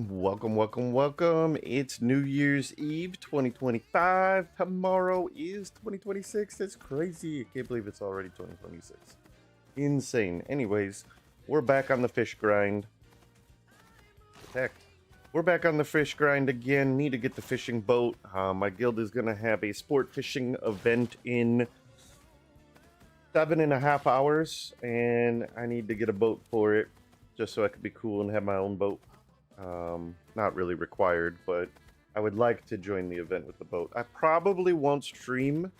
Welcome, welcome, welcome. It's New Year's Eve 2025. Tomorrow is 2026. That's crazy. I can't believe it's already 2026. Insane. Anyways, we're back on the fish grind. Heck. We're back on the fish grind again. Need to get the fishing boat. My guild is going to have a sport fishing event in 7.5 hours, and I need to get a boat for it just so I could be cool and have my own boat. Not really required, but I would like to join the event with the boat. I probably won't stream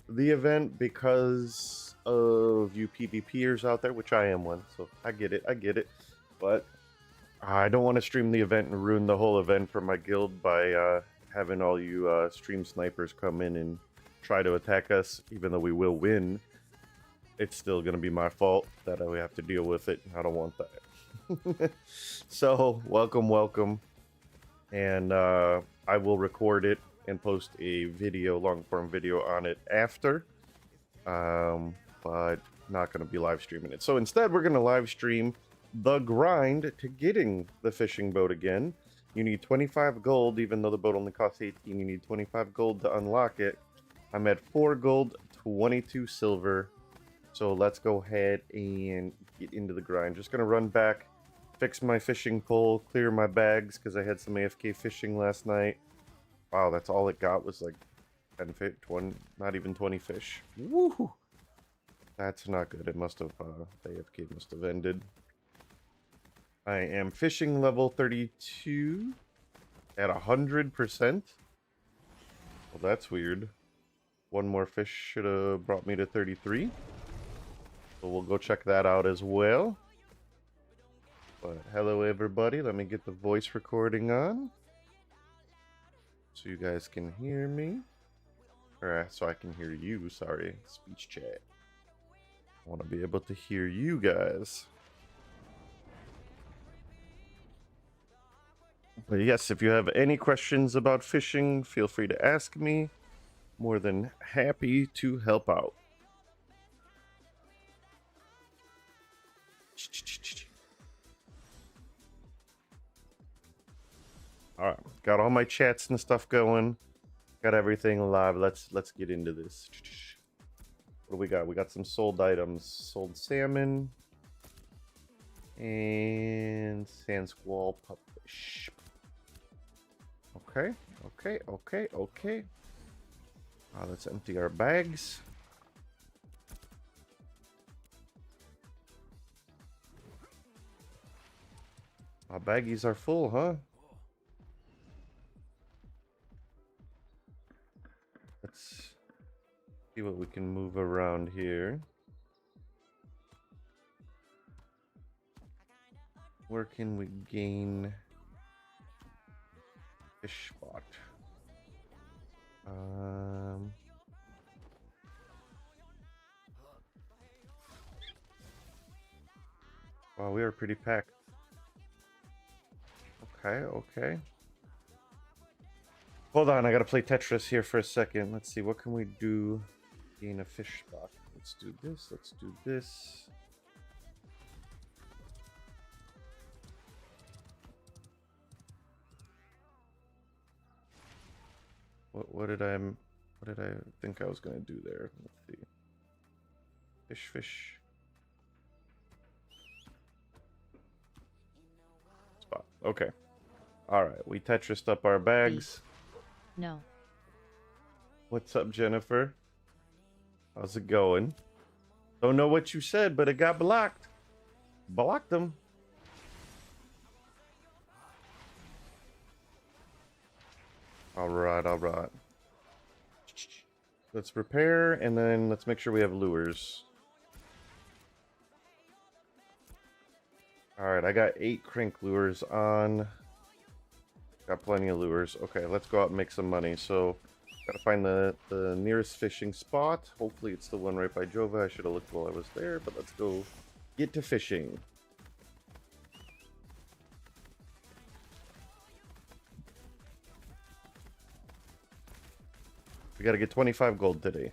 the event because of you PvPers out there, which I am one, so I get it. But I don't want to stream the event and ruin the whole event for my guild by having all you stream snipers come in and try to attack us, even though we will win. It's still going to be my fault that I have to deal with it. I don't want that. So welcome, and I will record it and post a video, long form video on it after, but not going to be live streaming it. So instead we're going to live stream the grind to getting the fishing boat again. You need 25 gold, even though the boat only costs 18. You need 25 gold to unlock it. I'm at 4 gold, 22 silver. So let's go ahead and get into the grind. Just gonna run back, fix my fishing pole, clear my bags because I had some AFK fishing last night. Wow, that's all it got was like 10 fish, 20, not even 20 fish. Woo! That's not good. It must have, the AFK must have ended. I am fishing level 32 at 100%. Well, that's weird. One more fish should have brought me to 33. So we'll go check that out as well. But hello everybody, let me get the voice recording on so you guys can hear me, or so I can hear you. Sorry, speech chat. I want to be able to hear you guys. But yes, if you have any questions about fishing, feel free to ask me. More than happy to help out. All right, got all my chats and stuff going. Got everything live. Let's get into this. What do we got? We got some sold items. Sold salmon and sand squall pupfish. Okay. Let's empty our bags. Our baggies are full, huh? Let's see what we can move around here. Where can we gain fish spot? Wow, we are pretty packed. Okay. Hold on, I gotta play Tetris here for a second. Let's see, what can we do? Gain a fish spot. Let's do this. What did I think I was gonna do there? Let's see. Fish. Spot. Okay. Alright, we Tetrised up our bags. No. What's up, Jennifer? How's it going? Don't know what you said, but it got blocked. Blocked them. Alright. Let's prepare, and then let's make sure we have lures. Alright, I got 8 crank lures on. Got plenty of lures. Okay, let's go out and make some money. So, gotta find the nearest fishing spot. Hopefully it's the one right by Jova. I should have looked while I was there, but let's go get to fishing. We gotta get 25 gold today.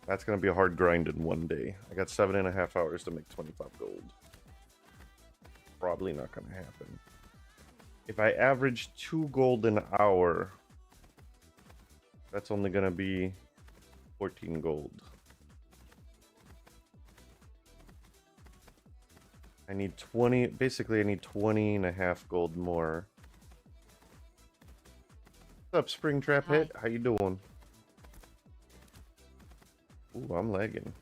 That's gonna be a hard grind in one day. I got 7.5 hours to make 25 gold. Probably not gonna happen. If I average 2 gold an hour, that's only gonna be 14 gold. I need 20, basically I need 20 and a half gold more. What's up, Springtrap Hit? How you doing? Ooh, I'm lagging.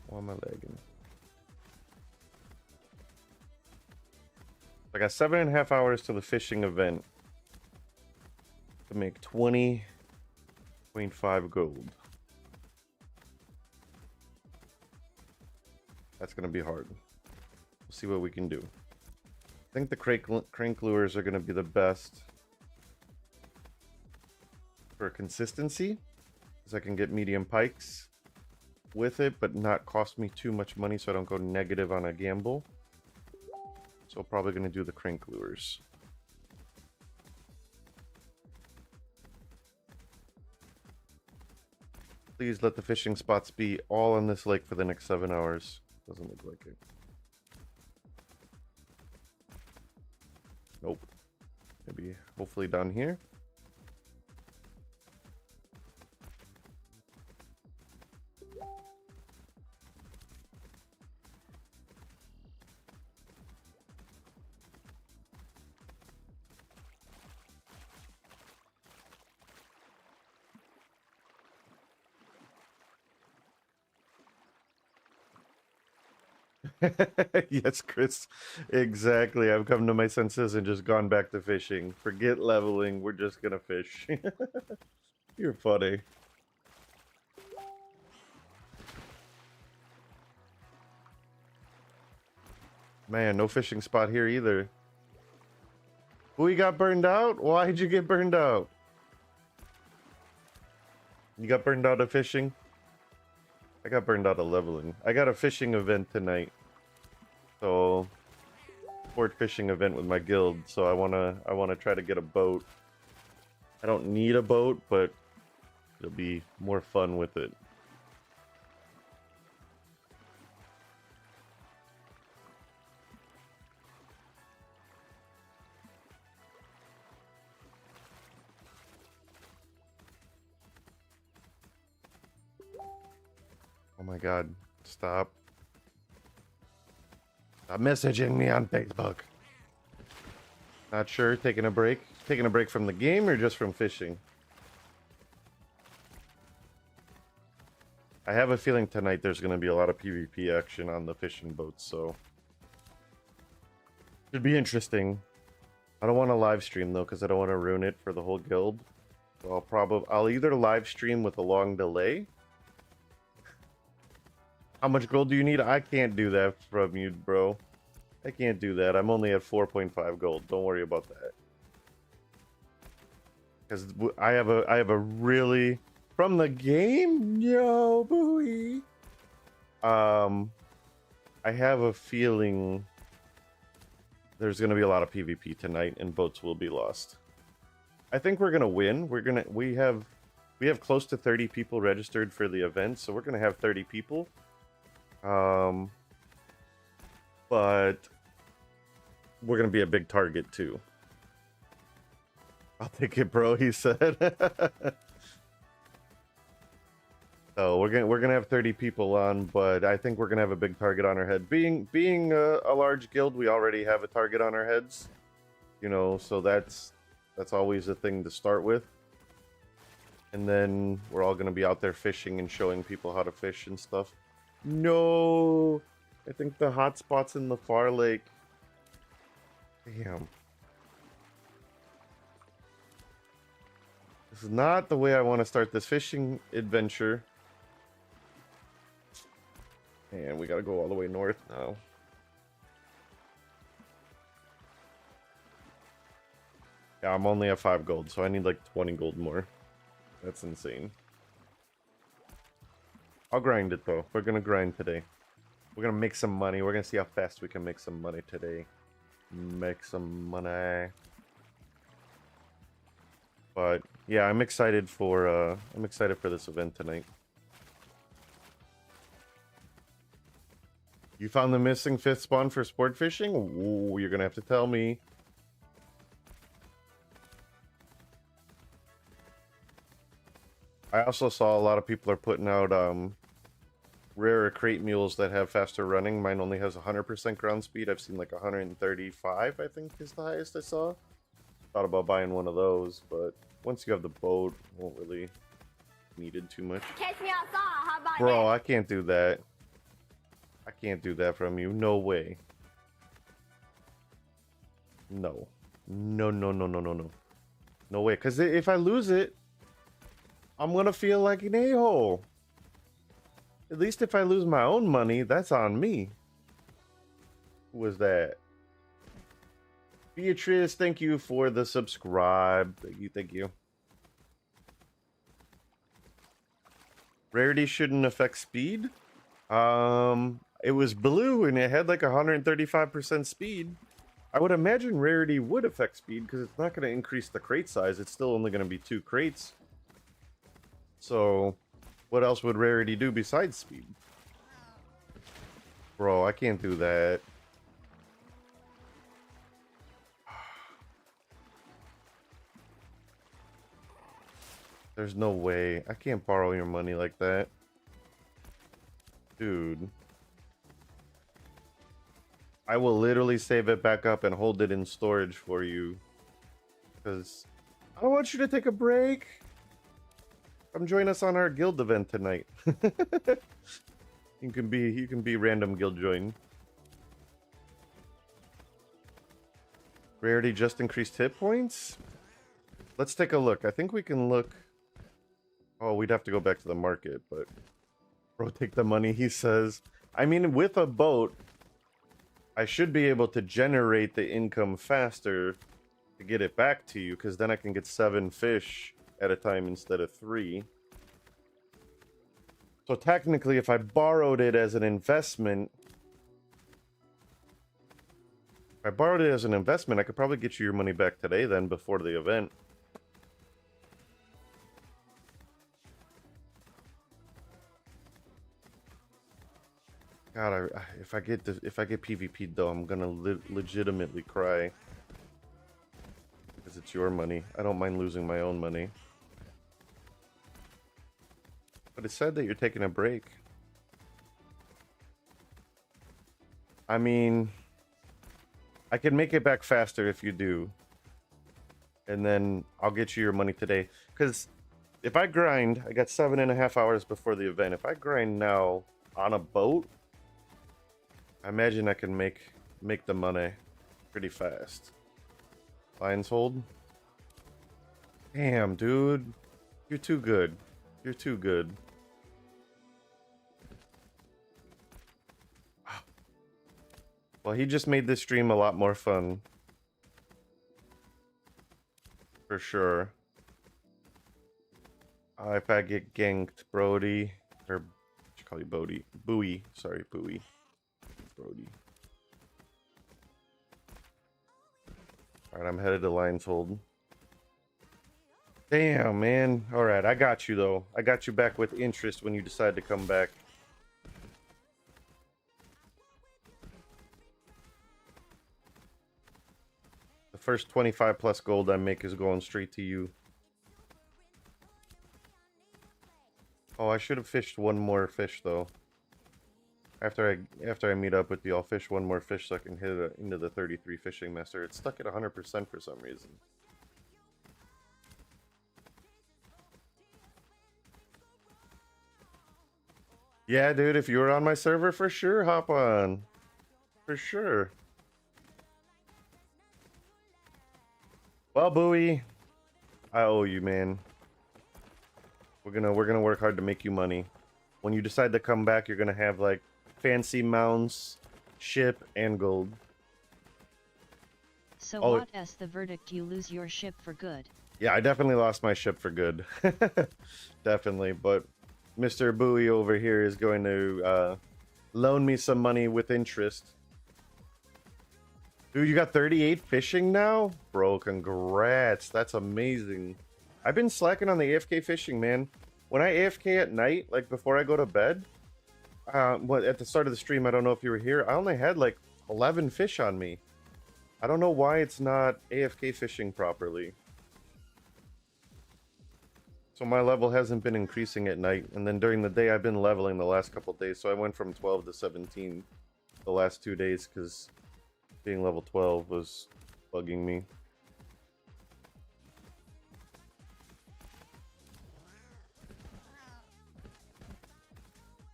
Why am I lagging? I got 7.5 hours to the fishing event to make 20.5 gold. That's gonna be hard. We'll see what we can do. I think the crank lures are gonna be the best for consistency, because I can get medium pikes with it, but not cost me too much money so I don't go negative on a gamble. So I'm probably going to do the crank lures. Please let the fishing spots be all on this lake for the next 7 hours. Doesn't look like it. Nope. Maybe, hopefully down here. Yes, Chris. Exactly. I've come to my senses and just gone back to fishing. Forget leveling. We're just gonna fish. You're funny. Man, no fishing spot here either. We got burned out? Why'd you get burned out? You got burned out of fishing? I got burned out of leveling. I got a fishing event tonight. So, sport fishing event with my guild. So I wanna try to get a boat. I don't need a boat, but it'll be more fun with it. Oh my god, stop. Stop messaging me on Facebook. Not sure, taking a break? Taking a break from the game or just from fishing? I have a feeling tonight there's going to be a lot of PvP action on the fishing boats, so... Should be interesting. I don't want to live stream though, because I don't want to ruin it for the whole guild. So I'll either live stream with a long delay. How much gold do you need? I can't do that from you, bro. I can't do that. I'm only at 4.5 gold. Don't worry about that. Because I have a really from the game, yo, booey. I have a feeling there's gonna be a lot of PvP tonight, and boats will be lost. I think we're gonna win. We have close to 30 people registered for the event, so we're gonna have 30 people. But we're gonna be a big target too. I'll take it, bro. He said. So we're gonna have 30 people on, but I think we're gonna have a big target on our head. Being a large guild, we already have a target on our heads, you know. So that's always a thing to start with. And then we're all gonna be out there fishing and showing people how to fish and stuff. No, I think the hotspot's in the far lake. Damn. This is not the way I want to start this fishing adventure. And we gotta go all the way north now. Yeah, I'm only at 5 gold, so I need like 20 gold more. That's insane. I'll grind it though. We're gonna grind today. We're gonna make some money. We're gonna see how fast we can make some money today. Make some money. But yeah, I'm excited for this event tonight. You found the missing 5th spawn for sport fishing? Ooh, you're gonna have to tell me. I also saw a lot of people are putting out rarer crate mules that have faster running. Mine only has 100% ground speed. I've seen like 135, I think is the highest I saw. Thought about buying one of those, but once you have the boat, won't really need it too much. Catch me outside, how about Bro, that? I can't do that. I can't do that from you. No way. No. No, no, no, no, no, no. No way. Because if I lose it, I'm going to feel like an a-hole. At least if I lose my own money, that's on me. Who was that? Beatrice, thank you for the subscribe. Thank you, thank you. Rarity shouldn't affect speed. It was blue and it had like 135% speed. I would imagine rarity would affect speed because it's not going to increase the crate size. It's still only going to be 2 crates. So, what else would rarity do besides speed? Bro, I can't do that. There's no way. I can't borrow your money like that. Dude. I will literally save it back up and hold it in storage for you. Because I don't want you to take a break. Come join us on our guild event tonight. you can be random guild join. Rarity just increased hit points? Let's take a look. I think we can look. Oh, we'd have to go back to the market, but bro, take the money, he says. I mean, with a boat, I should be able to generate the income faster to get it back to you, because then I can get 7 fish at a time instead of 3. So technically, if I borrowed it as an investment, I could probably get you your money back today then before the event. God, if I get PvP'd though, I'm gonna legitimately cry. Because it's your money. I don't mind losing my own money. But it's sad that you're taking a break. I mean, I can make it back faster if you do. And then I'll get you your money today. Because if I grind, I got 7.5 hours before the event. If I grind now on a boat, I imagine I can make the money pretty fast. Lines hold. Damn, dude. You're too good. You're too good. Well, he just made this stream a lot more fun. For sure. If I get ganked, Brody. Or, I should call you Bodie. Bowie. Sorry, Bowie. Brody. Alright, I'm headed to Lion's Hold. Damn, man. Alright, I got you, though. I got you back with interest when you decide to come back. The first 25 plus gold I make is going straight to you. Oh, I should have fished one more fish, though. After I meet up with you, I'll fish one more fish so I can hit it into the 33 fishing master. It's stuck at 100% for some reason. Yeah, dude, if you were on my server, for sure, hop on. For sure. Well, Bowie, I owe you, man. We're gonna work hard to make you money. When you decide to come back, you're gonna have like fancy mounts, ship, and gold. So what is the verdict? You lose your ship for good? Yeah, I definitely lost my ship for good. Definitely, but Mr. Bowie over here is going to loan me some money with interest. Dude, you got 38 fishing now? Bro, congrats. That's amazing. I've been slacking on the AFK fishing, man. When I AFK at night, like before I go to bed, at the start of the stream, I don't know if you were here, I only had like 11 fish on me. I don't know why it's not AFK fishing properly. So my level hasn't been increasing at night, and then during the day I've been leveling the last couple days. So I went from 12 to 17 the last 2 days because being level 12 was bugging me.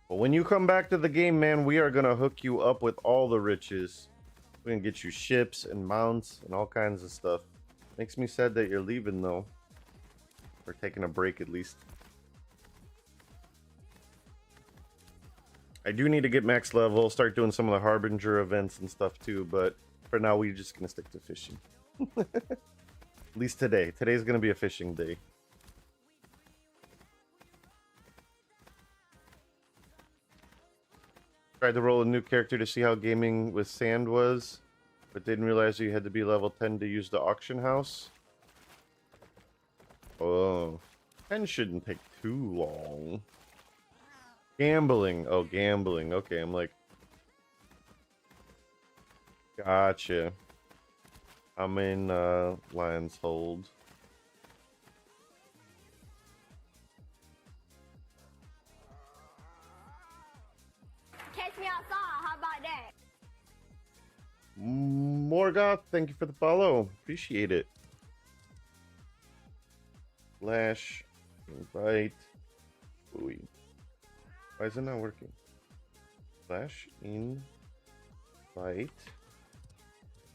But when you come back to the game, man, we are gonna hook you up with all the riches. We're gonna get you ships and mounts and all kinds of stuff. Makes me sad that you're leaving though. Or taking a break at least. I do need to get max level, start doing some of the Harbinger events and stuff too, but for now we're just gonna stick to fishing. At least today. Today's gonna be a fishing day. Tried to roll a new character to see how gaming with sand was, but didn't realize you had to be level 10 to use the auction house. Oh, 10 shouldn't take too long. Gambling. Oh, gambling. Okay, I'm like... Gotcha. I'm in Lion's Hold. Catch me outside, how about that? Morgoth, thank you for the follow. Appreciate it. Flash, invite, buoy. Why is it not working? Flash, invite,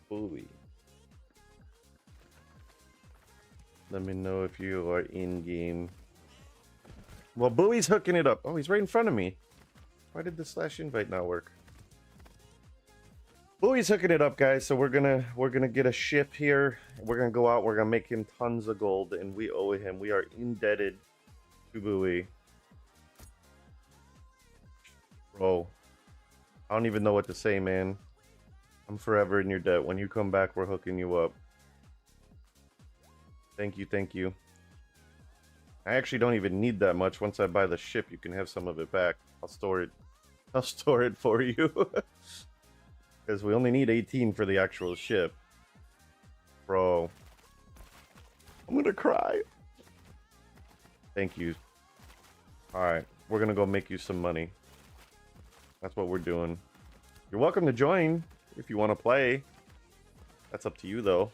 buoy. Let me know if you are in game. Well, buoy's hooking it up. Oh, he's right in front of me. Why did the slash invite not work? Buoy's hooking it up, guys. So we're gonna get a ship here. We're gonna go out. We're gonna make him tons of gold, and we owe him. We are indebted to Buoy. Bro, I don't even know what to say, man. I'm forever in your debt. When you come back, we're hooking you up. Thank you, thank you. I actually don't even need that much. Once I buy the ship, you can have some of it back. I'll store it. I'll store it for you. Because we only need 18 for the actual ship. Bro. I'm gonna cry. Thank you. Alright, we're gonna go make you some money. That's what we're doing. You're welcome to join if you want to play. That's up to you, though.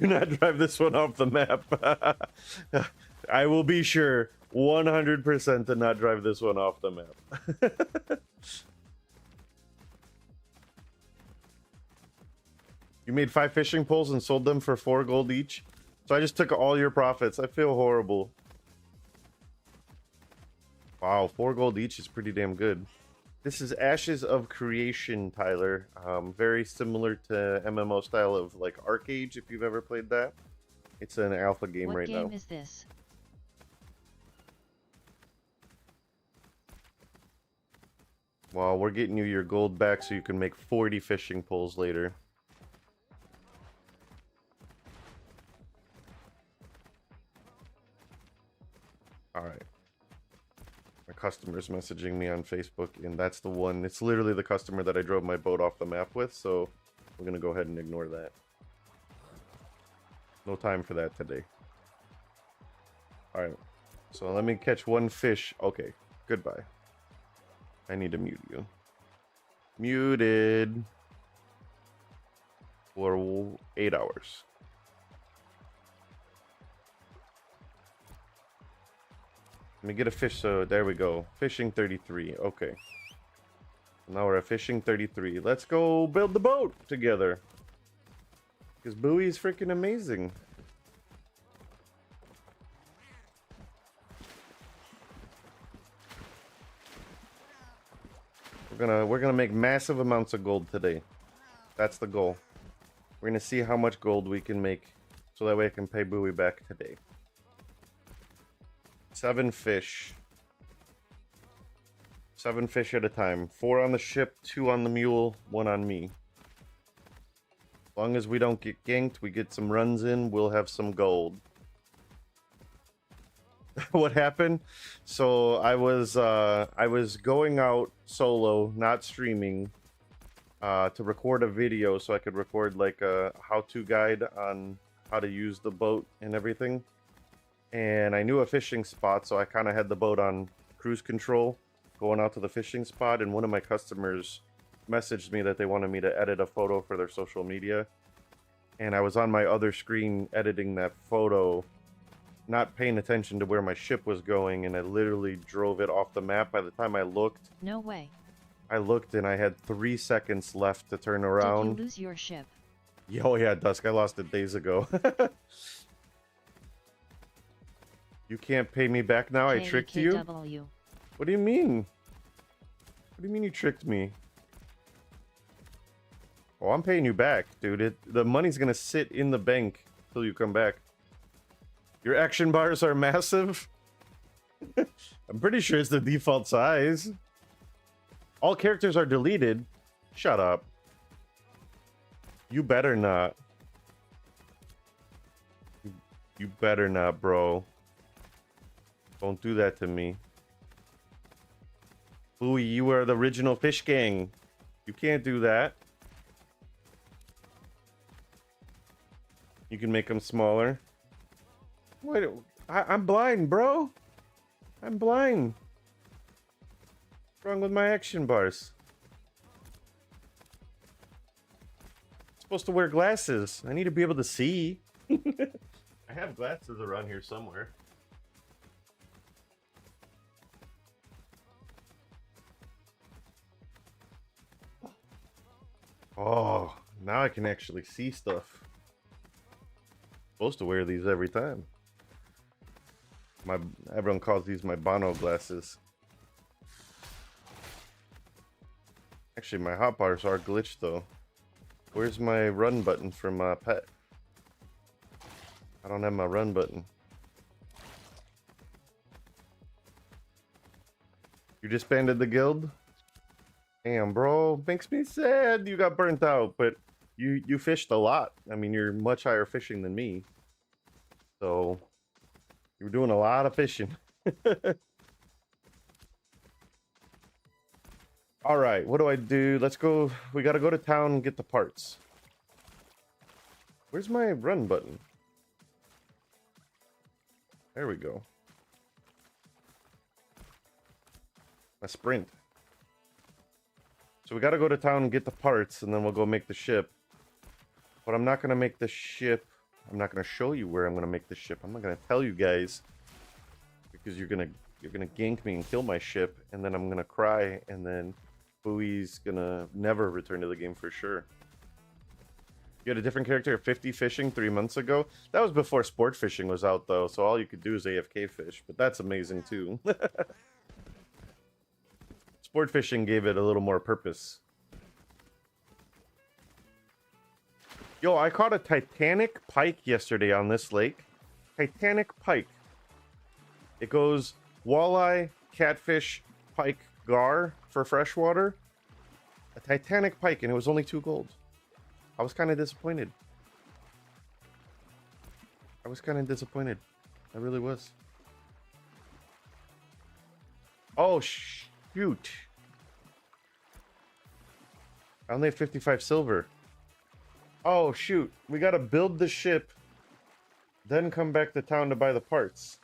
Do not drive this one off the map. I will be sure 100% to not drive this one off the map. You made 5 fishing poles and sold them for 4 gold each. So I just took all your profits. I feel horrible. Wow, 4 gold each is pretty damn good. This is Ashes of Creation, Tyler. Very similar to MMO style of like Arcade, if you've ever played that. It's an alpha game right now. What game is this? Well, we're getting you your gold back so you can make 40 fishing poles later. Alright. My customer's messaging me on Facebook, and that's the one. It's literally the customer that I drove my boat off the map with, so we're gonna go ahead and ignore that. No time for that today. Alright. So let me catch 1 fish. Okay. Goodbye. I need to mute you. Muted. For 8 hours. Let me get a fish. So there we go. Fishing 33. Okay. Now we're at fishing 33. Let's go build the boat together. Because Buoy is freaking amazing. We're gonna make massive amounts of gold today. That's the goal. We're gonna see how much gold we can make, so that way I can pay Buoy back today. 7 fish. 7 fish at a time. 4 on the ship, 2 on the mule, 1 on me. As long as we don't get ganked, we get some runs in, we'll have some gold. What happened? So I was going out solo, not streaming, to record a video so I could record like a how-to guide on how to use the boat and everything. And I knew a fishing spot, so I kind of had the boat on cruise control going out to the fishing spot. And one of my customers messaged me that they wanted me to edit a photo for their social media. And I was on my other screen editing that photo, not paying attention to where my ship was going, and I literally drove it off the map. By the time I looked, No way. I looked and I had 3 seconds left to turn around. Did you lose your ship? Oh yeah, Dusk, I lost it days ago. You can't pay me back now? I tricked you? KKW. What do you mean? What do you mean you tricked me? Oh, I'm paying you back, dude. The money's gonna sit in the bank till you come back. Your action bars are massive? I'm pretty sure it's the default size. All characters are deleted. Shut up. You better not. You better not, bro. Don't do that to me. Louie, you are the original fish gang. You can't do that. You can make them smaller. Wait, I'm blind, bro. I'm blind. What's wrong with my action bars? I'm supposed to wear glasses. I need to be able to see. I have glasses around here somewhere. Oh, now I can actually see stuff. Supposed to wear these every time. Everyone calls these my Bono glasses. Actually, my hotbars are glitched though. Where's my run button for my pet? I don't have my run button. You disbanded the guild? Damn, bro, makes me sad you got burnt out, but you fished a lot. I mean, you're much higher fishing than me. So, you were doing a lot of fishing. All right, what do I do? Let's go. We got to go to town and get the parts. Where's my run button? There we go. My sprint. So we got to go to town and get the parts, and then we'll go make the ship. But I'm not going to make the ship. I'm not going to show you where I'm going to make the ship. I'm not going to tell you guys, because you're going to gank me and kill my ship, and then I'm going to cry, and then Bowie's going to never return to the game for sure. You had a different character at 50 fishing 3 months ago? That was before sport fishing was out, though, so all you could do is AFK fish, but that's amazing, too. Sport fishing gave it a little more purpose. Yo, I caught a Titanic pike yesterday on this lake. Titanic pike. It goes walleye, catfish, pike, gar for freshwater. A Titanic pike, and it was only 2 gold. I was kind of disappointed. I really was. Oh, shoot. I only have 55 silver. Oh, shoot. We gotta build the ship, then come back to town to buy the parts.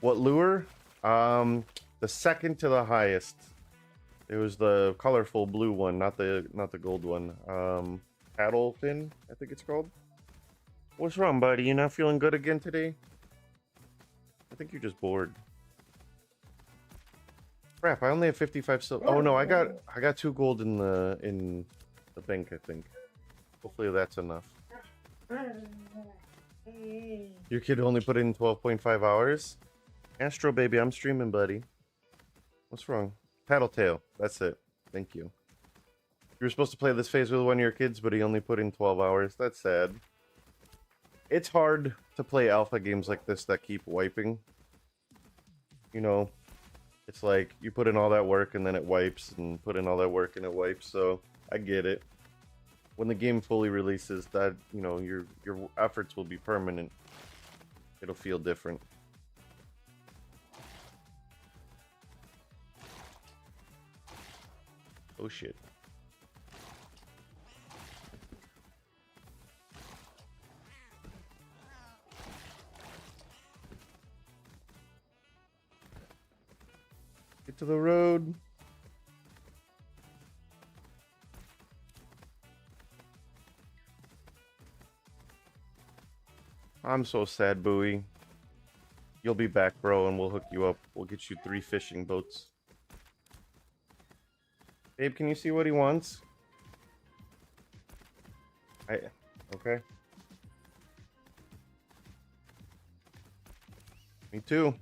What lure? The second to the highest. It was the colorful blue one, not the gold one. Paddle fin, I think it's called. What's wrong, buddy? You not feeling good again today? I think you're just bored. Crap! I only have 55 silver. Oh no, I got 2 gold in the bank. I think. Hopefully that's enough. Your kid only put in 12.5 hours. Astro baby, I'm streaming, buddy. What's wrong? Paddletail. That's it. Thank you. You were supposed to play this phase with one of your kids, but he only put in 12 hours. That's sad. It's hard to play alpha games like this that keep wiping. You know, it's like you put in all that work and then it wipes, and put in all that work and it wipes. So I get it. When the game fully releases, that, you know, your efforts will be permanent. it'll feel different. Oh shit. Get to the road. I'm so sad, Bowie. You'll be back, bro, and we'll hook you up. We'll get you 3 fishing boats. Babe, can you see what he wants? Okay. Me too.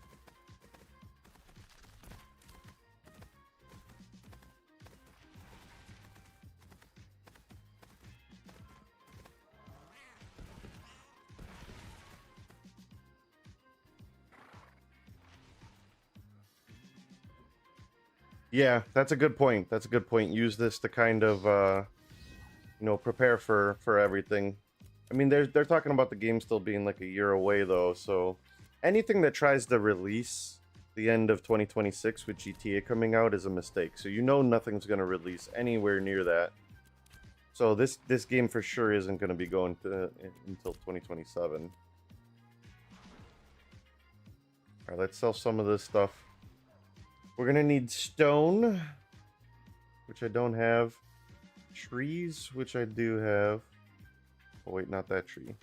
Yeah, that's a good point. That's a good point. Use this to kind of, you know, prepare for everything. I mean, they're talking about the game still being like a year away though, so anything that tries to release the end of 2026 with GTA coming out is a mistake. So you know nothing's gonna release anywhere near that. So this game for sure isn't gonna be going to until 2027. All right, let's sell some of this stuff. We're gonna need stone, which I don't have. Trees, which I do have. Oh wait, not that tree.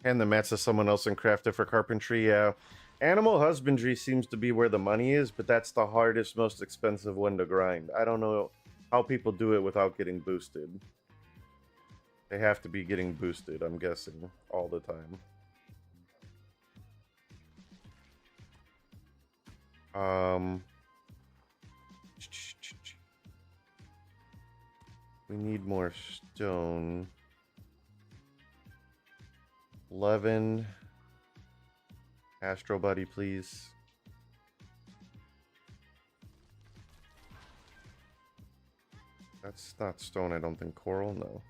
And the mats of someone else and craft it for carpentry. Yeah. Animal husbandry seems to be where the money is, but that's the hardest, most expensive one to grind. I don't know how people do it without getting boosted. They have to be getting boosted, I'm guessing, all the time. We need more stone. 11. Astro Buddy, please. That's not stone, I don't think. Coral, no.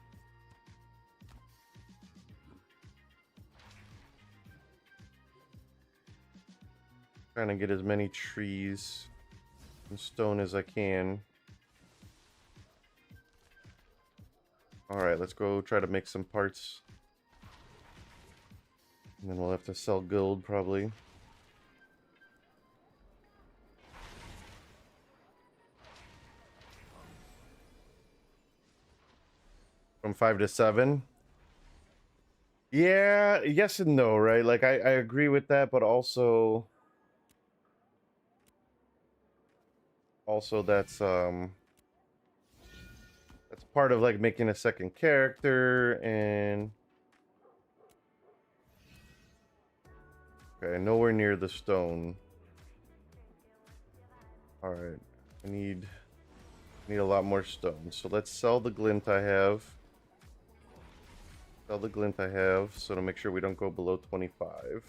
Trying to get as many trees and stone as I can. Alright, let's go try to make some parts. And then we'll have to sell gold, probably. From 5 to 7? Yeah, yes and no, right? Like, I agree with that, but also... Also, that's part of, like, making a second character, and... Okay, nowhere near the stone. Alright, I need a lot more stone. So let's sell the glint I have. Sell the glint I have, so to make sure we don't go below 25.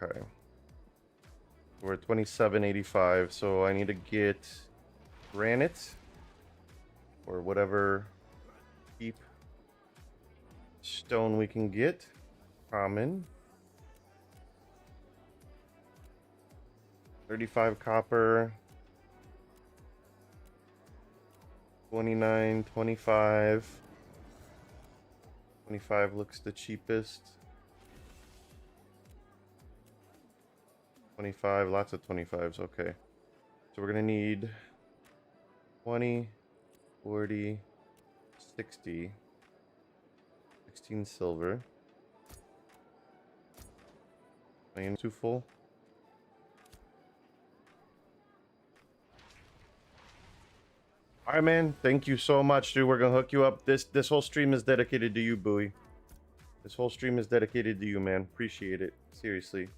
Okay. We're at 2785, so I need to get granite or whatever cheap stone we can get. Common. 35 copper. 29, 25. 25 looks the cheapest. 25, lots of 25s, okay. So we're gonna need 20, 40, 60, 16 silver. I am too full. All right, man. Thank you so much, dude. We're gonna hook you up. This whole stream is dedicated to you, Bowie. This whole stream is dedicated to you, man. Appreciate it. Seriously.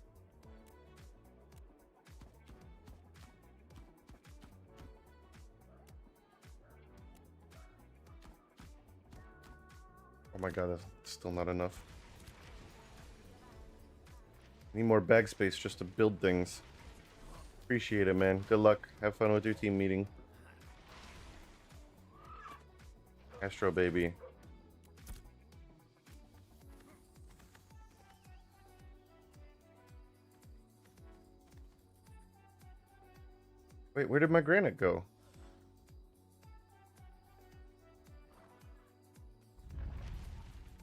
Oh my god, that's still not enough. Need more bag space just to build things. Appreciate it, man. Good luck. Have fun with your team meeting. Astro baby. Wait, where did my granite go?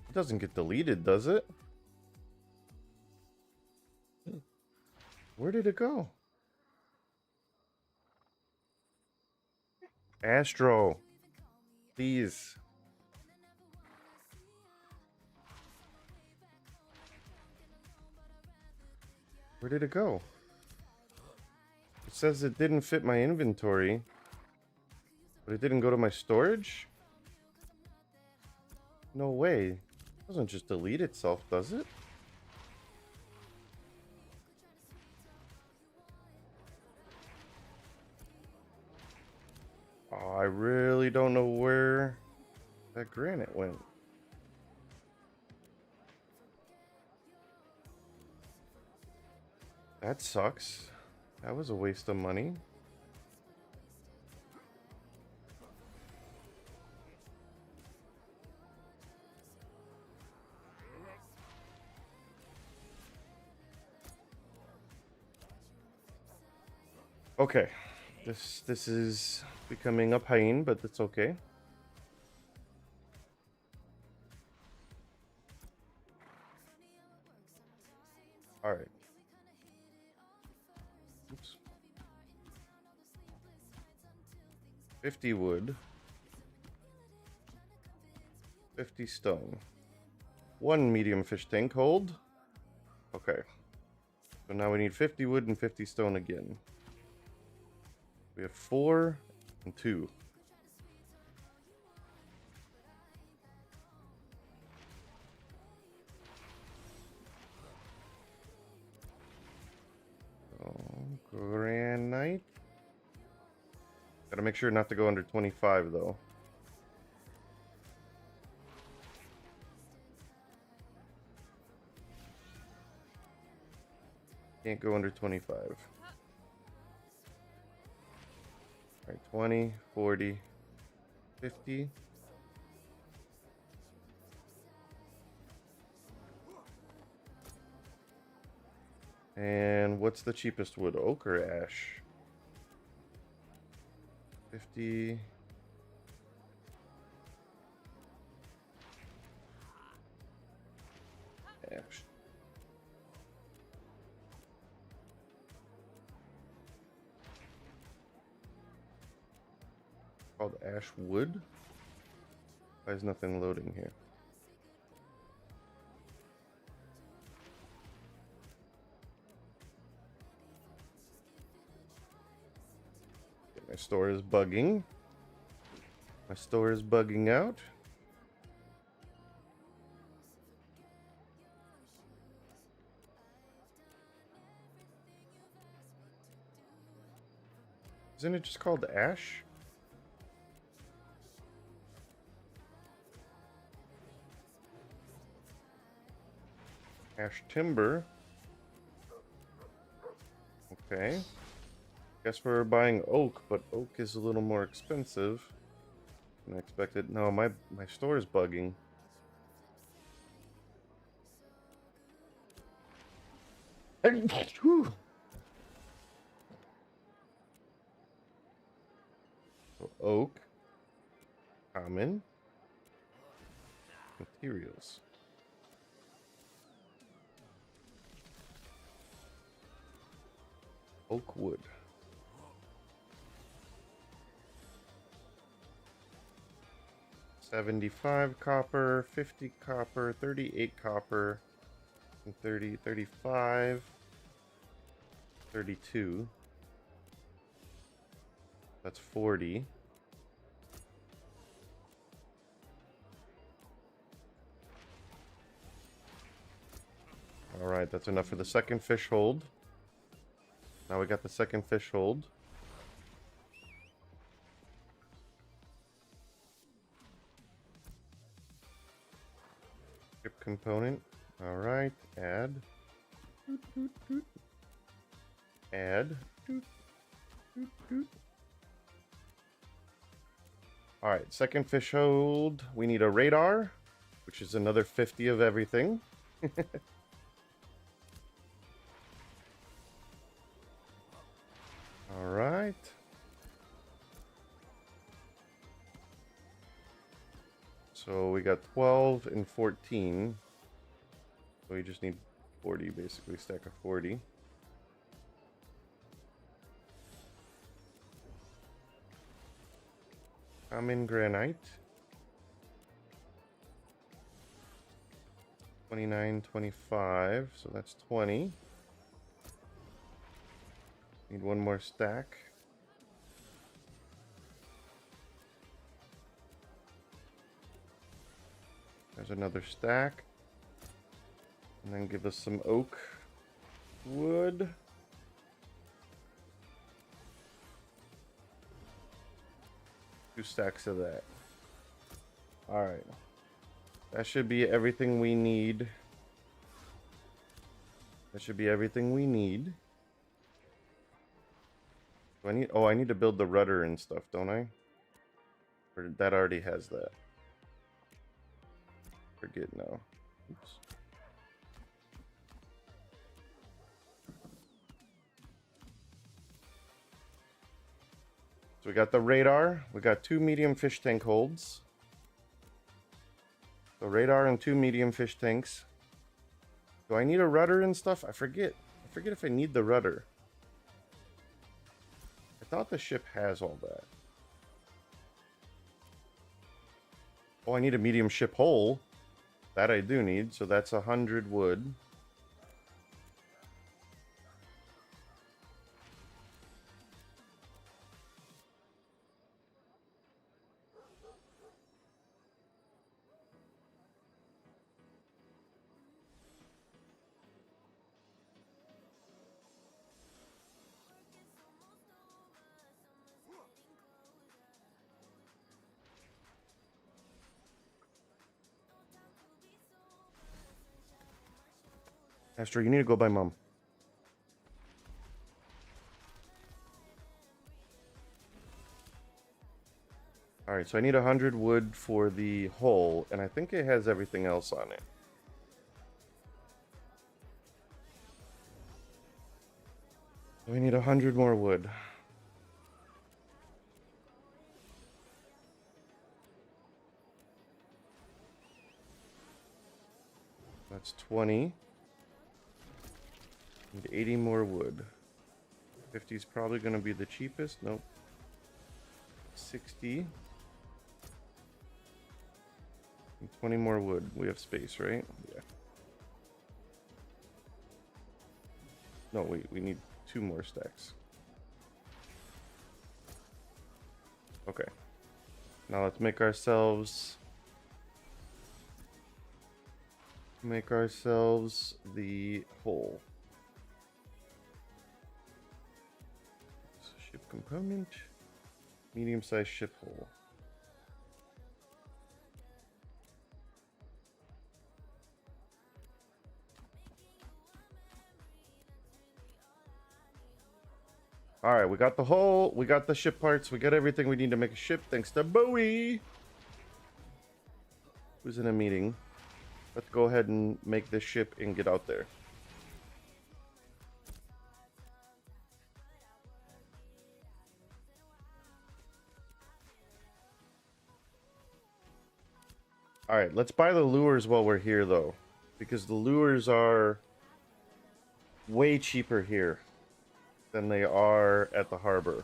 It doesn't get deleted, does it? Where did it go? Astro. Please. Where did it go? It says it didn't fit my inventory, but it didn't go to my storage? No way. It doesn't just delete itself, does it? Oh, I really don't know where that granite went. That sucks. That was a waste of money. Okay. This is becoming a pain, but it's okay. All right. Oops. 50 wood. 50 stone. 1 medium fish tank hold. Okay. So now we need 50 wood and 50 stone again. We have 4 and 2. Granite. Gotta make sure not to go under 25 though. Can't go under 25. Alright, 20, 40, 50. And what's the cheapest wood? Oak or ash? 50. Ash. Called ash wood? Why is nothing loading here? My store is bugging. My store is bugging out. Isn't it just called ash? Ash timber. Okay. Guess we're buying oak, but oak is a little more expensive than I expected. No, my store is bugging. Whew. So oak, common, materials. Oak wood. 75 copper, 50 copper, 38 copper, and 30, 35, 32. That's 40. All right, that's enough for the second fish hold. Now we got the second fish hold. component. All right, add. Doot, doot, doot. Add. Doot, doot, doot. All right, second fish hold. We need a radar, which is another 50 of everything. All right. So we got 12 and 14. So we just need 40, basically, stack of 40. Common granite. 29, 25, so that's 20. Need one more stack. There's another stack. And then give us some oak wood. Two stacks of that. Alright. That should be everything we need. That should be everything we need. Do I need to build the rudder and stuff, don't I? Or that already has that. Forget now. Oops. So we got the radar. We got 2 medium fish tank holds. So radar and 2 medium fish tanks. Do I need a rudder and stuff? I forget. I forget if I need the rudder. I thought the ship has all that. Oh, I need a medium ship hull. That I do need. So that's 100 wood. Astro, you need to go by mom. Alright, so I need 100 wood for the hull, and I think it has everything else on it. We need 100 more wood. That's 20. Need 80 more wood. 50 is probably going to be the cheapest. Nope. 60. And 20 more wood. We have space, right? Yeah. No, we need 2 more stacks. Okay. Now let's make ourselves the hole. Ship component, medium-sized ship hole. All right, we got the hull, we got the ship parts, we got everything we need to make a ship thanks to Bowie, who's in a meeting. Let's go ahead and make this ship and get out there. All right, let's buy the lures while we're here, though, because the lures are way cheaper here than they are at the harbor.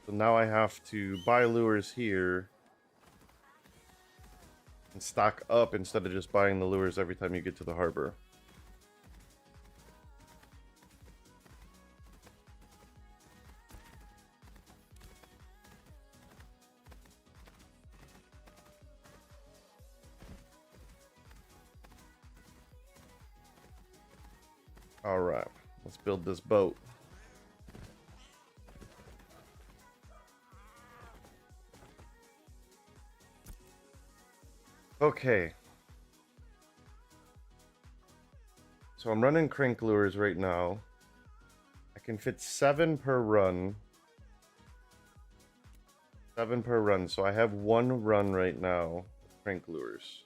So now I have to buy lures here and stock up instead of just buying the lures every time you get to the harbor. All right, let's build this boat. Okay. So I'm running crank lures right now. I can fit 7 per run. 7 per run. So I have 1 run right now. Crank lures.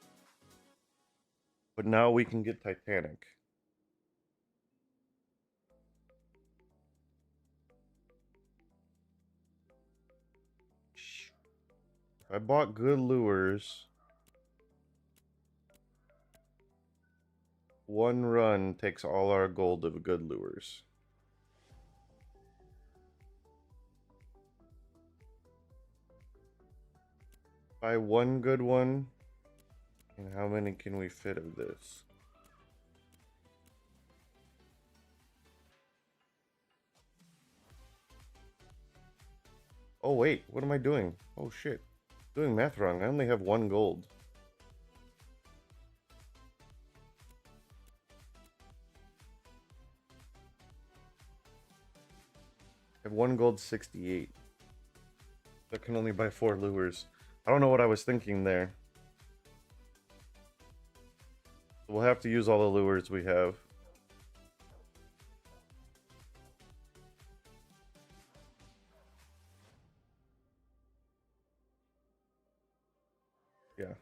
But now we can get Titanic. I bought good lures. 1 run takes all our gold of good lures. Buy 1 good one. And how many can we fit of this? Oh wait, what am I doing? Oh shit. Doing math wrong. I only have 1 gold. I have 1 gold 68. That can only buy 4 lures. I don't know what I was thinking there. We'll have to use all the lures we have. Yeah.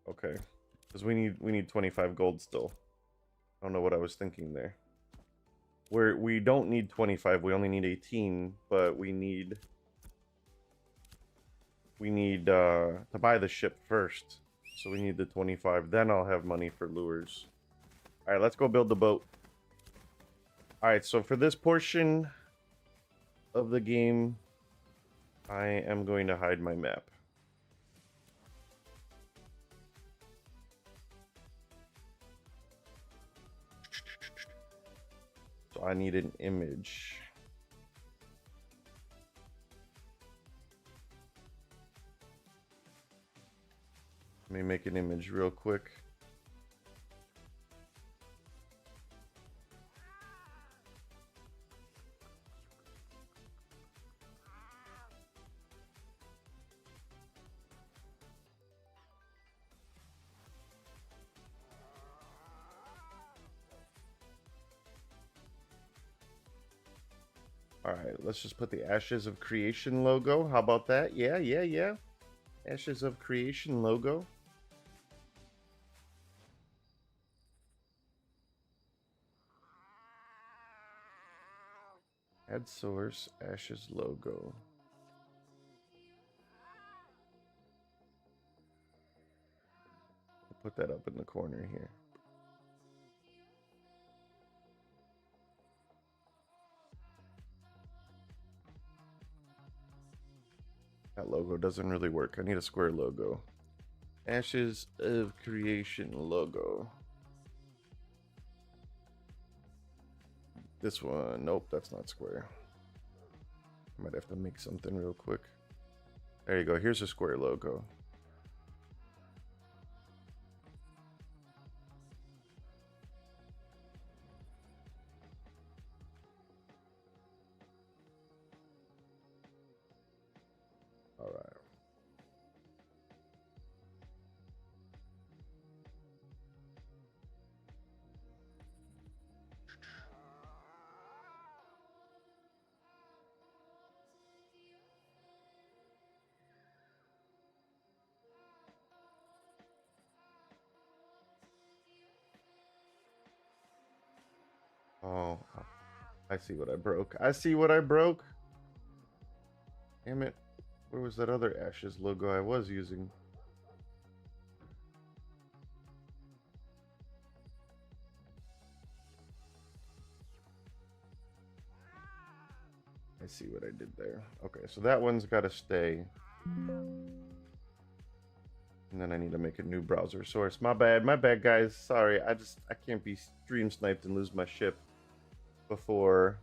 Okay. Because we need 25 gold still. I don't know what I was thinking there. We don't need 25, we only need 18, but we need to buy the ship first. So we need the 25, then I'll have money for lures. Alright, let's go build the boat. Alright, so for this portion of the game, I am going to hide my map. So I need an image. Let me make an image real quick. Alright, let's just put the Ashes of Creation logo. How about that? Yeah. Ashes of Creation logo. Add source, Ashes logo. I'll put that up in the corner here. That logo doesn't really work. I need a square logo. Ashes of Creation logo. This one, nope, that's not square. I might have to make something real quick. There you go, here's a square logo. All right. Oh, I see what I broke. I see what I broke. Damn it. Where was that other Ashes logo I was using? I see what I did there. Okay, so that one's got to stay. And then I need to make a new browser source. My bad, guys. Sorry, I can't be stream sniped and lose my ship before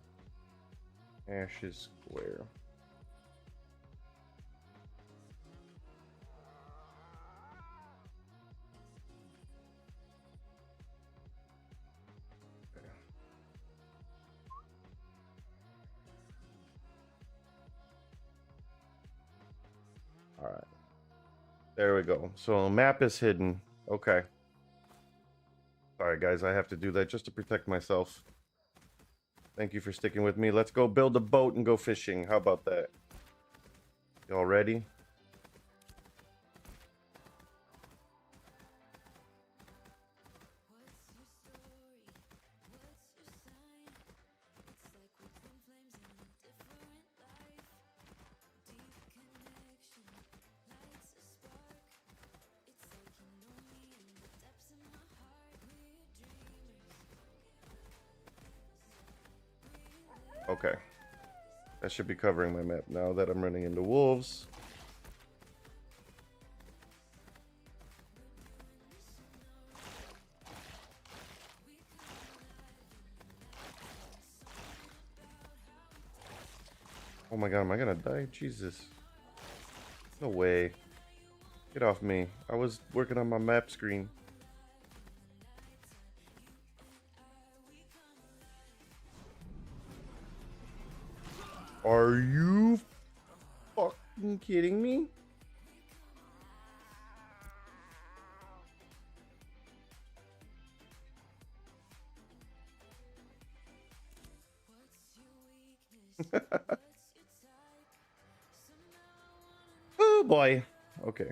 Ashes Square. All right. There we go. So map is hidden. Okay. Sorry, guys, I have to do that just to protect myself. Thank you for sticking with me. Let's go build a boat and go fishing. How about that? Y'all ready? Okay. That should be covering my map now that I'm running into wolves. Oh my god, am I gonna die? Jesus. No way. Get off me. I was working on my map screen. Are you fucking kidding me? Oh boy. Okay.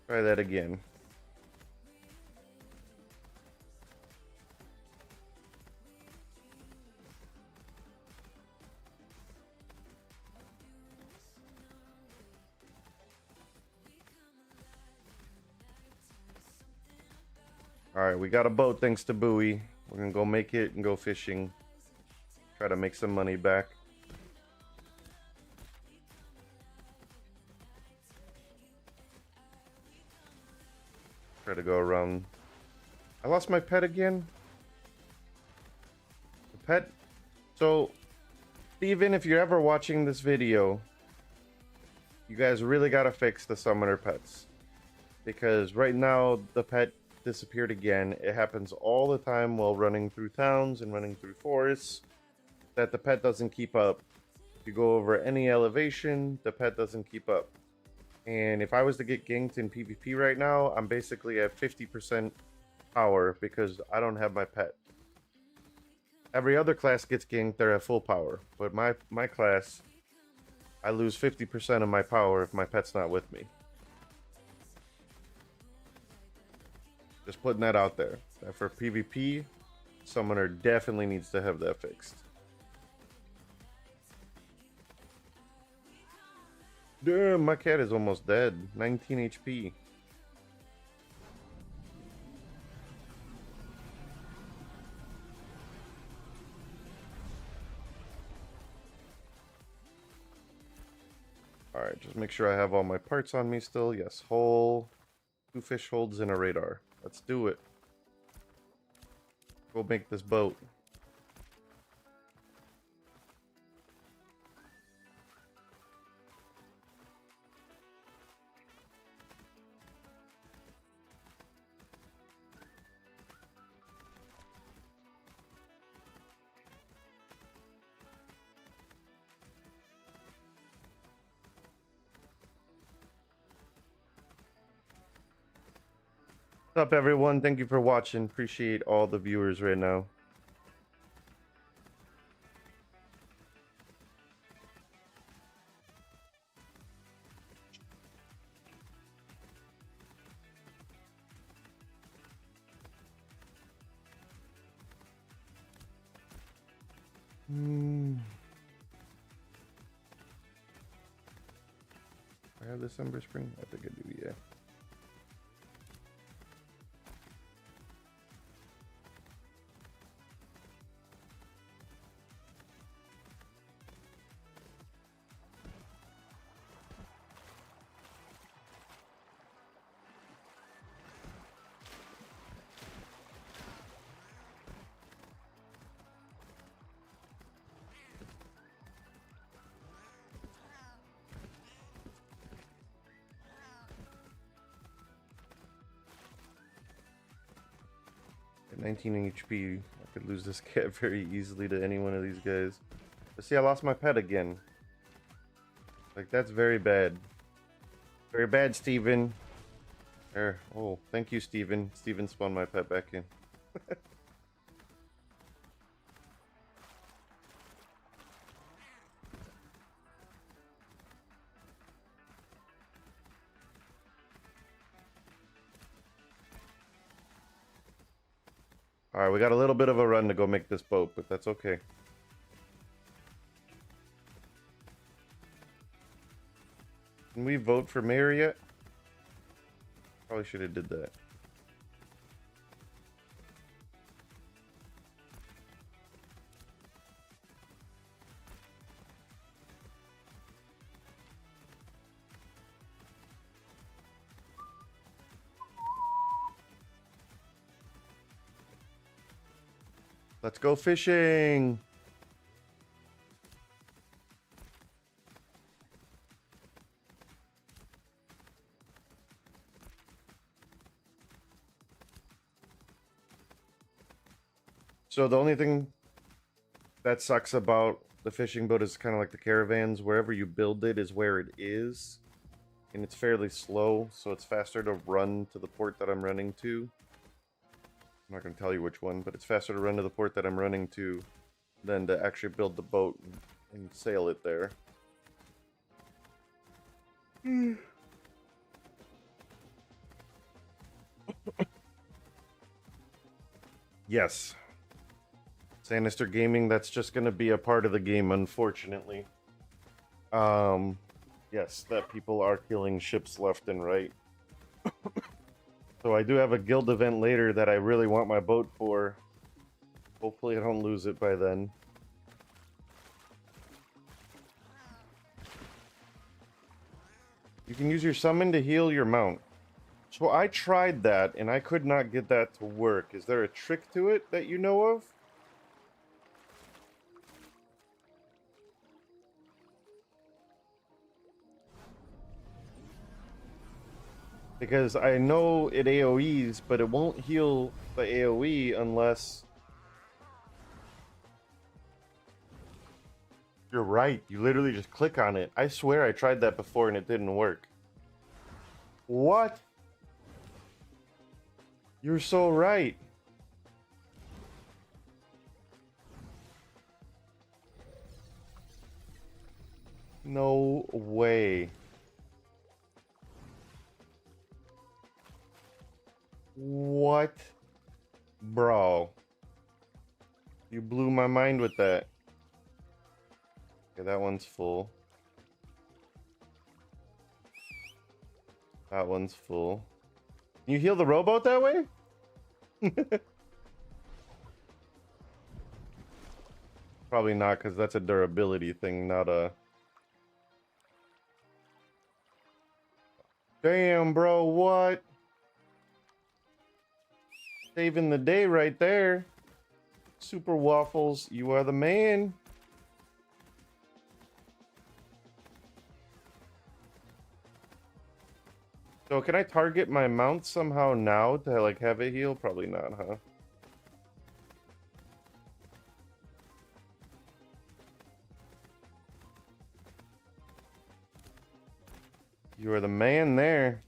Try that again. Alright, we got a boat thanks to Bowie. We're gonna go make it and go fishing. Try to make some money back. Try to go around. I lost my pet again. The pet. So, Steven, if you're ever watching this video, you guys really gotta fix the summoner pets. Because right now, the pet disappeared again. It happens all the time while running through towns and running through forests, that the pet doesn't keep up. If you go over any elevation, the pet doesn't keep up. And if I was to get ganked in PvP right now, I'm basically at 50% power because I don't have my pet. Every other class gets ganked, they're at full power. But my class, I lose 50% of my power if my pet's not with me. Just putting that out there. That for PvP, Summoner definitely needs to have that fixed. Damn, my cat is almost dead. 19 HP. Alright, just make sure I have all my parts on me still. Yes, hull, 2 fish holds, and a radar. Let's do it. Go make this boat. What's up, everyone? Thank you for watching. Appreciate all the viewers right now. I have December spring? I think I do, yeah. At 19 HP, I could lose this cat very easily to any one of these guys. But see, I lost my pet again. Like, that's very bad. Very bad, Steven. There. Oh, thank you, Steven. Steven spawned my pet back in. Alright, we got a little bit of a run to go make this boat, but that's okay. Can we vote for mayor yet? Probably should have did that. Let's go fishing! So the only thing that sucks about the fishing boat is kind of like the caravans. Wherever you build it is where it is. And it's fairly slow, so it's faster to run to the port that I'm running to. I'm not going to tell you which one, but it's faster to run to the port that I'm running to than to actually build the boat and sail it there. Yes. Sanister Gaming, that's just going to be a part of the game, unfortunately. Yes, that people are killing ships left and right. So I do have a guild event later that I really want my boat for. Hopefully I don't lose it by then. You can use your summon to heal your mount. So I tried that and I could not get that to work. Is there a trick to it that you know of? Because I know it AoEs, but it won't heal the AoE unless... You're right, you literally just click on it. I swear I tried that before and it didn't work. What? You're so right. No way. What? Bro. You blew my mind with that. Okay, that one's full. That one's full. Can you heal the rowboat that way? Probably not, because that's a durability thing, not a... Damn, bro, what? Saving the day right there. Super Waffles, you are the man. So can I target my mount somehow now to like have it heal? Probably not, huh? You are the man there.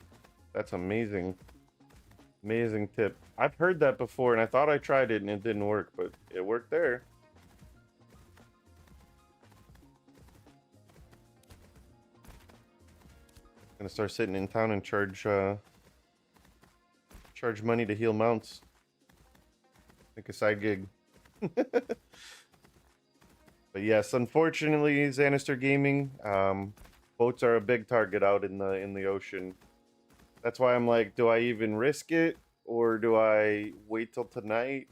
That's amazing. Amazing tip. I've heard that before and I thought I tried it and it didn't work, but it worked there. Gonna start sitting in town and charge money to heal mounts. Make a side gig. But yes, unfortunately, Xanister Gaming, boats are a big target out in the ocean. That's why I'm like, do I even risk it or do I wait till tonight?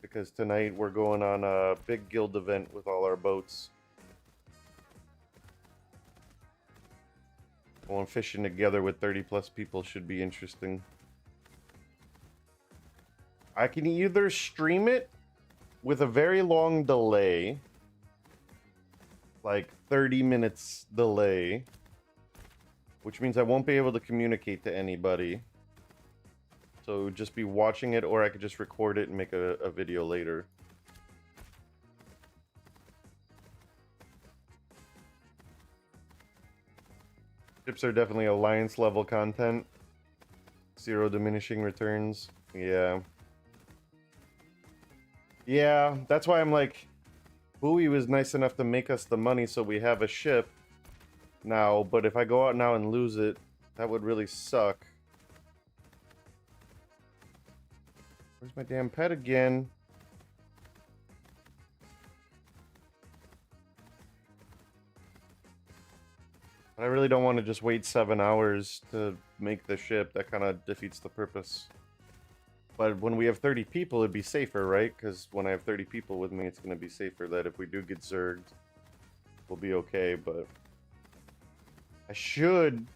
Because tonight we're going on a big guild event with all our boats. Going fishing together with 30+ people should be interesting. I can either stream it with a very long delay, like 30 minutes delay, which means I won't be able to communicate to anybody. So it would just be watching it, or I could just record it and make a video later. Ships are definitely alliance level content. 0 diminishing returns. Yeah. Yeah, that's why I'm like, Bowie was nice enough to make us the money so we have a ship now, but if I go out now and lose it, that would really suck. Where's my damn pet again? But I really don't want to just wait 7 hours to make the ship. That kind of defeats the purpose. But when we have 30 people, it'd be safer, right? Because when I have 30 people with me, it's going to be safer that if we do get zerged, we'll be okay. But I should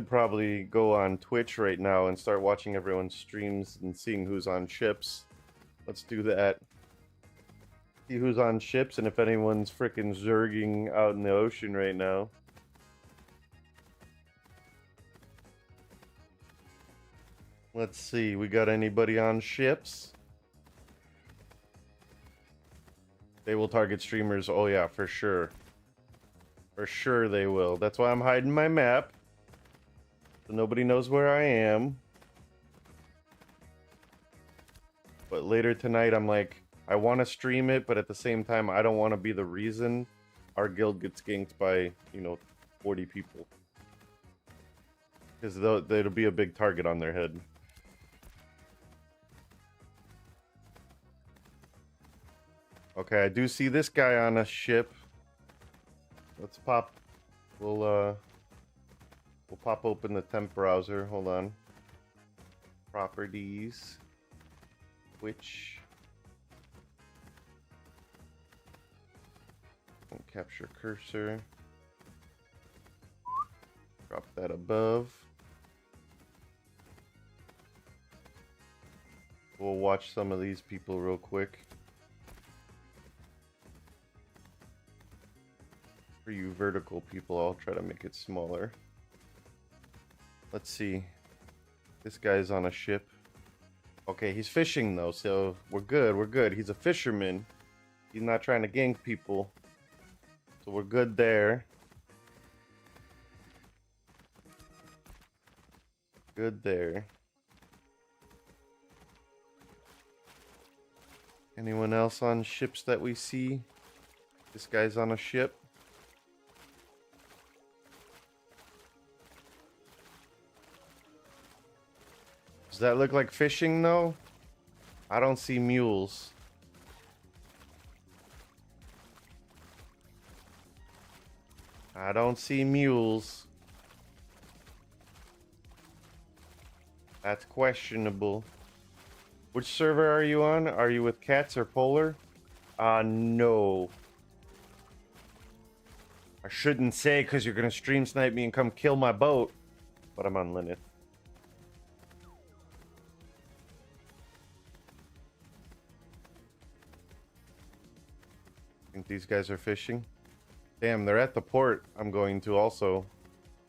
probably go on Twitch right now and start watching everyone's streams and seeing who's on ships. Let's do that. See who's on ships and if anyone's freaking zerging out in the ocean right now. Let's see, we got anybody on ships? They will target streamers. Oh yeah, for sure. For sure they will. That's why I'm hiding my map. So nobody knows where I am. But later tonight, I'm like, I want to stream it, but at the same time, I don't want to be the reason our guild gets ganked by, 40 people. Because there'll be a big target on their head. Okay, I do see this guy on a ship. Let's pop. We'll pop open the temp browser. Hold on. Properties. Which capture cursor. Drop that above. We'll watch some of these people real quick. For you vertical people, I'll try to make it smaller. Let's see. This guy's on a ship. Okay, he's fishing though, so we're good, we're good. He's a fisherman. He's not trying to gank people. So we're good there. Good there. Anyone else on ships that we see? This guy's on a ship. Does that look like fishing though? I don't see mules. I don't see mules. That's questionable. Which server are you on? Are you with Cats or Polar? No. I shouldn't say because you're gonna stream snipe me and come kill my boat. But I'm on Linnet. Think these guys are fishing? Damn, they're at the port I'm going to also.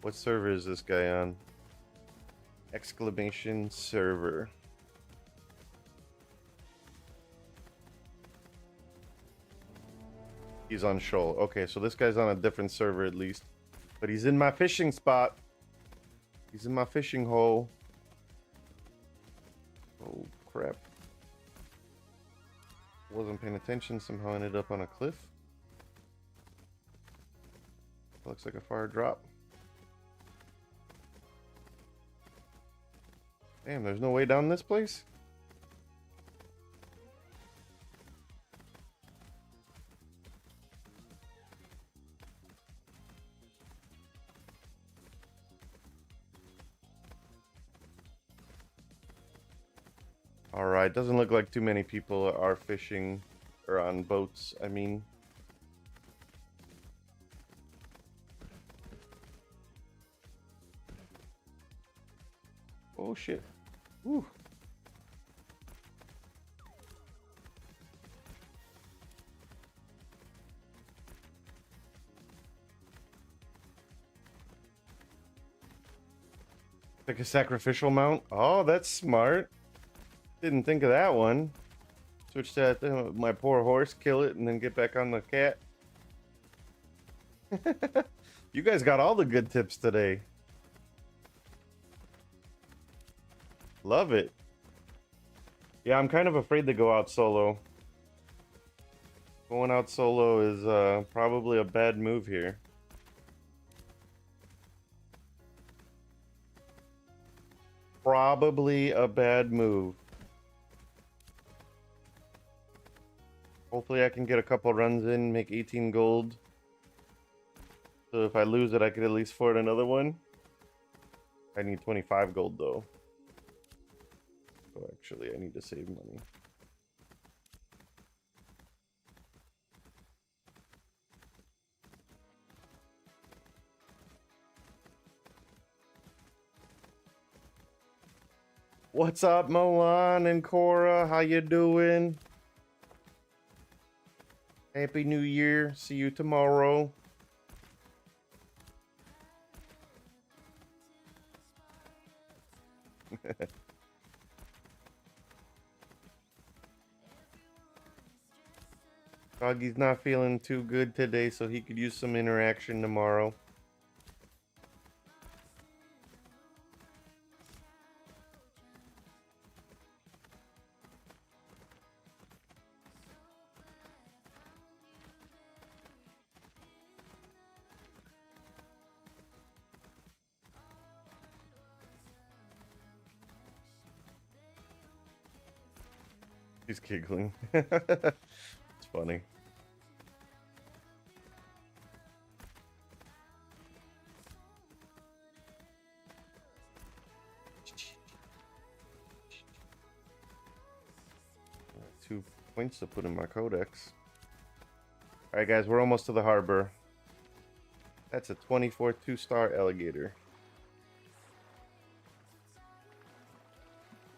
What server is this guy on? Exclamation server. He's on Shoal. Okay, so this guy's on a different server at least. But he's in my fishing spot. He's in my fishing hole. Oh, crap. Wasn't paying attention, somehow ended up on a cliff. Looks like a fire drop. Damn, there's no way down this place? Alright, doesn't look like too many people are fishing or on boats, I mean. Oh shit. Woo. Pick a sacrificial mount. Oh, that's smart. Didn't think of that one. Switch that to my poor horse, kill it, and then get back on the cat. You guys got all the good tips today. Love it. Yeah, I'm kind of afraid to go out solo. Going out solo is probably a bad move here. Probably a bad move. Hopefully I can get a couple runs in, make 18 gold. So if I lose it, I could at least afford another one. I need 25 gold though. So actually, I need to save money. What's up, Milan and Cora? How you doing? Happy New Year. See you tomorrow. Doggy's not feeling too good today, so he could use some interaction tomorrow. He's giggling. It's funny. Two points to put in my codex. Alright guys, we're almost to the harbor. That's a 24 2-star alligator.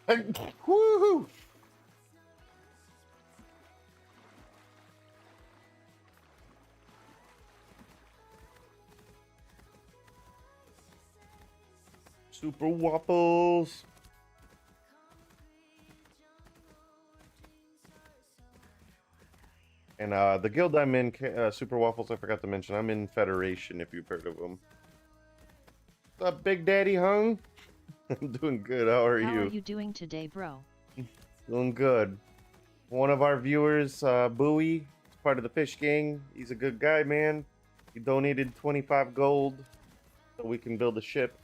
Woohoo! Super waffles. And the guild I'm in, Super Waffles, I forgot to mention, I'm in Federation, if you've heard of them. What's up, Big Daddy Hung? I'm doing good, how are you? How are you doing today, bro? Doing good. One of our viewers, Bowie, is part of the Fish Gang. He's a good guy, man. He donated 25 gold so we can build a ship.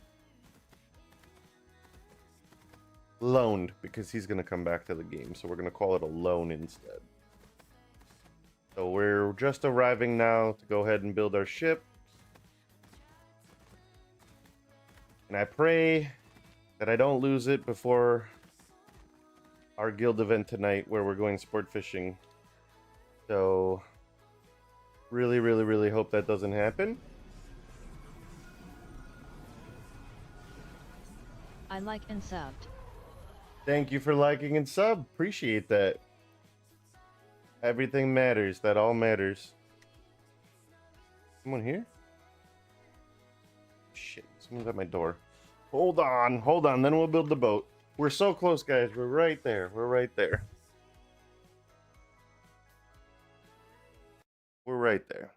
Loaned, because he's going to come back to the game, so we're going to call it a loan instead. So we're just arriving now to go ahead and build our ship. And I pray that I don't lose it before our guild event tonight where we're going sport fishing. So really, really, really hope that doesn't happen. I like and subbed. Thank you for liking and sub. Appreciate that. Everything matters. That all matters. Someone here? Shit, someone's at my door. Hold on, then we'll build the boat. We're so close, guys. We're right there. We're right there. We're right there.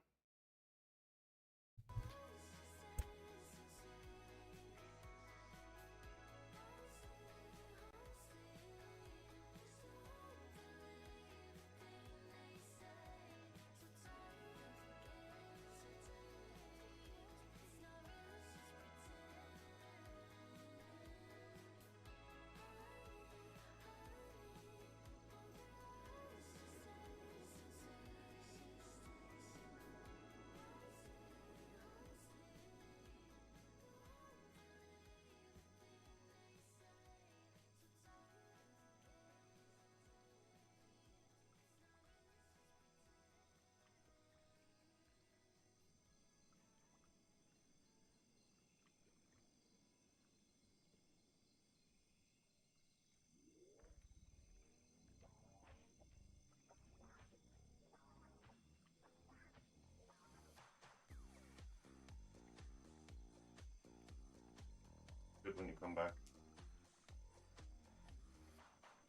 Good when you come back.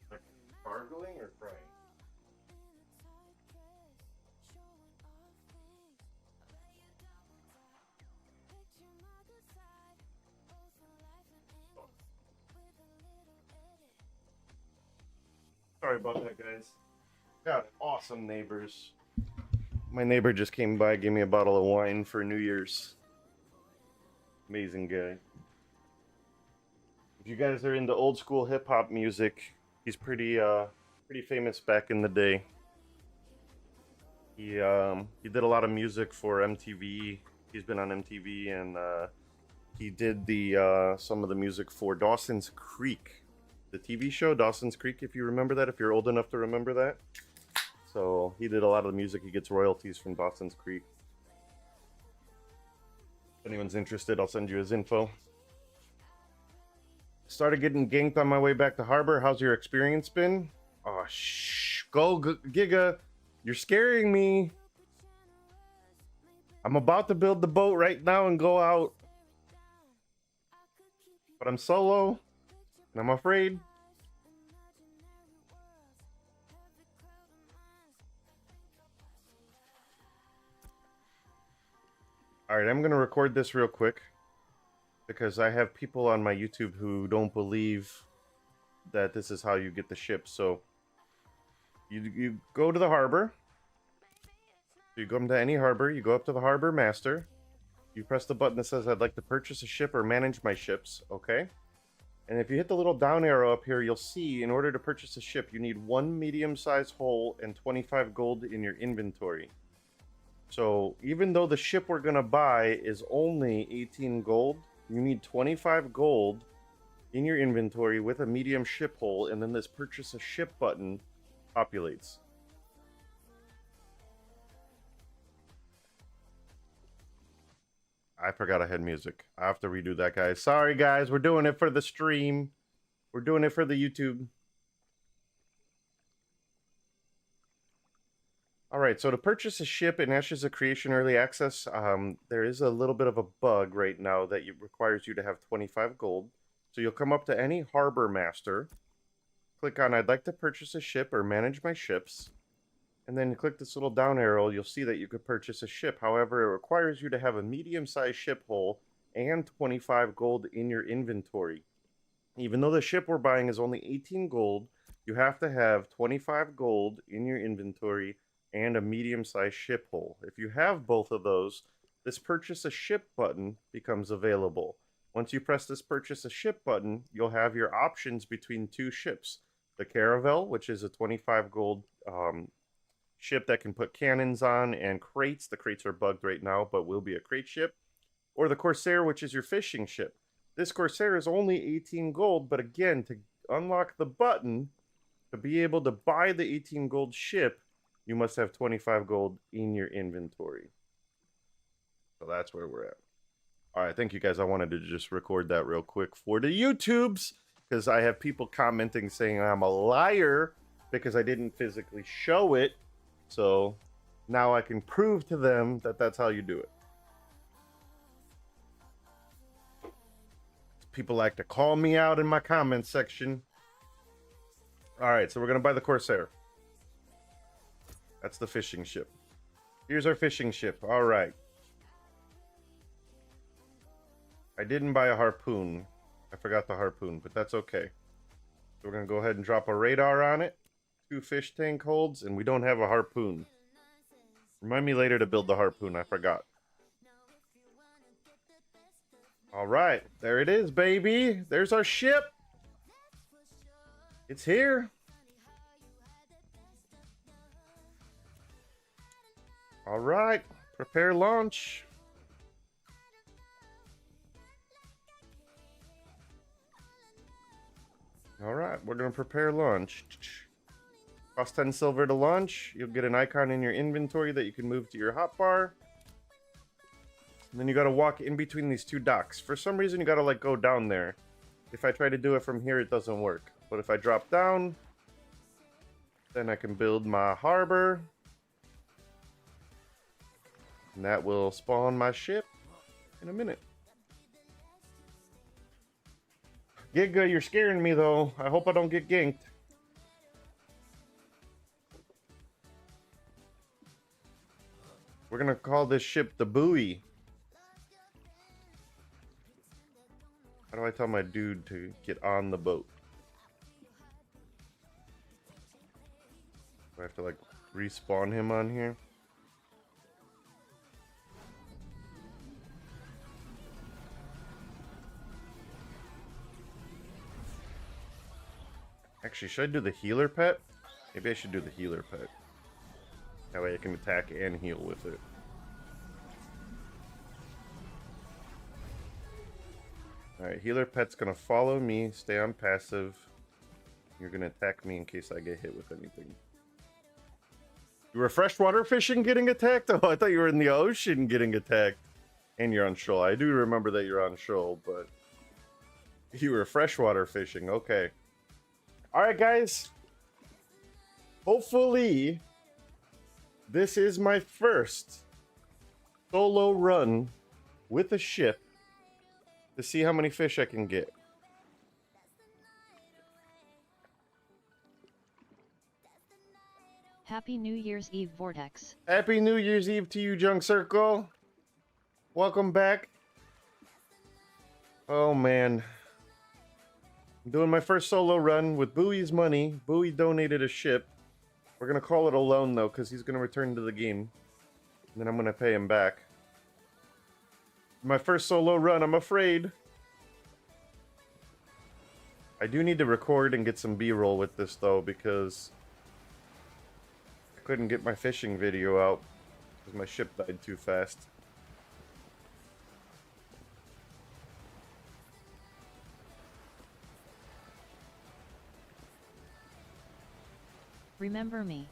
Like gargling or crying? Sorry about that, guys. Got awesome neighbors. My neighbor just came by, gave me a bottle of wine for New Year's. Amazing guy. If you guys are into old school hip hop music, he's pretty famous back in the day. He did a lot of music for MTV. He's been on MTV, and he did the some of the music for Dawson's Creek, the TV show Dawson's Creek, if you remember that, if you're old enough to remember that. So he did a lot of the music. He gets royalties from Dawson's Creek. If anyone's interested, I'll send you his info. Started getting ganked on my way back to harbor. How's your experience been? Oh, go Giga. You're scaring me. I'm about to build the boat right now and go out. But I'm solo, and I'm afraid. Alright, I'm going to record this real quick, because I have people on my YouTube who don't believe that this is how you get the ship. So, you go to the harbor. You go to any harbor, you go up to the harbor master. You press the button that says, I'd like to purchase a ship or manage my ships, okay? And if you hit the little down arrow up here, you'll see in order to purchase a ship, you need 1 medium-sized hull and 25 gold in your inventory. So even though the ship we're going to buy is only 18 gold, you need 25 gold in your inventory with a medium ship hull, and then this purchase a ship button populates. I forgot I had music. I have to redo that, guys. Sorry, guys. We're doing it for the stream. We're doing it for the YouTube. Alright, so to purchase a ship in Ashes of Creation Early Access, there is a little bit of a bug right now that requires you to have 25 gold. So you'll come up to any harbor master, click on I'd like to purchase a ship or manage my ships, and then click this little down arrow. You'll see that you could purchase a ship. However, it requires you to have a medium-sized ship hull and 25 gold in your inventory. Even though the ship we're buying is only 18 gold, you have to have 25 gold in your inventory and a medium-sized ship hull. If you have both of those, this purchase a ship button becomes available. Once you press this purchase a ship button, you'll have your options between two ships. The Caravel, which is a 25 gold ship that can put cannons on, and crates. The crates are bugged right now, but will be a crate ship. Or the Corsair, which is your fishing ship. This Corsair is only 18 gold, but again, to unlock the button, to be able to buy the 18 gold ship, you must have 25 gold in your inventory. So that's where we're at. Alright, thank you guys. I wanted to just record that real quick for the YouTubes, because I have people commenting saying I'm a liar because I didn't physically show it. So now I can prove to them that that's how you do it. People like to call me out in my comments section. Alright, so we're going to buy the Corsair. That's the fishing ship. Here's our fishing ship. Alright. I didn't buy a harpoon. I forgot the harpoon, but that's okay. So we're going to go ahead and drop a radar on it. 2 fish tank holds, and we don't have a harpoon. Remind me later to build the harpoon. I forgot. Alright. There it is, baby. There's our ship. It's here. Alright, prepare launch. Alright, we're going to prepare launch. Cost 10 silver to launch. You'll get an icon in your inventory that you can move to your hotbar. And then you got to walk in between these 2 docks. For some reason, you got to like go down there. If I try to do it from here, it doesn't work. But if I drop down, then I can build my harbor. And that will spawn my ship in a minute. Giga, you're scaring me though. I hope I don't get ganked. We're gonna call this ship the Buoy. How do I tell my dude to get on the boat? I have to like respawn him on here? Actually, should I do the healer pet? Maybe I should do the healer pet. That way I can attack and heal with it. Alright, healer pet's gonna follow me, stay on passive. You're gonna attack me in case I get hit with anything. You were freshwater fishing getting attacked? Oh, I thought you were in the ocean getting attacked. And you're on shoal. I do remember that you're on shoal, but you were freshwater fishing. Okay. Alright, guys. Hopefully, this is my first solo run with a ship to see how many fish I can get. Happy New Year's Eve, Vortex. Happy New Year's Eve to you, Junk Circle. Welcome back. Oh, man. I'm doing my first solo run with Bowie's money. Bowie donated a ship. We're going to call it a loan, though, because he's going to return to the game. And then I'm going to pay him back. My first solo run, I'm afraid. I do need to record and get some B-roll with this, though, because I couldn't get my fishing video out because my ship died too fast. Remember me.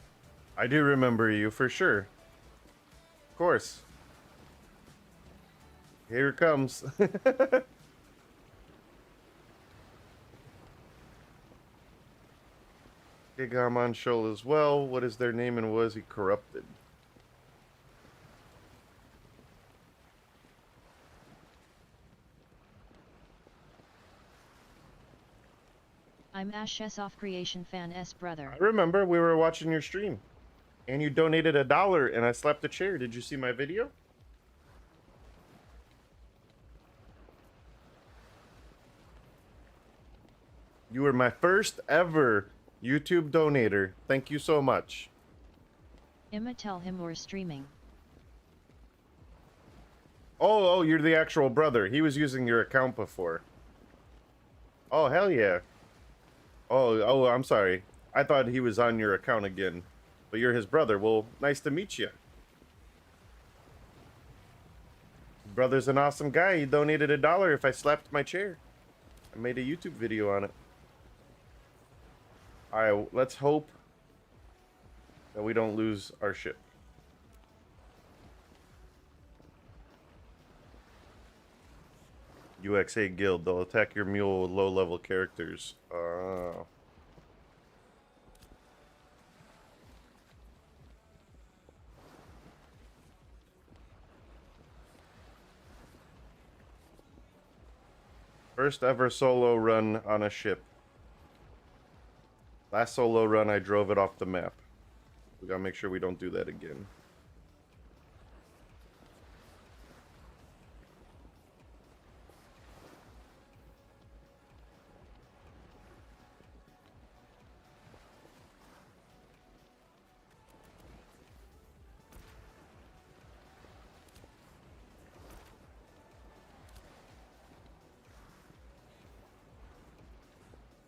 I do remember you, for sure. Of course. Here it comes. Gigam on shoal as well. What is their name and was he corrupted? I'm Ash's Off Creation fan S brother. I remember we were watching your stream. And you donated $1 and I slapped a chair. Did you see my video? You were my first ever YouTube donator. Thank you so much. Emma, tell him we're streaming. Oh, you're the actual brother. He was using your account before. Oh, hell yeah. Oh, I'm sorry. I thought he was on your account again. But you're his brother. Well, nice to meet you. Brother's an awesome guy. He donated $1 if I slapped my chair. I made a YouTube video on it. Alright, let's hope that we don't lose our ship. UXA guild. They'll attack your mule with low-level characters. First ever solo run on a ship. Last solo run, I drove it off the map. We gotta make sure we don't do that again.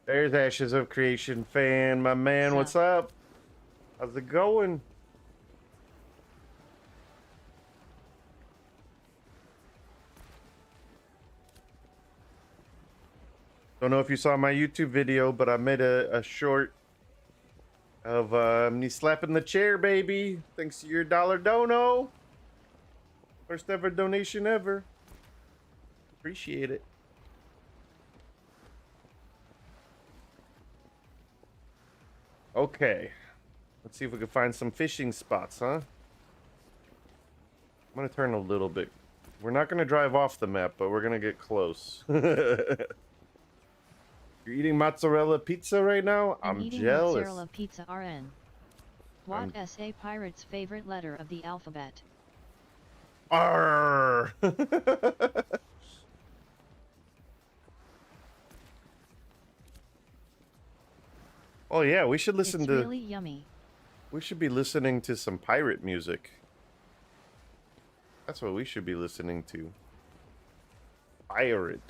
There's Ashes of Creation fan, my man. What's up? How's it going? Don't know if you saw my YouTube video, but I made a short of me slapping the chair, baby. Thanks to your $1 dono. First ever donation ever. Appreciate it. Okay, let's see if we can find some fishing spots, huh? I'm gonna turn a little bit. We're not gonna drive off the map, but we're gonna get close. You're eating mozzarella pizza right now? I'm eating jealous. Mozzarella pizza RN. What SA pirate's favorite letter of the alphabet? Arr! Oh yeah, we should listen it's to. really yummy. We should be listening to some pirate music. That's what we should be listening to. Pirate.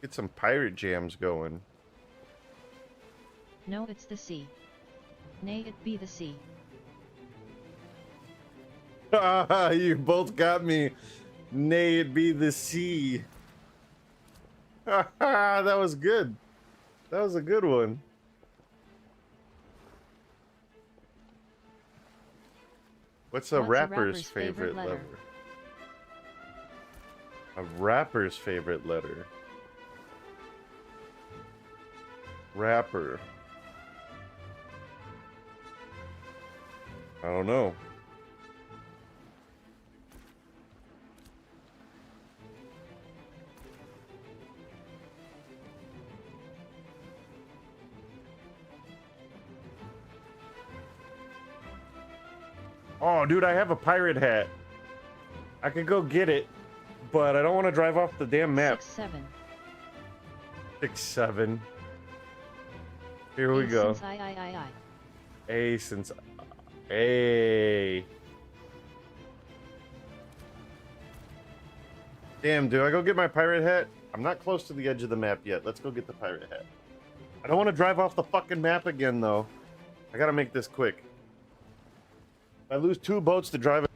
Get some pirate jams going. No, it's the sea. Nay, it be the sea. You both got me. Nay, it be the sea. That was good. That was a good one. What's a rapper's favorite letter? A rapper's favorite letter. Rapper. I don't know. Oh, dude, I have a pirate hat. I could go get it, but I don't want to drive off the damn map. 6-7. 6-7. Here we go. Since I. A since A. Damn, do I go get my pirate hat? I'm not close to the edge of the map yet. Let's go get the pirate hat. I don't want to drive off the fucking map again, though. I gotta make this quick. If I lose 2 boats to drive.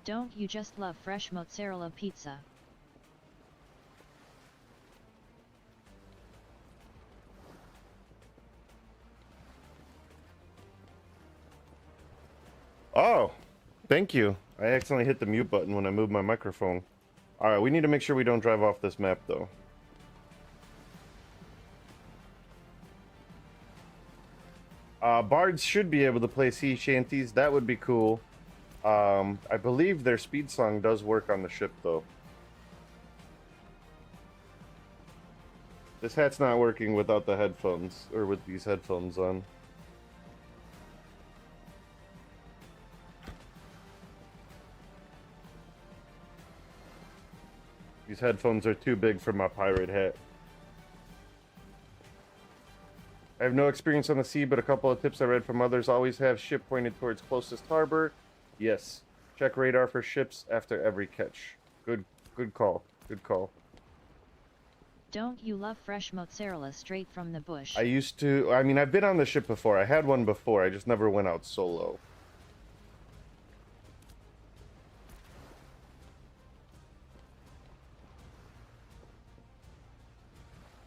Don't you just love fresh mozzarella pizza? Oh, thank you. I accidentally hit the mute button when I moved my microphone. Alright, we need to make sure we don't drive off this map, though. Bards should be able to play sea shanties. That would be cool. I believe their speed song does work on the ship, though. This hat's not working without the headphones, or with these headphones on. These headphones are too big for my pirate hat. I have no experience on the sea, but a couple of tips I read from others. Always have ship pointed towards closest harbor. Yes. Check radar for ships after every catch. Good call. Good call. Don't you love fresh mozzarella straight from the bush? I used to... I mean, I've been on the ship before. I had one before. I just never went out solo.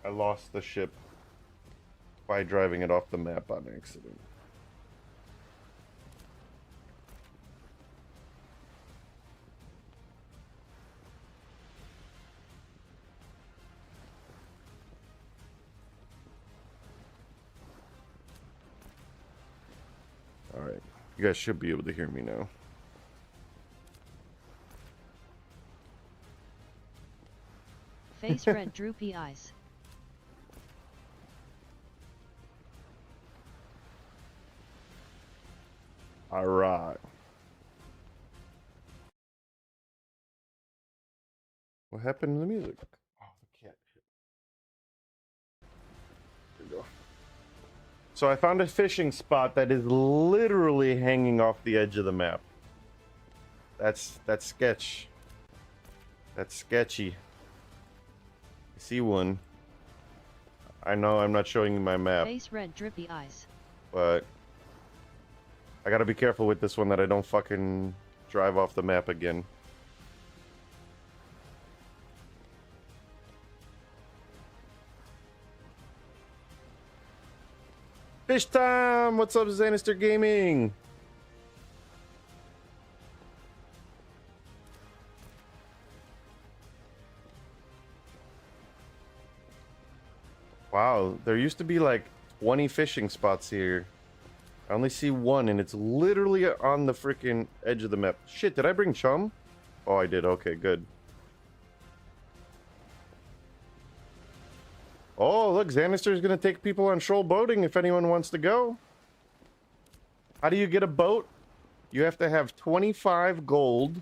I lost the ship by driving it off the map on accident. All right. You guys should be able to hear me now. Face red, droopy eyes. All right. What happened to the music? Oh, the cat. There we go. So I found a fishing spot that is literally hanging off the edge of the map. That's sketch. That's sketchy. I see one. I know I'm not showing you my map, Face red, drippy eyes. but I gotta be careful with this one that I don't fucking drive off the map again. Fish time! What's up, Zanister Gaming? Wow, there used to be like 20 fishing spots here. I only see one, and it's literally on the freaking edge of the map. Shit, did I bring chum? Oh, I did. Okay, good. Oh, look, Xanister's gonna take people on shoal boating if anyone wants to go. How do you get a boat? You have to have 25 gold.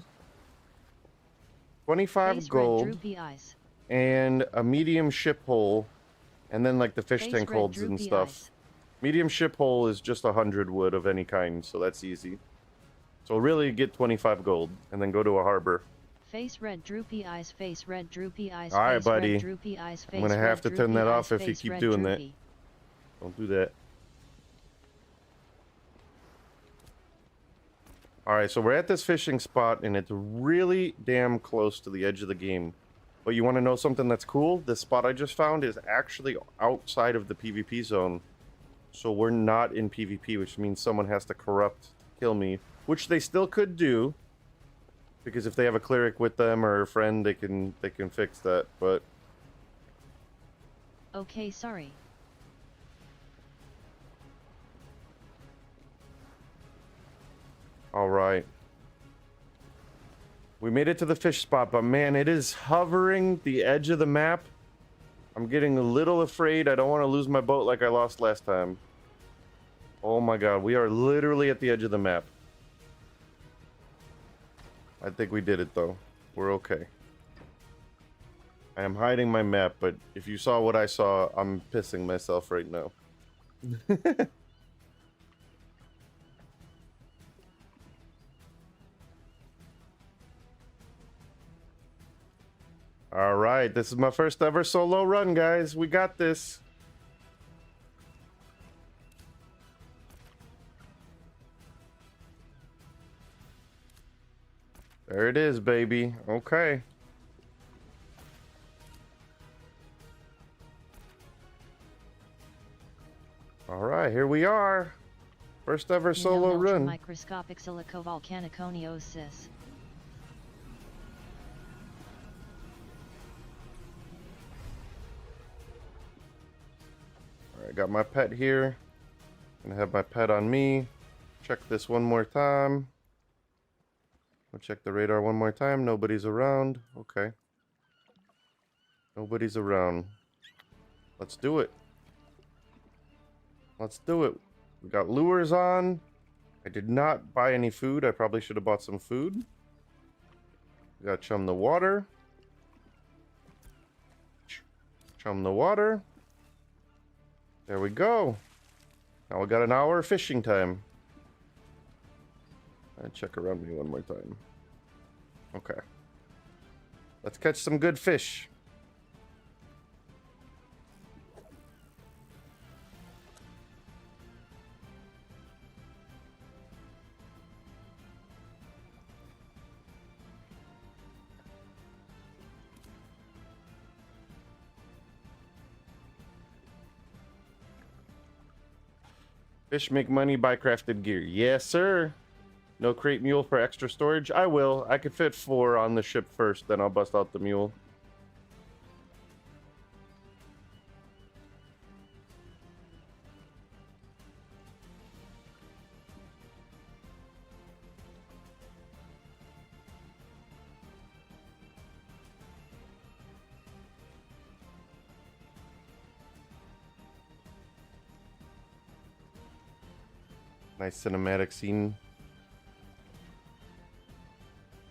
25 Face gold. red, droopy eyes. And a medium ship hull. And then like the fish Face tank red, holds and droopy stuff. eyes. Medium ship hull is just 100 wood of any kind, so that's easy. So really get 25 gold and then go to a harbor. Face red, droopy eyes. Face red, droopy eyes. All right, face buddy. Red, droopy eyes. Face I'm gonna have red, to turn droopy that eyes, off if you face keep red, doing that. droopy. Don't do that. Alright, so we're at this fishing spot and it's really damn close to the edge of the game. But you want to know something that's cool? This spot I just found is actually outside of the PvP zone. So we're not in PvP, which means someone has to corrupt to kill me. Which they still could do. Because if they have a cleric with them or a friend, they can fix that, but... Okay, sorry. Alright. We made it to the fish spot, but man, it is hovering the edge of the map. I'm getting a little afraid. I don't want to lose my boat like I lost last time. Oh my god, we are literally at the edge of the map. I think we did it though. We're okay. I am hiding my map, but if you saw what I saw, I'm pissing myself right now. All right, this is my first ever solo run, guys. We got this. There it is, baby. Okay. All right, here we are. First ever solo run. Microscopic silicovolcaniconiosis. Alright, got my pet here. Gonna have my pet on me. Check this one more time. I'll check the radar one more time. Nobody's around. Okay. Nobody's around. Let's do it. Let's do it. We got lures on. I did not buy any food. I probably should have bought some food. We got chum the water. Chum the water. There we go. Now we got an hour of fishing time. I'll check around me one more time. Okay. Let's catch some good fish. Fish make money, buy crafted gear. Yes, sir. No crate mule for extra storage? I will. I could fit 4 on the ship first, then I'll bust out the mule. Nice cinematic scene.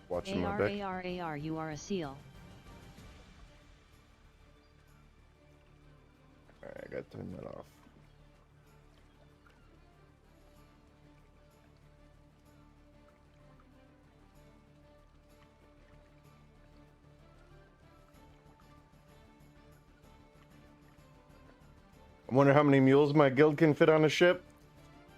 Watching my back. AR, you are a seal. Alright, I gotta turn that off. I wonder how many mules my guild can fit on a ship.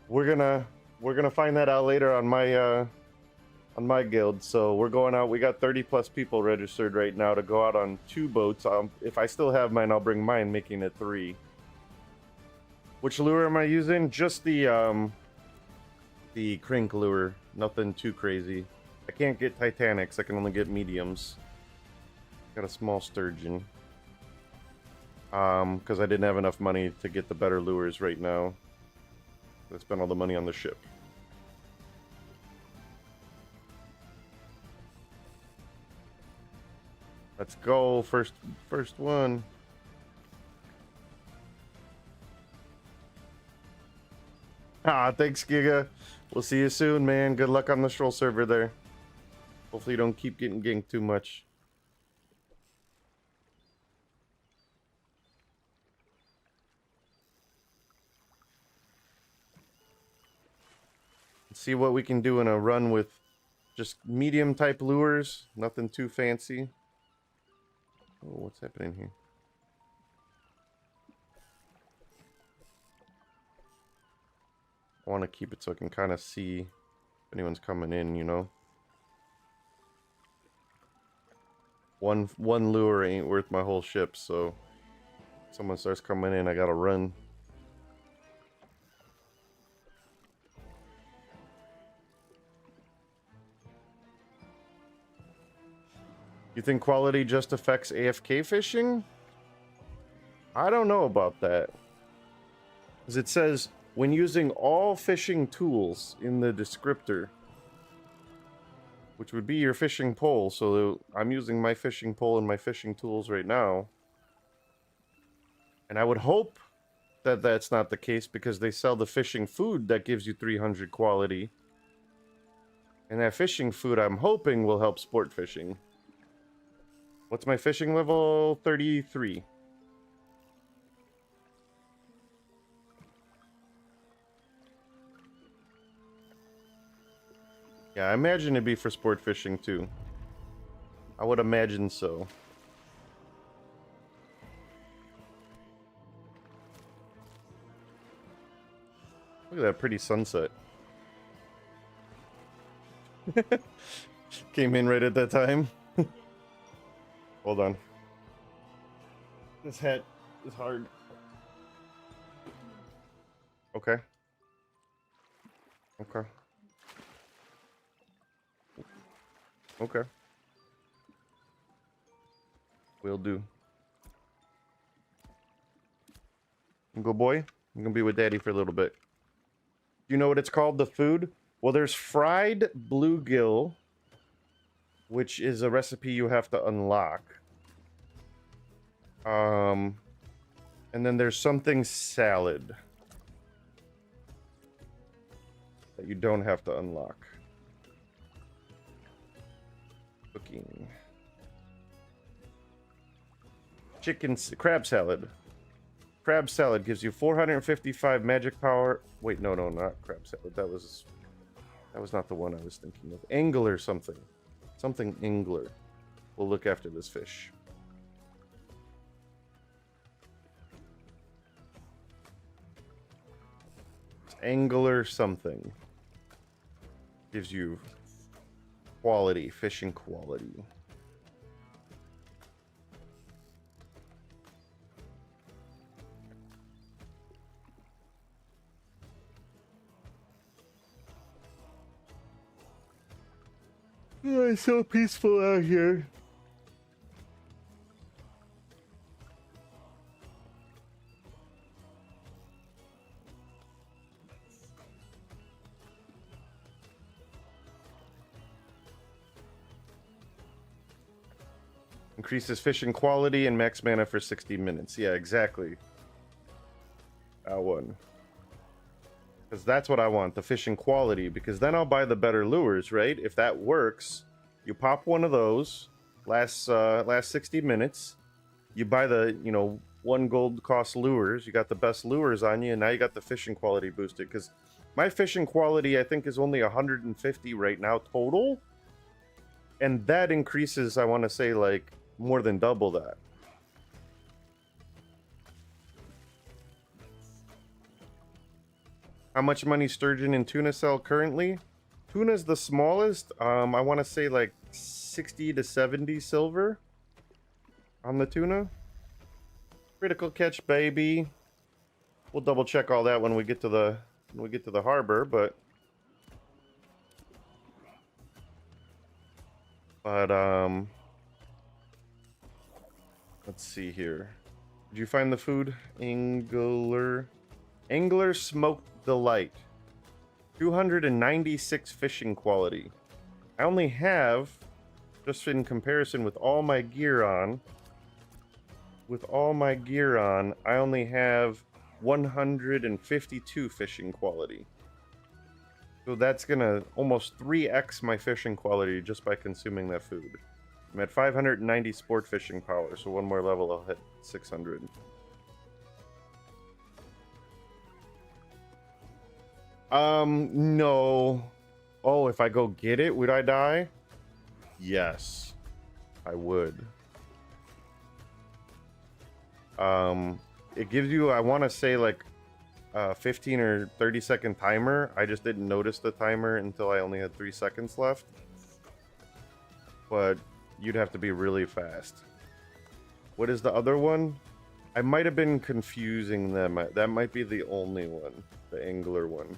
We're gonna find that out later on my guild. So we're going out. We got 30 plus people registered right now to go out on 2 boats. If I still have mine, I'll bring mine, making it 3. Which lure am I using? Just the crink lure. Nothing too crazy. I can't get Titanics. I can only get mediums. Got a small sturgeon. Because I didn't have enough money to get the better lures right now. I spent all the money on the ship. Let's go. First one. Thanks, Giga. We'll see you soon, man. Good luck on the Stroll server there. Hopefully you don't keep getting ganked too much. Let's see what we can do in a run with just medium type lures. Nothing too fancy. Oh, what's happening here? I want to keep it so I can kind of see if anyone's coming in, you know. One lure ain't worth my whole ship, so if someone starts coming in, I gotta run. You think quality just affects AFK fishing? I don't know about that. Because it says, when using all fishing tools in the descriptor, which would be your fishing pole, so I'm using my fishing pole and my fishing tools right now. And I would hope that that's not the case, because they sell the fishing food that gives you 300 quality. And that fishing food, I'm hoping, will help sport fishing. What's my fishing level? 33. Yeah, I imagine it'd be for sport fishing too. I would imagine so. Look at that pretty sunset. Came in right at that time. Hold on. This hat is hard. Okay. Okay. Okay. Will do. Go, boy. I'm gonna be with Daddy for a little bit. You know what it's called, the food? Well, there's fried bluegill, which is a recipe you have to unlock. And then there's something salad that you don't have to unlock. Cooking. Crab salad. Crab salad gives you 455 magic power. Wait, no, not crab salad. That was not the one I was thinking of. Angler something. Something angler. We'll look after this fish. Angler something. Gives you quality, fishing quality. Oh, it's so peaceful out here. Increases fishing quality and max mana for 60 minutes. Yeah, exactly. That one. Because that's what I want, the fishing quality. Because then I'll buy the better lures, right? If that works, you pop one of those, last 60 minutes. You buy the, 1 gold cost lures. You got the best lures on you, and now you got the fishing quality boosted. Because my fishing quality, I think, is only 150 right now total. And that increases, I want to say, like, more than double that. How much money sturgeon and tuna sell currently? Tuna's the smallest. I want to say like 60 to 70 silver on the tuna. Critical catch, baby. We'll double check all that when we get to the harbor, but let's see here. Did you find the food? Angler smoked delight. 296 fishing quality. I only have, just in comparison with all my gear on, I only have 152 fishing quality. So that's gonna almost 3x my fishing quality just by consuming that food. I'm at 590 sport fishing power, so one more level I'll hit 600. No. Oh, if I go get it, would I die? Yes, I would. It gives you, I want to say, like, 15 or 30 second timer. I just didn't notice the timer until I only had 3 seconds left. But you'd have to be really fast. What is the other one? I might have been confusing them. That might be the only one, the angler one.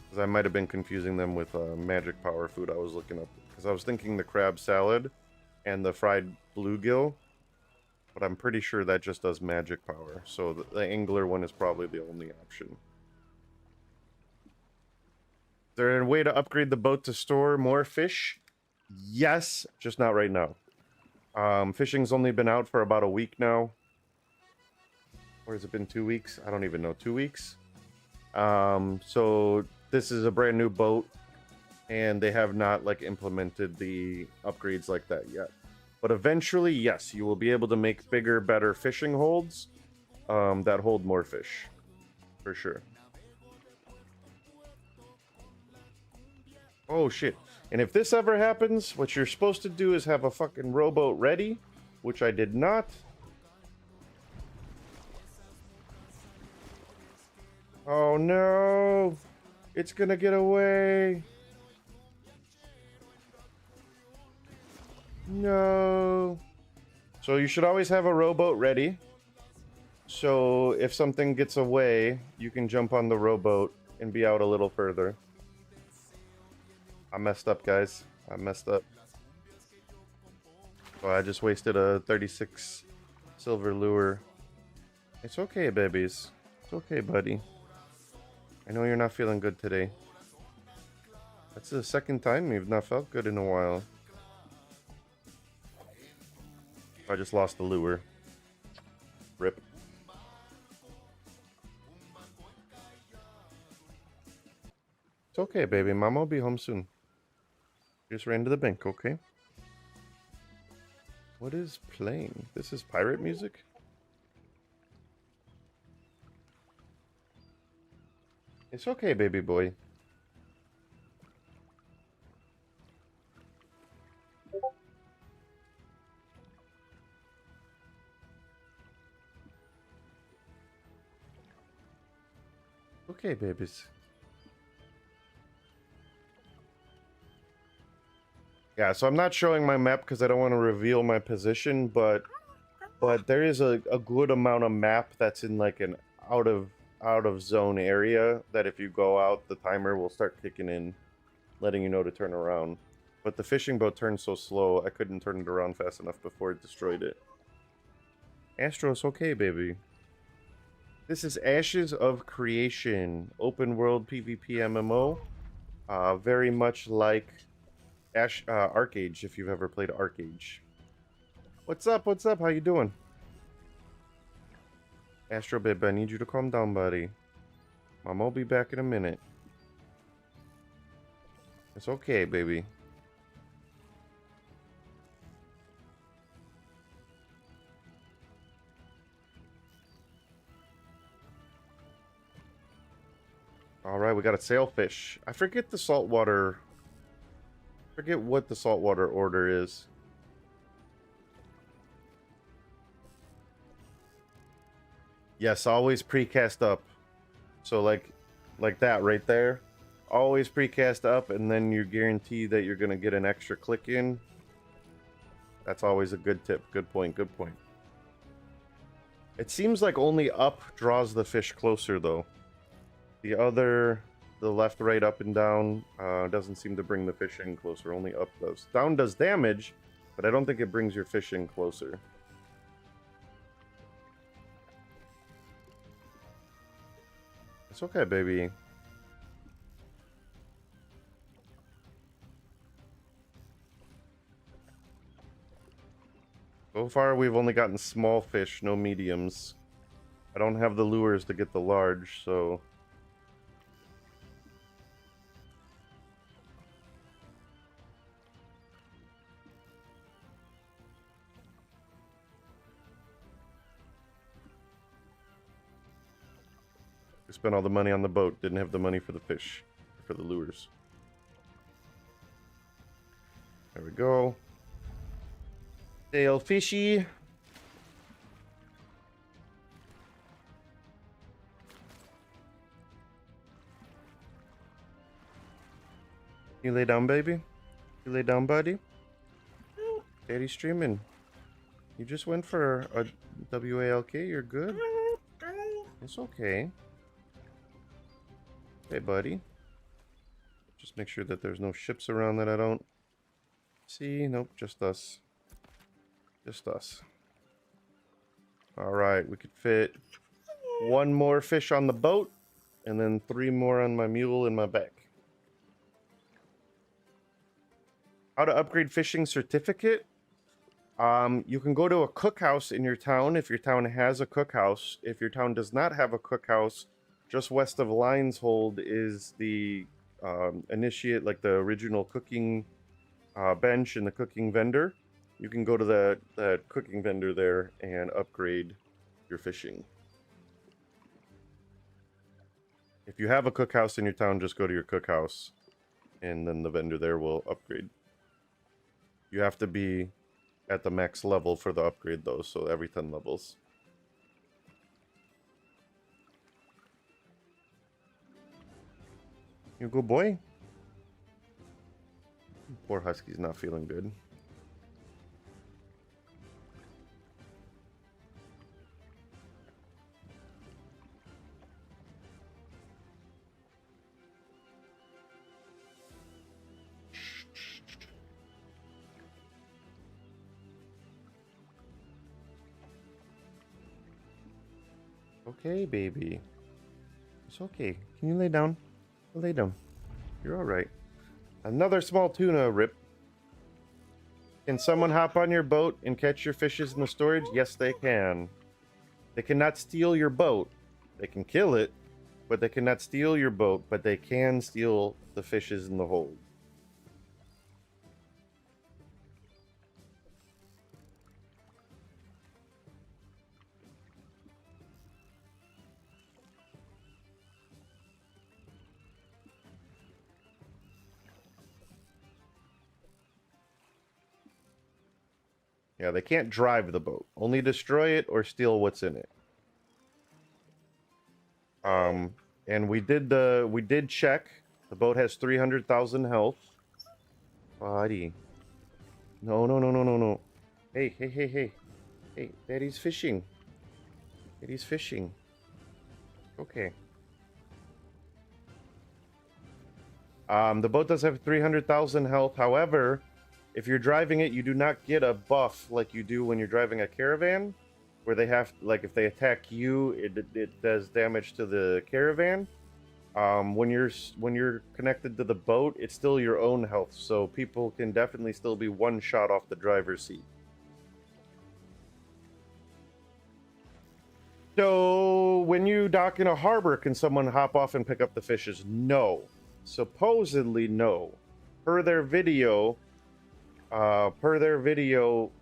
Because I might have been confusing them with magic power food I was looking up. Because I was thinking the crab salad and the fried bluegill. But I'm pretty sure that just does magic power. So the angler one is probably the only option. Is there a way to upgrade the boat to store more fish? Yes, just not right now. Fishing's only been out for about a week now. Or has it been 2 weeks? I don't even know. 2 weeks? So this is a brand new boat. And they have not, like, implemented the upgrades like that yet. But eventually, yes, you will be able to make bigger, better fishing holds that hold more fish. For sure. Oh, shit. And if this ever happens, what you're supposed to do is have a fucking rowboat ready, which I did not. Oh, no. It's gonna get away. No. So you should always have a rowboat ready. So if something gets away, you can jump on the rowboat and be out a little further. I messed up, guys. I messed up. Oh, I just wasted a 36 silver lure. It's okay, babies. It's okay, buddy. I know you're not feeling good today. That's the second time you've not felt good in a while. I just lost the lure. Rip. It's okay, baby. Mama will be home soon. Just ran to the bank, okay? What is playing? This is pirate music? It's okay, baby boy. Okay, babies. Yeah, so I'm not showing my map because I don't want to reveal my position, but there is a good amount of map that's in like an out of zone area that if you go out, the timer will start kicking in, letting you know to turn around. But the fishing boat turns so slow, I couldn't turn it around fast enough before it destroyed it. Astros, okay, baby. This is Ashes of Creation, open world PvP MMO. Very much like Arcage, if you've ever played Arcage. What's up? What's up? How you doing? Astro Babe, I need you to calm down, buddy. Mama will be back in a minute. It's okay, baby. Alright, we got a sailfish. I forget the saltwater. Forget what the saltwater order is. Yes, always precast up. So like that right there. Always precast up, and then you guarantee that you're gonna get an extra click in. That's always a good tip. Good point, good point. It seems like only up draws the fish closer though. The left, right, up, and down doesn't seem to bring the fish in closer. Only up does. Down does damage, but I don't think it brings your fish in closer. It's okay, baby. So far, we've only gotten small fish, no mediums. I don't have the lures to get the large, so... We spent all the money on the boat, didn't have the money for the fish, for the lures. There we go. Sail fishy. You lay down, baby? You lay down, buddy? Daddy's streaming. You just went for a WALK, you're good? It's okay. Hey, buddy. Just make sure that there's no ships around that I don't see. Nope, just us. Just us. Alright, we could fit one more fish on the boat, and then 3 more on my mule and my back. How to upgrade fishing certificate? You can go to a cookhouse in your town if your town has a cookhouse. If your town does not have a cookhouse, just west of Lion's Hold is the initiate, like the original cooking bench and the cooking vendor. You can go to the cooking vendor there and upgrade your fishing. If you have a cookhouse in your town, just go to your cookhouse, and then the vendor there will upgrade. You have to be at the max level for the upgrade, though, so every 10 levels. You good boy? Poor Husky's not feeling good. Okay, baby. It's okay. Can you lay down? Lay down. You're alright. Another small tuna, Rip. Can someone hop on your boat and catch your fishes in the storage? Yes, they can. They cannot steal your boat. They can kill it, but they cannot steal your boat, but they can steal the fishes in the hold. Yeah, they can't drive the boat. Only destroy it or steal what's in it. And we did check. The boat has 300,000 health. Buddy. No. Hey. Hey, Daddy's fishing. Daddy's fishing. Okay. The boat does have 300,000 health. However, if you're driving it, you do not get a buff like you do when you're driving a caravan, where they have, like, if they attack you, it does damage to the caravan. When you're connected to the boat, it's still your own health, so people can definitely still be one shot off the driver's seat. So when you dock in a harbor, can someone hop off and pick up the fishes? No. Supposedly no. Per their video,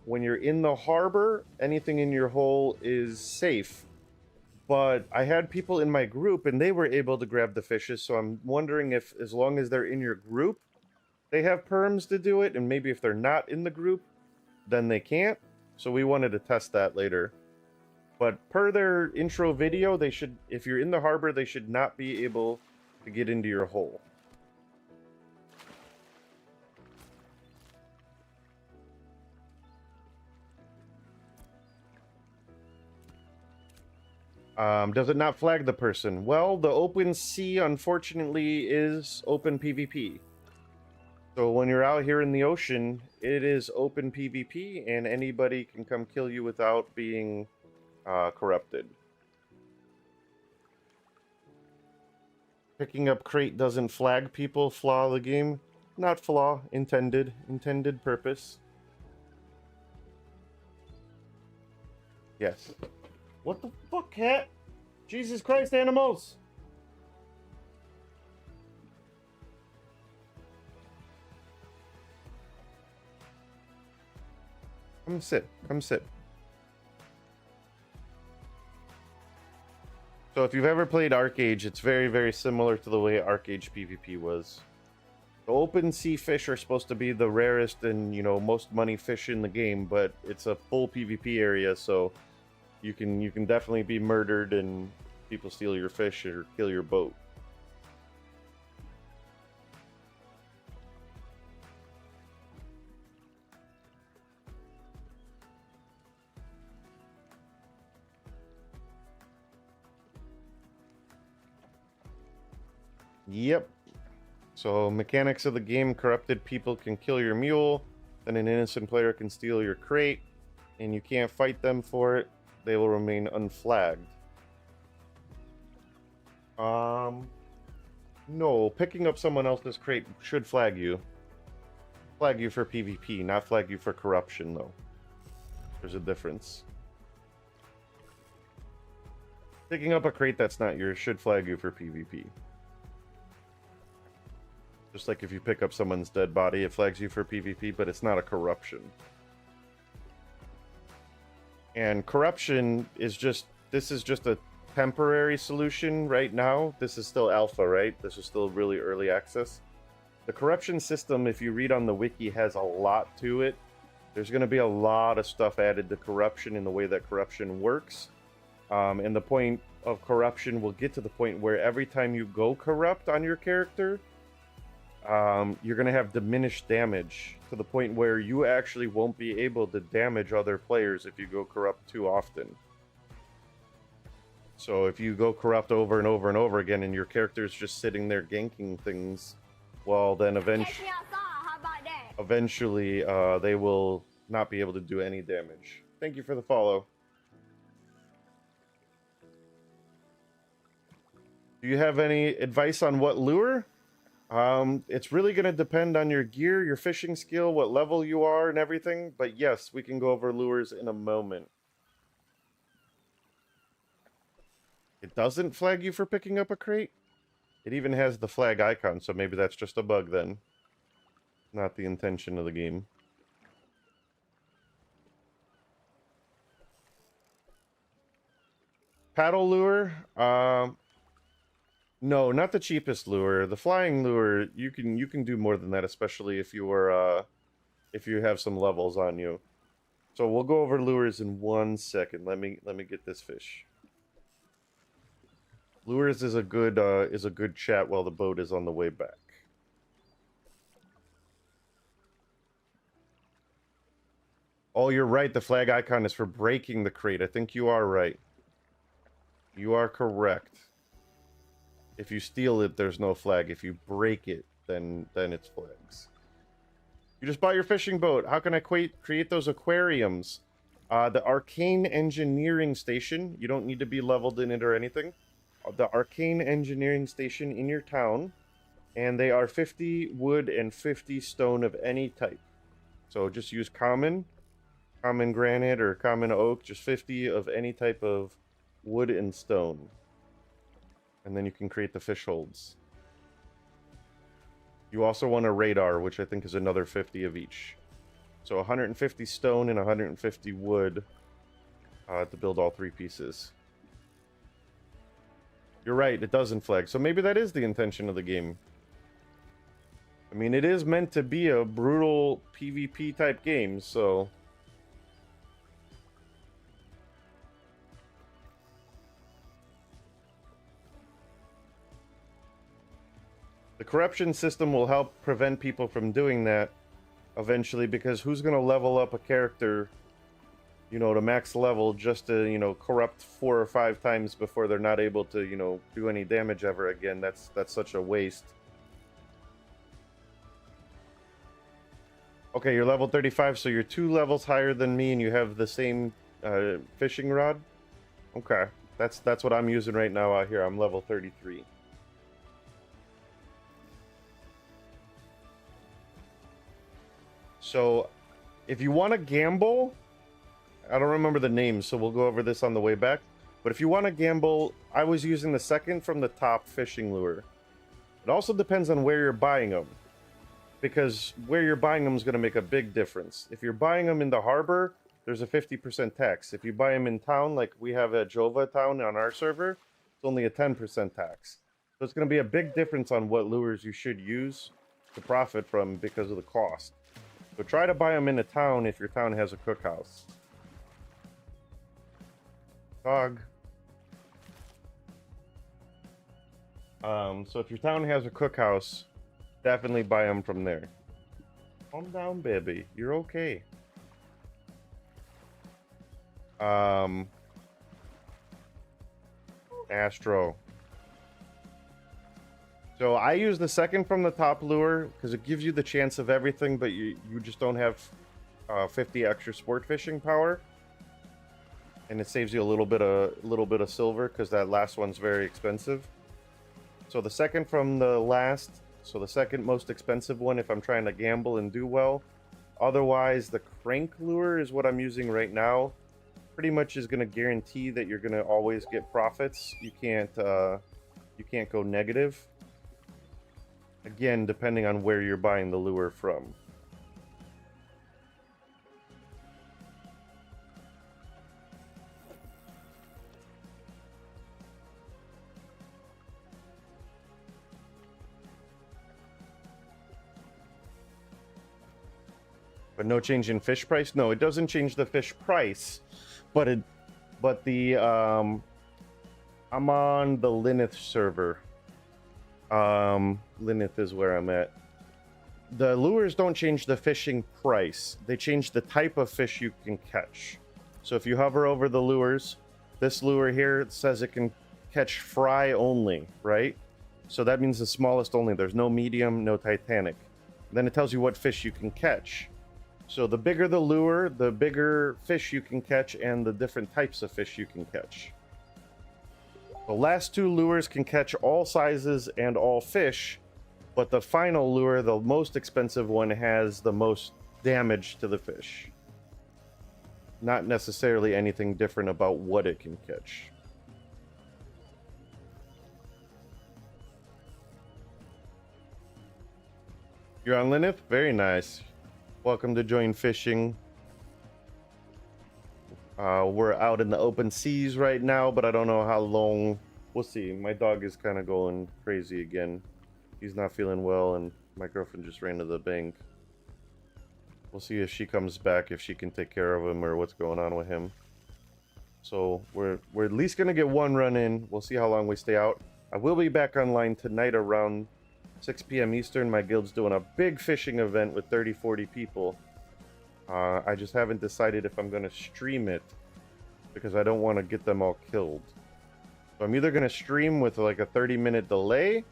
when you're in the harbor, anything in your hole is safe. But I had people in my group and they were able to grab the fishes, so I'm wondering if, as long as they're in your group, they have perms to do it, and maybe if they're not in the group, then they can't. So we wanted to test that later. But per their intro video, they should, if you're in the harbor, they should not be able to get into your hole. Does it not flag the person? Well, the open sea, unfortunately, is open PvP. So when you're out here in the ocean, it is open PvP, and anybody can come kill you without being corrupted. Picking up crate doesn't flag people. Flaw of the game? Not flaw. Intended. Intended purpose. Yes. What the fuck, cat? Jesus Christ, animals! Come sit. Come sit. So if you've ever played Arcage, it's very, very similar to the way Arcage PvP was. The open sea fish are supposed to be the rarest and, you know, most money fish in the game, but it's a full PvP area, so you can definitely be murdered and people steal your fish or kill your boat. Yep. So mechanics of the game: corrupted people can kill your mule, then an innocent player can steal your crate, and you can't fight them for it. They will remain unflagged. No, picking up someone else's crate should flag you. Flag you for PvP, not flag you for corruption, though. There's a difference. Picking up a crate that's not yours should flag you for PvP. Just like if you pick up someone's dead body, it flags you for PvP, but it's not a corruption. And corruption is just, this is just a temporary solution right now. This is still alpha, right? This is still really early access. The corruption system, if you read on the wiki, has a lot to it. There's going to be a lot of stuff added to corruption in the way that corruption works. And the point of corruption will get to the point where every time you go corrupt on your character, you're going to have diminished damage to the point where you actually won't be able to damage other players if you go corrupt too often. So if you go corrupt over and over and over again and your character is just sitting there ganking things, well then Catch me outside, how about that? eventually they will not be able to do any damage. Thank you for the follow. Do you have any advice on what lure? It's really going to depend on your gear, your fishing skill, what level you are, and everything. But yes, we can go over lures in a moment. It doesn't flag you for picking up a crate? It even has the flag icon, so maybe that's just a bug then. Not the intention of the game. Paddle lure? No, not the cheapest lure. The flying lure, you can do more than that, especially if you are if you have some levels on you. So we'll go over lures in 1 second. Let me get this fish. Lures is a good chat while the boat is on the way back. Oh, you're right. The flag icon is for breaking the crate. I think you are right. You are correct. If you steal it, there's no flag. If you break it, then it's flags. You just bought your fishing boat. How can I create those aquariums? The Arcane Engineering Station. You don't need to be leveled in it or anything. The Arcane Engineering Station in your town. And they are 50 wood and 50 stone of any type. So just use common granite, or common oak. Just 50 of any type of wood, and stone. And then you can create the fish holds. You also want a radar, which I think is another 50 of each. So 150 stone and 150 wood to build all 3 pieces. You're right, it doesn't flag. So maybe that is the intention of the game. I mean, it is meant to be a brutal PvP type game, so... The corruption system will help prevent people from doing that eventually, because who's going to level up a character, you know, to max level just to, you know, corrupt 4 or 5 times before they're not able to, you know, do any damage ever again? That's such a waste. Okay, you're level 35, so you're 2 levels higher than me, and you have the same fishing rod. Okay, that's what I'm using right now out here. I'm level 33. So, if you want to gamble, I don't remember the names, so we'll go over this on the way back. But if you want to gamble, I was using the second from the top fishing lure. It also depends on where you're buying them, because where you're buying them is going to make a big difference. If you're buying them in the harbor, there's a 50% tax. If you buy them in town, like we have at Jova Town on our server, it's only a 10% tax. So it's going to be a big difference on what lures you should use to profit from because of the cost. So try to buy them in a town if your town has a cookhouse. Dog. So if your town has a cookhouse, definitely buy them from there. Calm down, baby. You're okay. Astro. So I use the second from the top lure because it gives you the chance of everything, but you just don't have 50 extra sport fishing power, and it saves you a little bit of silver because that last one's very expensive. So the second from the last, so the second most expensive one if I'm trying to gamble and do well. Otherwise, the crank lure is what I'm using right now. Pretty much is going to guarantee that you're going to always get profits. You can't go negative. Again, depending on where you're buying the lure from. But no change in fish price? No, it doesn't change the fish price, but the I'm on the Lineth server. Lineth is where I'm at. The lures don't change the fishing price. They change the type of fish you can catch. So if you hover over the lures, this lure here says it can catch fry only, right? So that means the smallest only. There's no medium, no Titanic. Then it tells you what fish you can catch. So the bigger the lure, the bigger fish you can catch and the different types of fish you can catch. The last 2 lures can catch all sizes and all fish, but the final lure, the most expensive one, has the most damage to the fish. Not necessarily anything different about what it can catch. You're on Lineth? Very nice. Welcome to Join Fishing. We're out in the open seas right now, but I don't know how long. We'll see. My dog is kind of going crazy again. He's not feeling well, and my girlfriend just ran to the bank. We'll see if she comes back, if she can take care of him, or what's going on with him. So we're at least going to get 1 run in. We'll see how long we stay out. I will be back online tonight around 6 p.m. Eastern. My guild's doing a big fishing event with 30-40 people. I just haven't decided if I'm going to stream it because I don't want to get them all killed. So I'm either going to stream with like a 30-minute delay,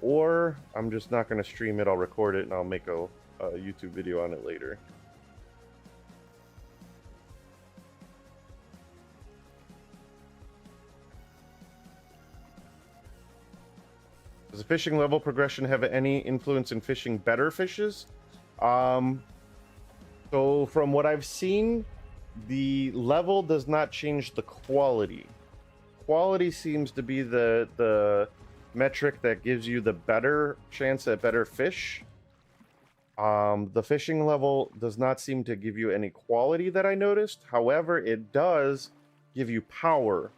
or I'm just not going to stream it. I'll record it and I'll make a YouTube video on it later. Does the fishing level progression have any influence in fishing better fishes? So from what I've seen, the level does not change the quality. quality seems to be the metric that gives you the better chance at better fish. The fishing level does not seem to give you any quality that I noticed. However, it does give you power.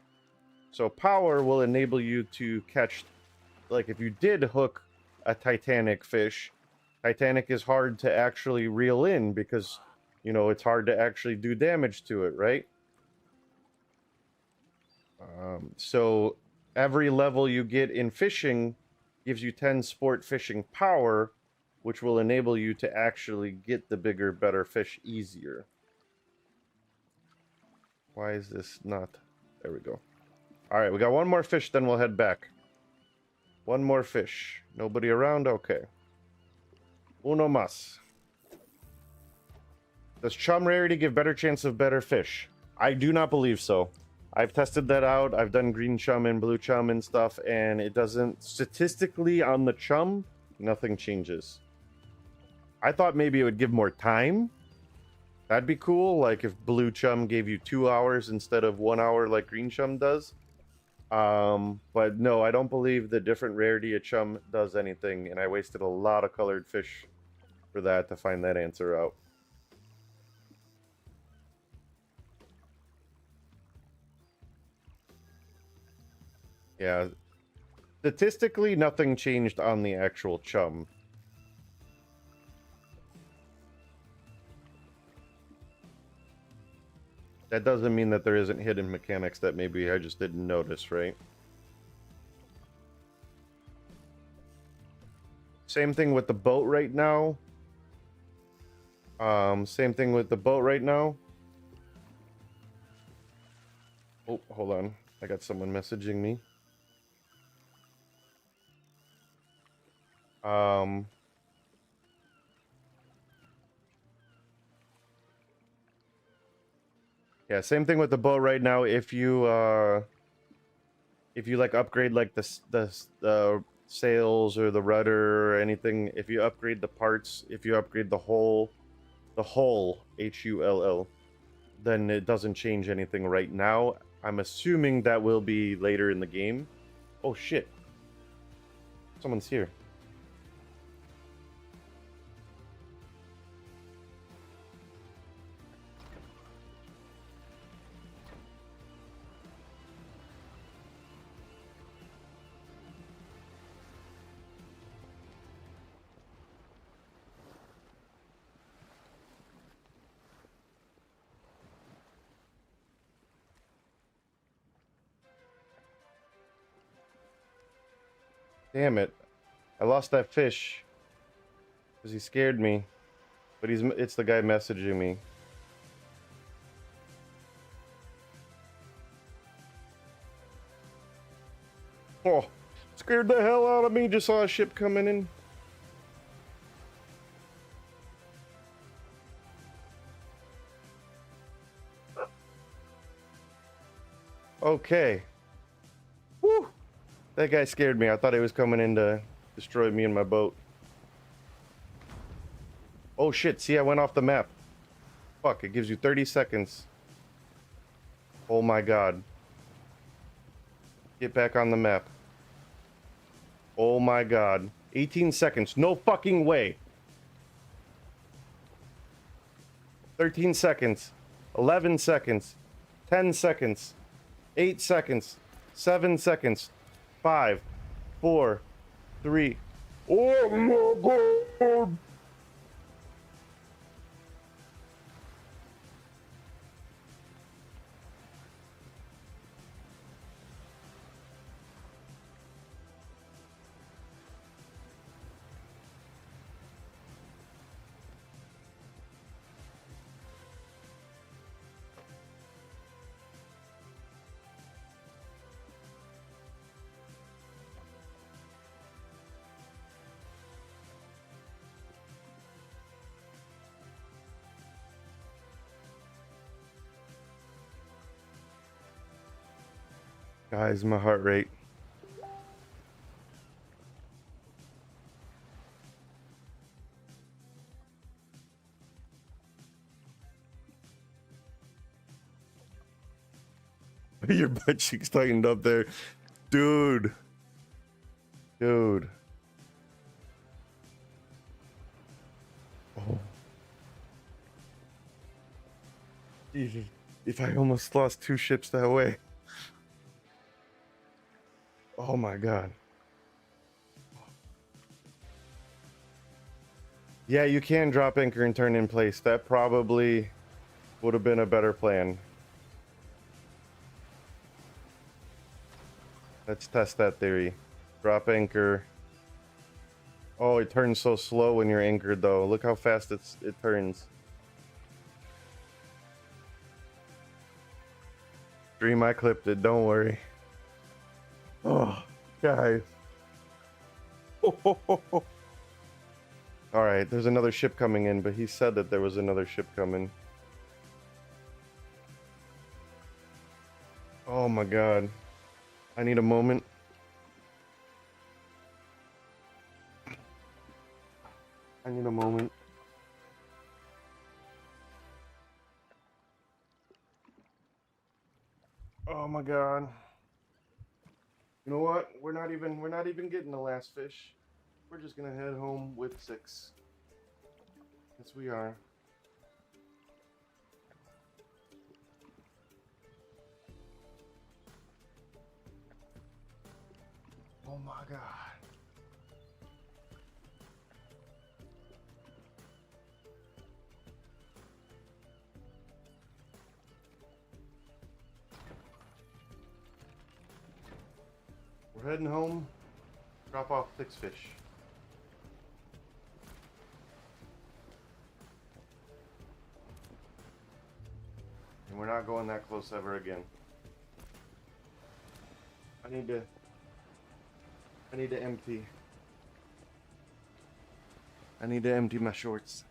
So power will enable you to catch, like if you did hook a Titanic fish, Titanic is hard to actually reel in because, you know, it's hard to actually do damage to it, right? So every level you get in fishing gives you 10 sport fishing power, which will enable you to actually get the bigger, better fish easier. Why is this not? There we go. All right, we got one more fish, then we'll head back. One more fish. Nobody around? Okay. Uno más. Does chum rarity give better chance of better fish? I do not believe so. I've tested that out. I've done green chum and blue chum and stuff, and it doesn't... Statistically, on the chum, nothing changes. I thought maybe it would give more time. That'd be cool, like if blue chum gave you 2 hours instead of 1 hour like green chum does. But no, I don't believe the different rarity of chum does anything, and I wasted a lot of colored fish for that to find that answer out. Yeah, statistically, nothing changed on the actual chum. That doesn't mean that there isn't hidden mechanics that maybe I just didn't notice, right? Same thing with the boat right now. Same thing with the boat right now. Oh, hold on. I got someone messaging me. Yeah, same thing with the boat right now. If you like upgrade like the sails or the rudder or anything, if you upgrade the parts, if you upgrade the hull, Hull, then it doesn't change anything right now. I'm assuming that will be later in the game. Oh shit. Someone's here. Damn it. I lost that fish. Because he scared me. But it's the guy messaging me. Oh, scared the hell out of me. Just saw a ship coming in. Okay. Woo! That guy scared me. I thought he was coming in to destroy me and my boat. Oh shit, see, I went off the map. Fuck, it gives you 30 seconds. Oh my god. Get back on the map. Oh my god. 18 seconds. No fucking way. 13 seconds. 11 seconds. 10 seconds. 8 seconds. 7 seconds. 5, 4, 3. Oh my god! Guys, my heart rate. Your butt cheeks tightened up there. Dude. Dude. Oh. Jesus. If I almost lost 2 ships that way. Oh my god. Yeah, you can drop anchor and turn in place. That probably would have been a better plan. Let's test that theory. Drop anchor. Oh, it turns so slow when you're anchored though. Look how fast it turns. Stream, I clipped it, don't worry. Oh, guys. Alright, there's another ship coming in, but he said that there was another ship coming. Oh my god. I need a moment. I need a moment. Oh my god. You know what? We're not even getting the last fish. We're just gonna head home with 6. Yes, we are. Oh my god. We're heading home. Drop off 6 fish. And we're not going that close ever again. I need to empty. I need to empty my shorts.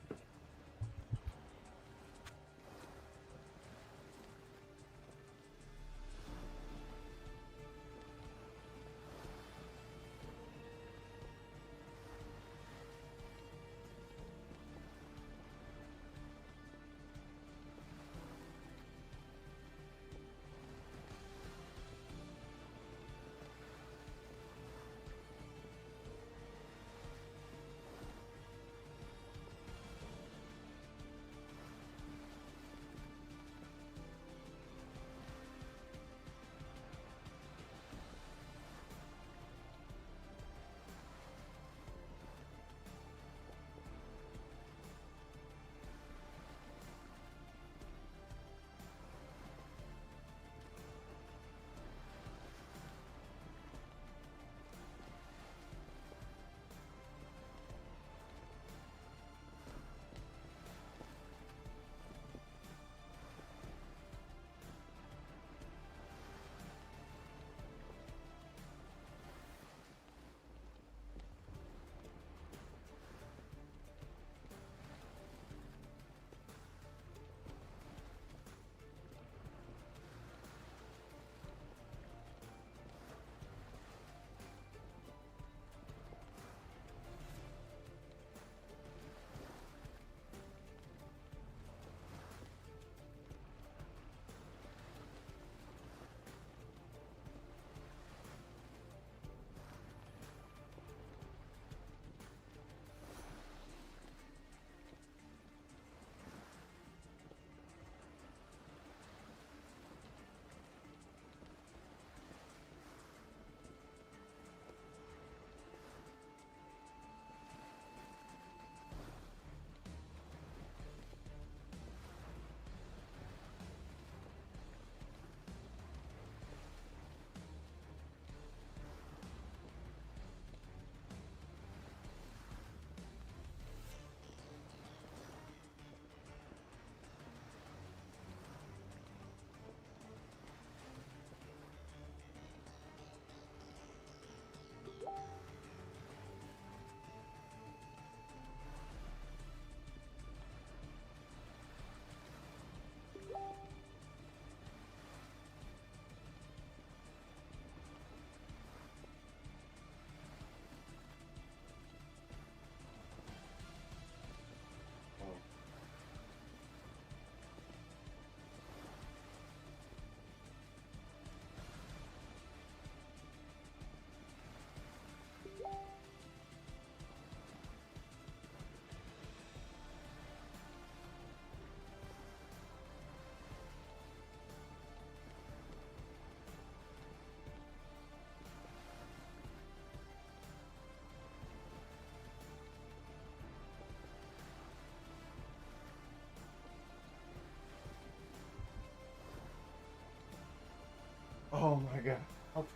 Oh my god. Okay.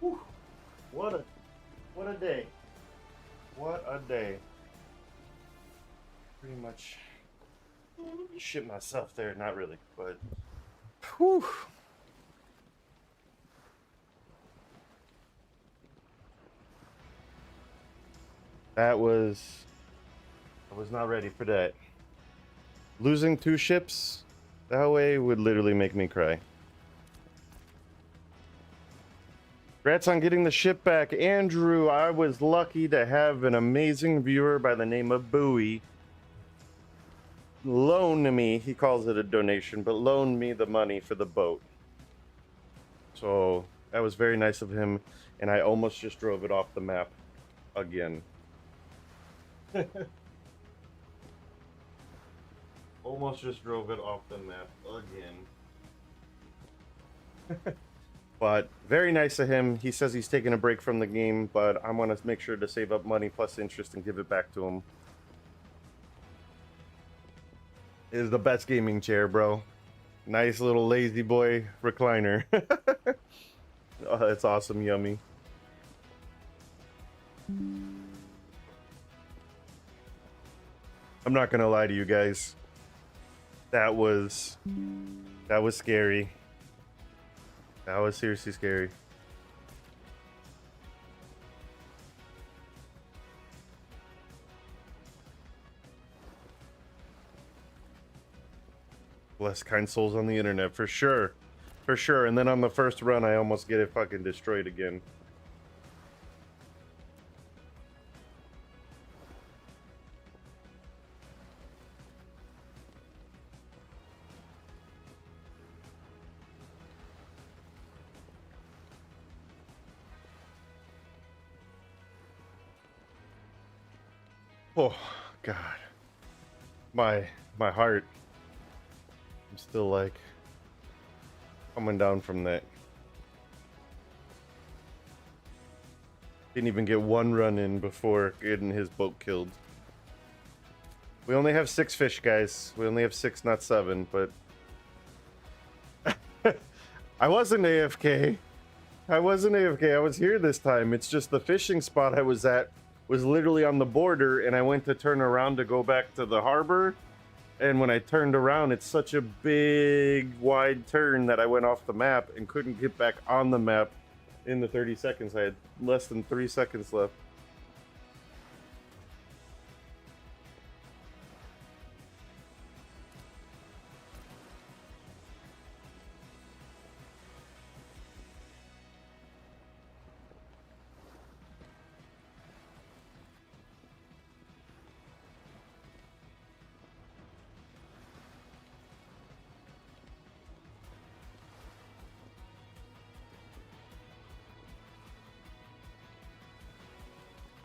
Whew. What a day. What a day. Pretty much shit myself there, not really, but whew. I was not ready for that. Losing 2 ships that way would literally make me cry. Congrats on getting the ship back, Andrew. I was lucky to have an amazing viewer by the name of Bowie loan me, he calls it a donation, but loan me the money for the boat. So that was very nice of him, and I almost just drove it off the map again. Almost just drove it off the map again. But very nice of him. He says he's taking a break from the game, but I want to make sure to save up money plus interest and give it back to him. It is the best gaming chair, bro. Nice little lazy boy recliner. Oh, that's awesome, yummy. I'm not gonna lie to you guys. That was scary. That was seriously scary. Bless kind souls on the internet, for sure. For sure. And then on the first run, I almost get it fucking destroyed again. Oh, God. My heart. I'm still like coming down from that. Didn't even get one run in before getting his boat killed. We only have 6 fish, guys. We only have 6, not 7, but I wasn't AFK. I wasn't AFK. I was here this time. It's just the fishing spot I was at was literally on the border, and I went to turn around to go back to the harbor. And when I turned around, it's such a big, wide turn that I went off the map and couldn't get back on the map in the 30 seconds. I had less than 3 seconds left.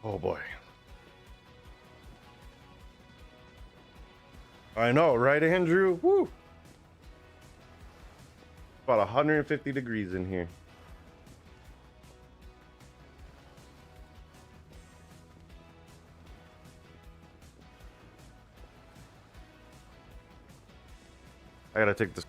Oh boy. I know, right, Andrew? Woo! About 150 degrees in here. I gotta take this.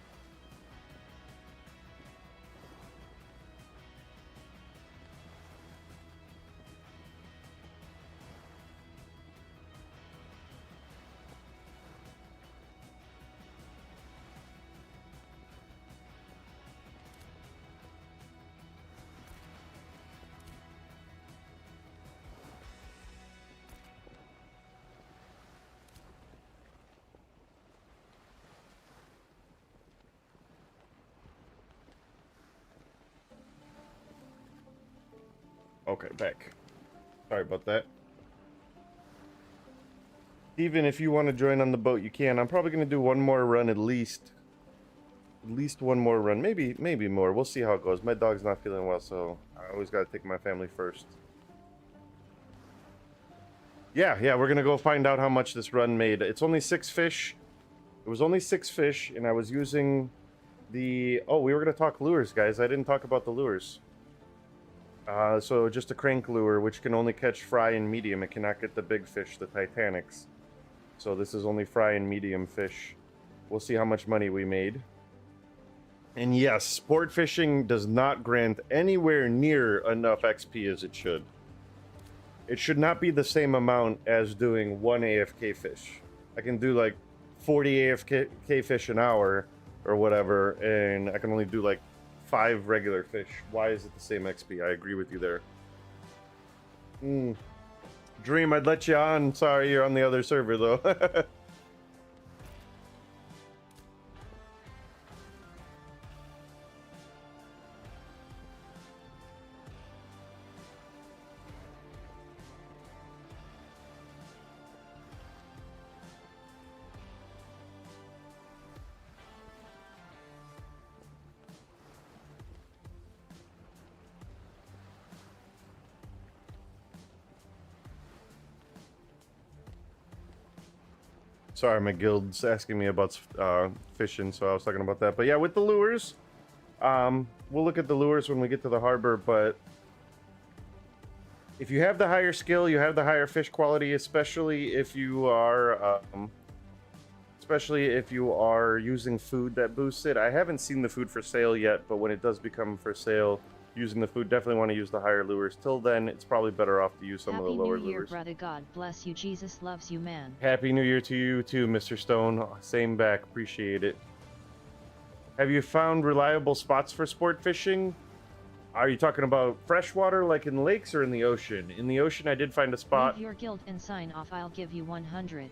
Okay, back. Sorry about that. Even if you want to join on the boat, you can. I'm probably going to do one more run at least. At least one more run. Maybe more. We'll see how it goes. My dog's not feeling well, so I always got to take my family first. Yeah, we're going to go find out how much this run made. It's only 6 fish. It was only 6 fish, and I was using the... Oh, we were going to talk lures, guys. I didn't talk about the lures. So just a crank lure, which can only catch fry and medium. It cannot get the big fish, the Titanics. So this is only fry and medium fish. We'll see how much money we made. And yes, sport fishing does not grant anywhere near enough XP as it should. It should not be the same amount as doing one AFK fish. I can do like 40 AFK fish an hour or whatever, and I can only do like 5 regular fish. Why is it the same XP? I agree with you there. Dream, I'd let you on. Sorry, you're on the other server though. Sorry, my guild's asking me about fishing, so I was talking about that. But yeah, with the lures, we'll look at the lures when we get to the harbor, but if you have the higher skill, you have the higher fish quality, especially if you are using food that boosts it. I haven't seen the food for sale yet, but when it does become for sale, using the food, definitely want to use the higher lures. Till then, it's probably better off to use some of the lower Happy New Year, lures. brother. God bless you. Jesus loves you, man. Happy New Year to you too, Mr. Stone. Same back. Appreciate it. Have you found reliable spots for sport fishing? Are you talking about freshwater, like in lakes, or in the ocean? In the ocean, I did find a spot. Leave your guild and sign off. I'll give you 100.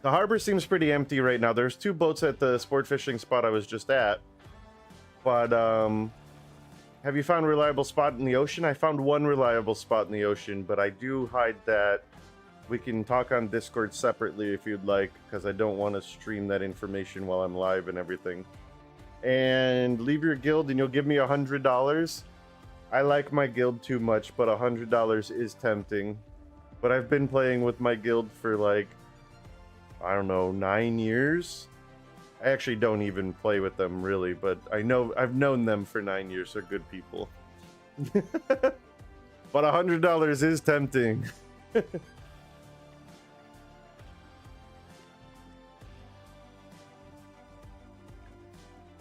The harbor seems pretty empty right now. There's 2 boats at the sport fishing spot I was just at. But, have you found a reliable spot in the ocean? I found 1 reliable spot in the ocean, but I do hide that. We can talk on Discord separately if you'd like, because I don't want to stream that information while I'm live and everything. And leave your guild and you'll give me $100. I like my guild too much, but $100 is tempting. But I've been playing with my guild for like, I don't know, 9 years. I actually don't even play with them really, but I've known them for 9 years. They're good people. But $100 is tempting.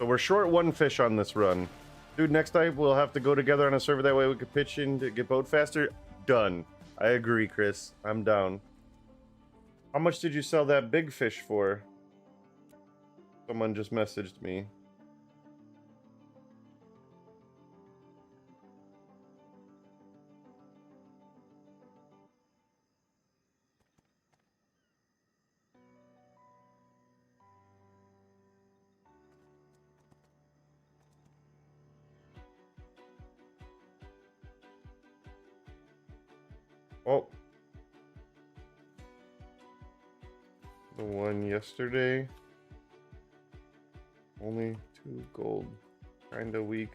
So we're short 1 fish on this run. Dude, next time we'll have to go together on a server, that way we could pitch in to get boat faster. Done. I agree, Chris. I'm down. How much did you sell that big fish for? Someone just messaged me. Oh. The one yesterday. Only 2 gold. Kinda weak.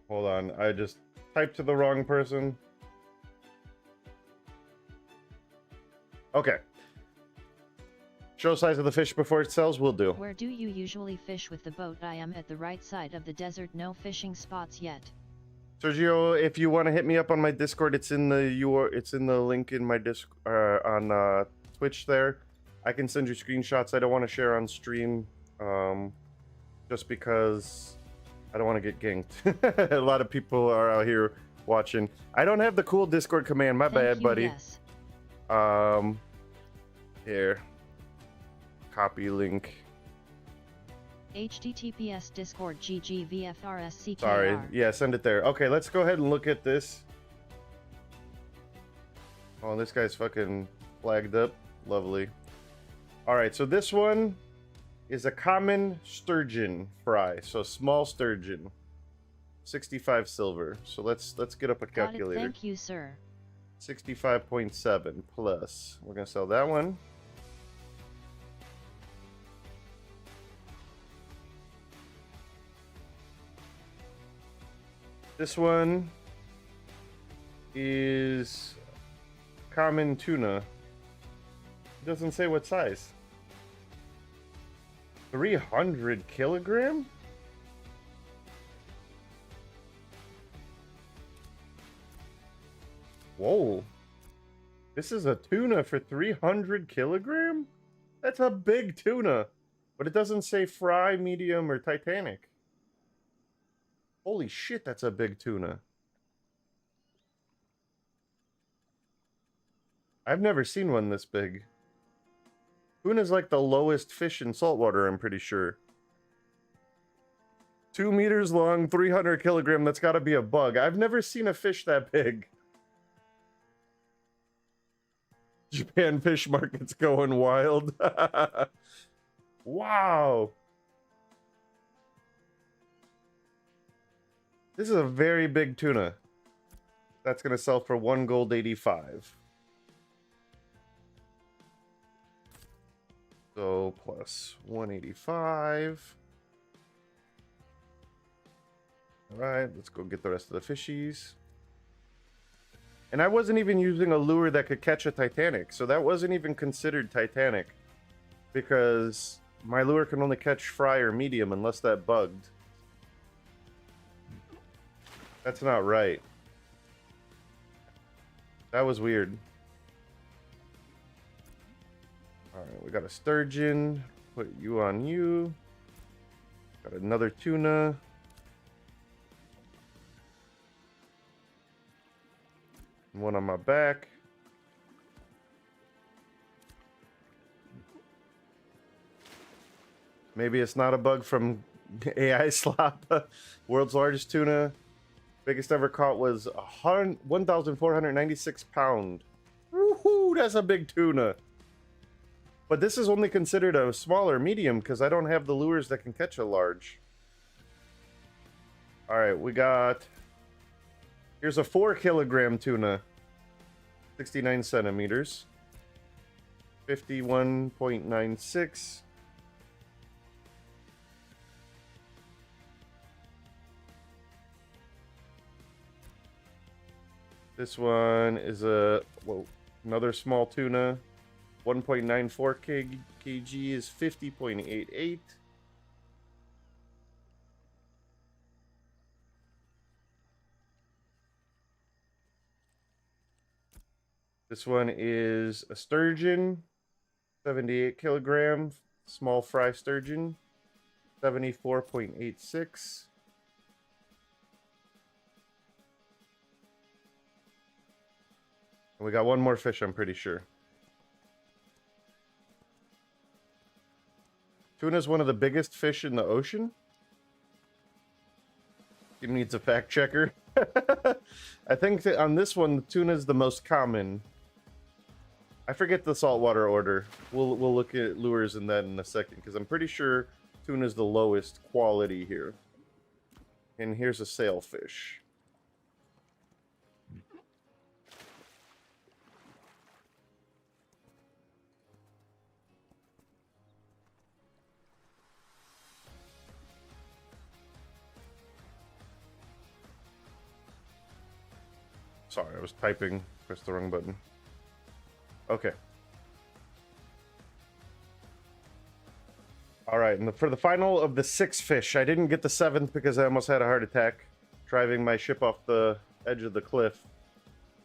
Hold on, I just typed to the wrong person. Okay. Show size of the fish before it sells, will do. Where do you usually fish with the boat? I am at the right side of the desert. No fishing spots yet. Sergio, if you want to hit me up on my Discord, it's in the link in my on Twitch there. I can send you screenshots. I don't want to share on stream, just because I don't want to get ganked. A lot of people are out here watching. I don't have the cool Discord command. My bad, buddy. Yes. Here. Copy link. HTTPS Discord GGVFRSCKR. Sorry. Yeah, send it there. Okay, let's go ahead and look at this. Oh, this guy's fucking flagged up. Lovely. Alright, so this one is a common sturgeon fry. So small sturgeon. 65 silver. So let's get up a calculator. Thank you, sir. 65.7 plus. We're gonna sell that one. This one is common tuna. It doesn't say what size. 300 kilogram? Whoa. This is a tuna for 300 kilogram? That's a big tuna. But it doesn't say fry, medium, or Titanic. Holy shit, that's a big tuna. I've never seen one this big. Tuna's like the lowest fish in saltwater, I'm pretty sure. 2 meters long, 300 kilogram, that's gotta be a bug. I've never seen a fish that big. Japan fish market's going wild. Wow. This is a very big tuna. That's gonna sell for 1 gold 85. So plus 185. Alright, let's go get the rest of the fishies. And I wasn't even using a lure that could catch a Titanic, so that wasn't even considered Titanic. Because my lure can only catch fry or medium unless that bugged. That's not right. That was weird. Alright, we got a sturgeon. Put you on you. Got another tuna. One on my back. Maybe it's not a bug from AI slop. World's largest tuna. Biggest ever caught was 1,496 pound. Woohoo! That's a big tuna. But this is only considered a smaller medium because I don't have the lures that can catch a large. Alright, we got... Here's a 4 kilogram tuna. 69 centimeters. 51.96. This one is another small tuna. 1.94 kg is 50.88. This one is a sturgeon, 78 kilogram, small fry sturgeon, 74.86. And we got one more fish, I'm pretty sure. Tuna is one of the biggest fish in the ocean. He needs a fact checker. I think that on this one, tuna is the most common. I forget the saltwater order. We'll look at lures in that in a second, because I'm pretty sure tuna is the lowest quality here. And here's a sailfish. Sorry, I was typing. Pressed the wrong button. Okay. Alright, and for the final of the 6 fish, I didn't get the 7th because I almost had a heart attack driving my ship off the edge of the cliff.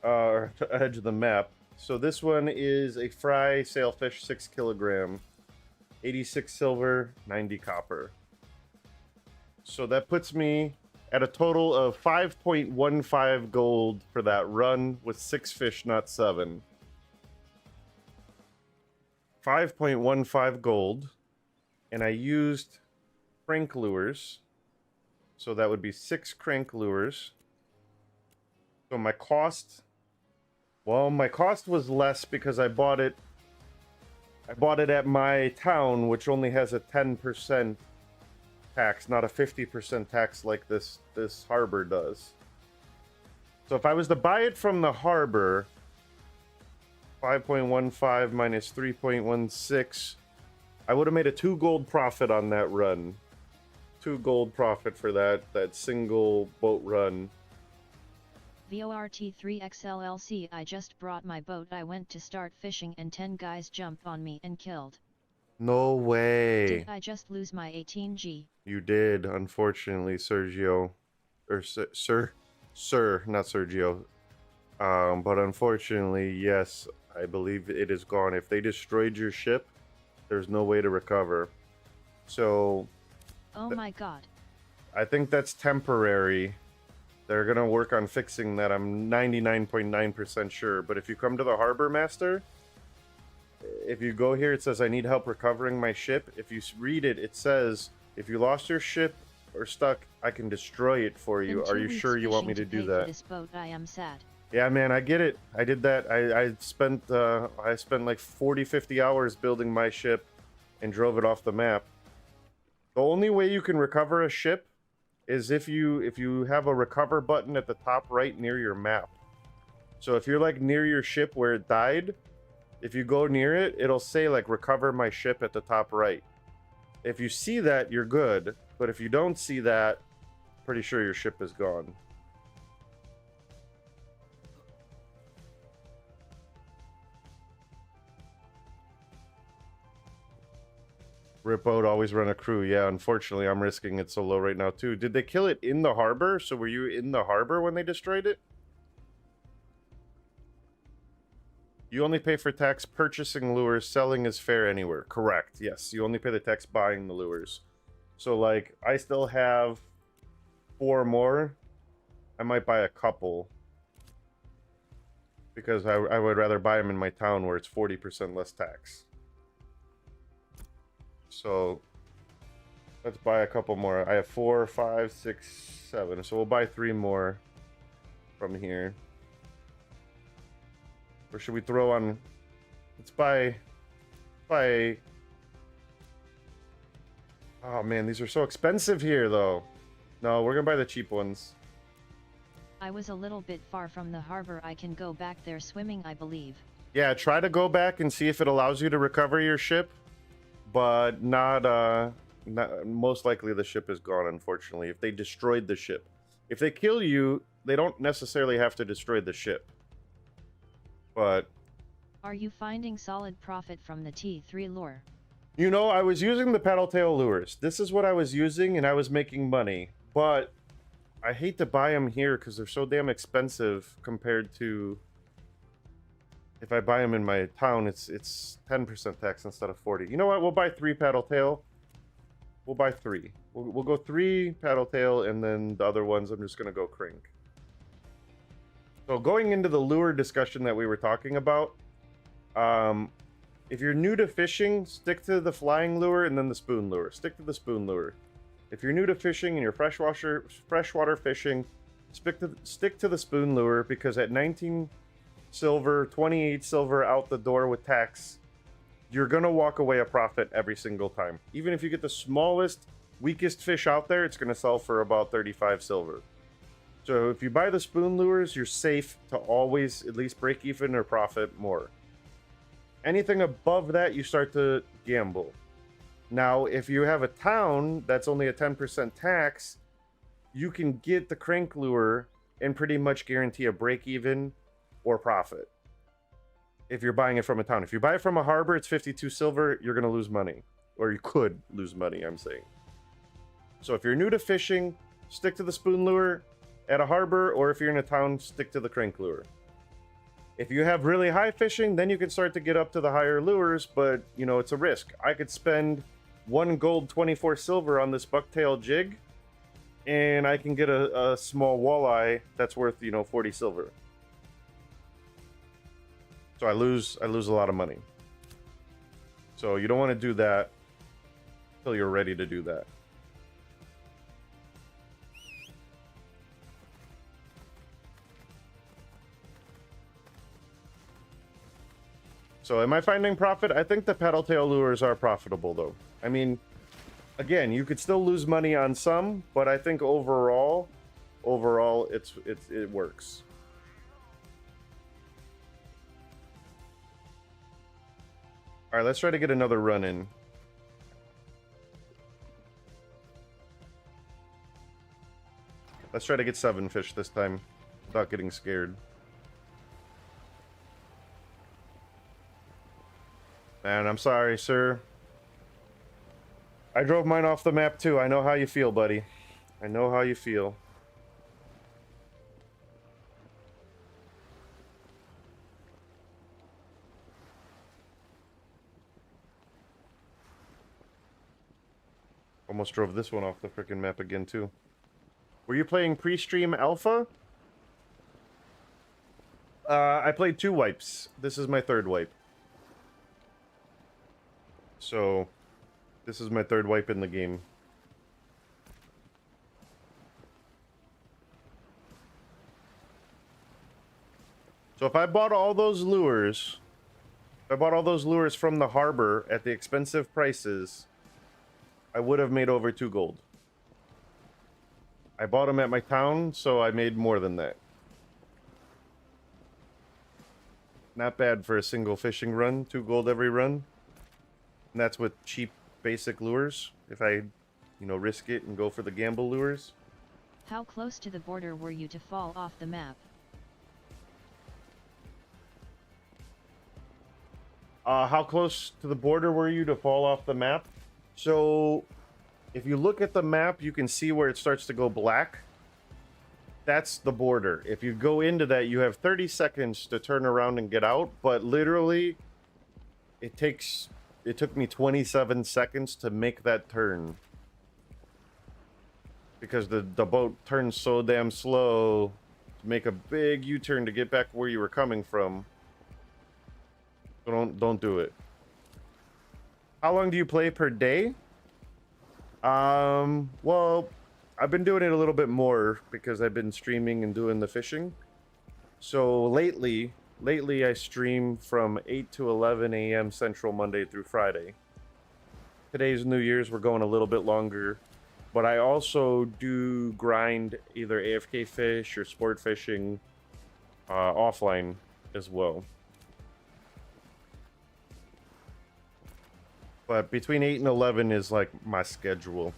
Or edge of the map. So this one is a fry sailfish, 6 kilogram. 86 silver, 90 copper. So that puts me at a total of 5.15 gold for that run with 6 fish, not 7. 5.15 gold. And I used crank lures. So that would be 6 crank lures. So my cost... Well, my cost was less because I bought it at my town, which only has a 10% tax, not a 50% tax like this harbor does. So if I was to buy it from the harbor, 5.15 minus 3.16, I would have made a 2 gold profit on that run. 2 gold profit for that single boat run. VORT3XLLC. I just brought my boat. I went to start fishing and 10 guys jumped on me and killed. No way. Did I just lose my 18G? You did, unfortunately, Sergio. Or sir, not Sergio. But unfortunately, yes, I believe it is gone. If they destroyed your ship, there's no way to recover. So Oh my god. I think that's temporary. They're gonna work on fixing that. I'm 99.9% sure. But if you come to the harbor master, if you go here, it says I need help recovering my ship. If you read it, it says if you lost your ship or stuck, I can destroy it for you. Been Are 2 you weeks sure you want me fishing to do pay for that? this boat. I am sad. Yeah, man, I get it. I did that. I spent like 40, 50 hours building my ship and drove it off the map. The only way you can recover a ship is if you have a recover button at the top right near your map. So if you're like near your ship where it died, if you go near it, it'll say like recover my ship at the top right. If you see that, you're good. But if you don't see that, pretty sure your ship is gone. Rip boat, always run a crew. Yeah, unfortunately, I'm risking it so low right now, too. Did they kill it in the harbor? So were you in the harbor when they destroyed it? You only pay for tax purchasing lures. Selling is fair anywhere. Correct. Yes, you only pay the tax buying the lures. So, like, I still have 4 more. I might buy a couple. Because I would rather buy them in my town where it's 40% less tax. So let's buy a couple more. I have 4, 5, 6, 7. So we'll buy 3 more from here. Or should we throw on? Let's buy. Oh man, these are so expensive here, though. No, we're gonna buy the cheap ones. I was a little bit far from the harbor. I can go back there swimming, I believe. Yeah, try to go back and see if it allows you to recover your ship, but not most likely the ship is gone, unfortunately. If they destroyed the ship. If they kill you, they don't necessarily have to destroy the ship. But Are you finding solid profit from the T3 lure? you know, I was using the paddle tail lures. This is what I was using, and I was making money. But I hate to buy them here because they're so damn expensive compared to if I buy them in my town. It's 10% tax instead of 40. You know what? We'll buy 3 paddle tail. We'll buy 3. We'll go 3 paddle tail, and then the other ones I'm just gonna go crink. So going into the lure discussion that we were talking about, if you're new to fishing, stick to the flying lure and then the spoon lure. Stick to the spoon lure. If you're new to fishing and you're freshwater fishing, stick to the spoon lure, because at 19 silver, 28 silver out the door with tax, you're gonna walk away a profit every single time. Even if you get the smallest, weakest fish out there, it's gonna sell for about 35 silver. So if you buy the spoon lures, you're safe to always at least break even or profit more. Anything above that, you start to gamble. Now, if you have a town that's only a 10% tax, you can get the crank lure and pretty much guarantee a break even or profit. If you're buying it from a town. If you buy it from a harbor, it's 52 silver, you're going to lose money. Or you could lose money, I'm saying. So if you're new to fishing, stick to the spoon lure at a harbor, or if you're in a town, stick to the crank lure. If you have really high fishing, then you can start to get up to the higher lures, but, you know, it's a risk. I could spend 1 gold, 24 silver on this bucktail jig, and I can get a small walleye that's worth, you know, 40 silver. So I lose a lot of money. So you don't want to do that until you're ready to do that. So am I finding profit? I think the paddle tail lures are profitable, though. I mean, again, you could still lose money on some, but I think overall it works. All right, let's try to get another run in. Let's try to get 7 fish this time without getting scared. Man, I'm sorry, sir. I drove mine off the map too. I know how you feel, buddy. I know how you feel. Almost drove this one off the freaking map again, too. Were you playing pre-stream alpha? I played 2 wipes. This is my 3rd wipe. So, this is my 3rd wipe in the game. So if I bought all those lures, from the harbor at the expensive prices, I would have made over 2 gold. I bought them at my town, so I made more than that. Not bad for a single fishing run, 2 gold every run. And that's with cheap, basic lures. If I, risk it and go for the gamble lures. How close to the border were you to fall off the map? How close to the border were you to fall off the map? So, if you look at the map, you can see where it starts to go black. That's the border. If you go into that, you have 30 seconds to turn around and get out, but literally, it took me 27 seconds to make that turn. Because the boat turns so damn slow to make a big U-turn to get back where you were coming from. So don't do it. How long do you play per day? Well, I've been doing it a little bit more because I've been streaming and doing the fishing. So lately I stream from 8 to 11 a.m. Central Monday through Friday. Today's New Year's, we're going a little bit longer. But I also do grind either AFK fish or sport fishing offline as well. But between 8 and 11 is like my schedule.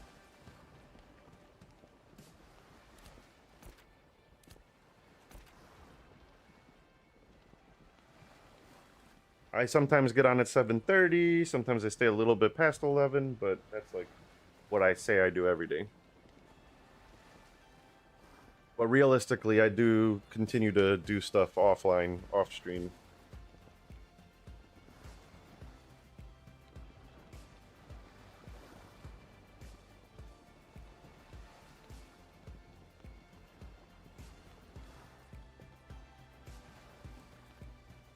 I sometimes get on at 7:30, sometimes I stay a little bit past 11, but that's like what I say I do every day. But realistically, I do continue to do stuff offline, off stream.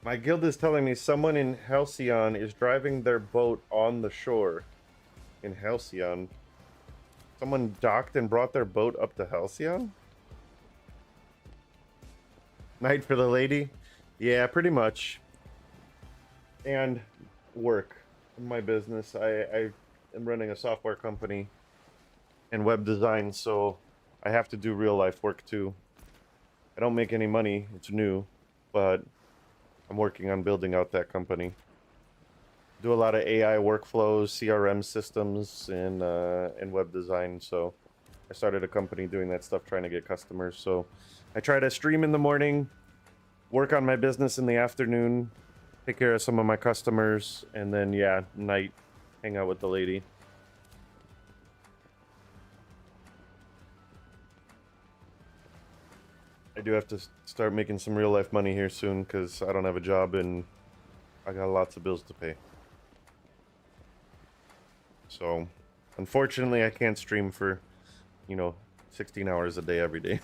My guild is telling me someone in Halcyon is driving their boat on the shore. In Halcyon? Someone docked and brought their boat up to Halcyon? Night for the lady? Yeah, pretty much. And work. In my business. I am running a software company and web design, so I have to do real life work too. I don't make any money, it's new, but I'm working on building out that company. Do a lot of AI workflows, CRM systems, and web design. So I started a company doing that stuff, trying to get customers. So I try to stream in the morning, work on my business in the afternoon, take care of some of my customers, and then, yeah, night, hang out with the lady. I do have to start making some real life money here soon because I don't have a job and I got lots of bills to pay. So, unfortunately, I can't stream for, 16 hours a day every day.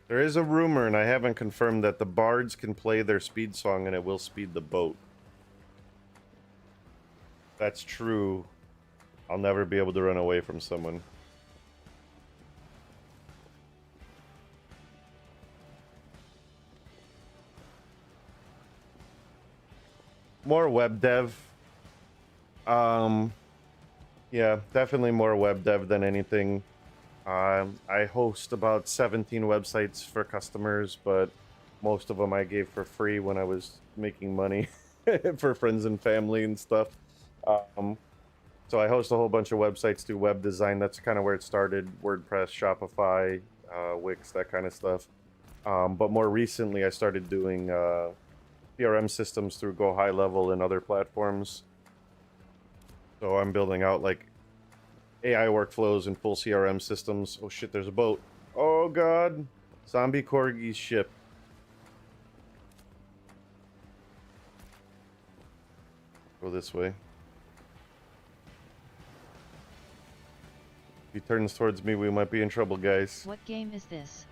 There is a rumor, and I haven't confirmed, that the bards can play their speed song and it will speed the boat. If that's true, I'll never be able to run away from someone. More web dev. Yeah, definitely more web dev than anything. I host about 17 websites for customers, but most of them I gave for free when I was making money for friends and family and stuff. So I host a whole bunch of websites, do web design. That's kind of where it started. WordPress, Shopify, Wix, that kind of stuff. But more recently, I started doing CRM systems through Go High Level and other platforms. So I'm building out like AI workflows and full CRM systems. Oh shit, there's a boat. Oh god. Zombie Corgi's ship. Go this way. If he turns towards me, we might be in trouble, guys. What game is this?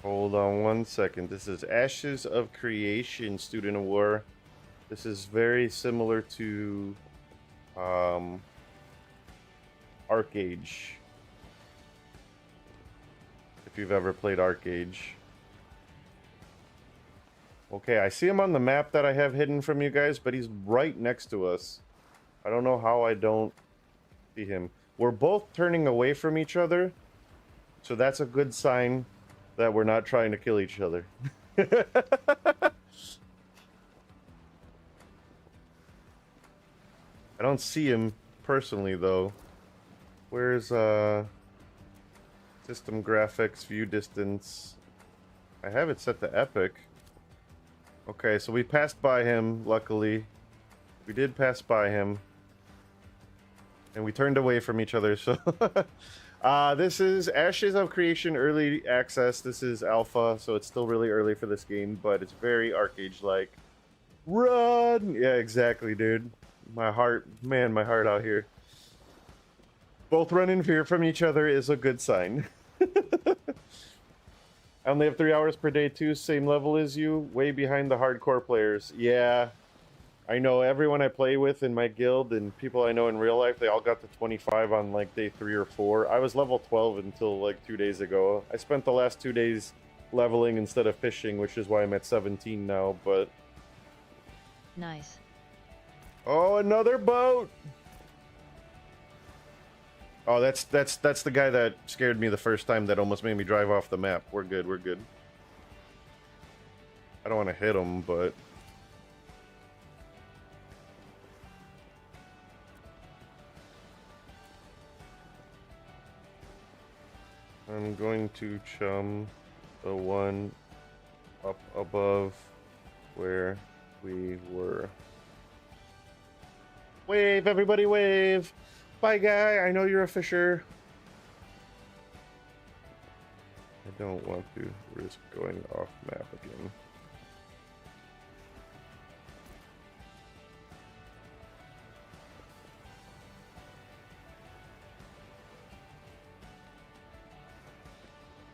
Hold on one second. This is Ashes of Creation, Student of War. This is very similar to Arcage. If you've ever played Arcage. Okay, I see him on the map that I have hidden from you guys, but he's right next to us. I don't know how I don't see him. We're both turning away from each other, so that's a good sign that we're not trying to kill each other. I don't see him personally, though. Where's system graphics, view distance? I have it set to epic. Okay, so we passed by him, luckily. We did pass by him. And we turned away from each other, so... this is Ashes of Creation Early Access. This is Alpha, so it's still really early for this game, but it's very Arcade-like. Run! Yeah, exactly, dude. My heart, man, my heart out here. Both running fear from each other is a good sign. I only have 3 hours per day too, same level as you, way behind the hardcore players. Yeah, I know everyone I play with in my guild and people I know in real life, they all got to 25 on like day 3 or 4. I was level 12 until like 2 days ago. I spent the last 2 days leveling instead of fishing, which is why I'm at 17 now, but... Nice. Oh, another boat! Oh, that's the guy that scared me the first time that almost made me drive off the map. We're good, we're good. I don't want to hit him, but... I'm going to chum the one up above where we were. Wave, everybody wave! Bye, guy. I know you're a fisher. I don't want to risk going off map again.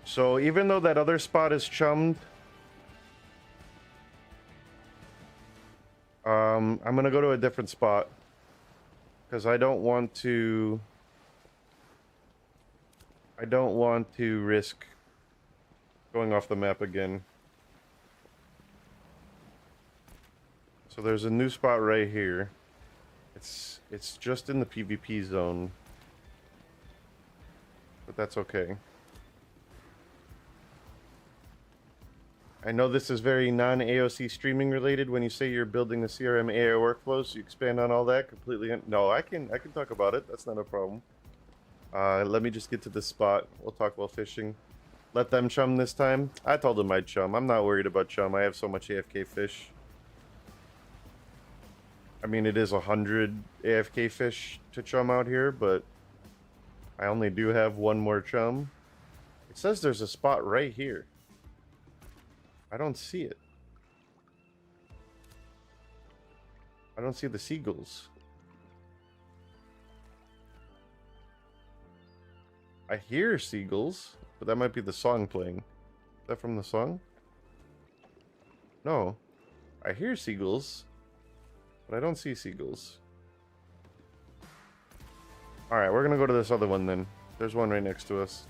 So even though that other spot is chummed, I'm gonna go to a different spot. Because I don't want to risk going off the map again. So there's a new spot right here. It's just in the PvP zone. But that's okay. I know this is very non-AOC streaming related. When you say you're building the CRM AI workflows, you expand on all that completely. No, I can talk about it. That's not a problem. Let me just get to this spot. We'll talk about fishing. Let them chum this time. I told them I'd chum. I'm not worried about chum. I have so much AFK fish. I mean, it is 100 AFK fish to chum out here, but I only do have one more chum. It says there's a spot right here. I don't see it. I don't see the seagulls. I hear seagulls, but that might be the song playing. Is that from the song? No. I hear seagulls, but I don't see seagulls. Alright, we're gonna go to this other one then. There's one right next to us.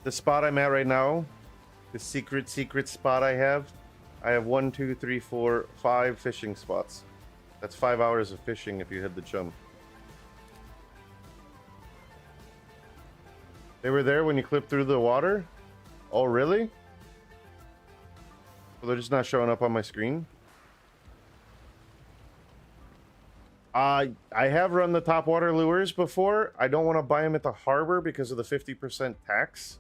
The spot I'm at right now, the secret spot I have 1, 2, 3, 4, 5 fishing spots. That's 5 hours of fishing if you hit the chum. They were there when you clipped through the water? Oh, really? So they're just not showing up on my screen? I have run the topwater lures before. I don't want to buy them at the harbor because of the 50% tax.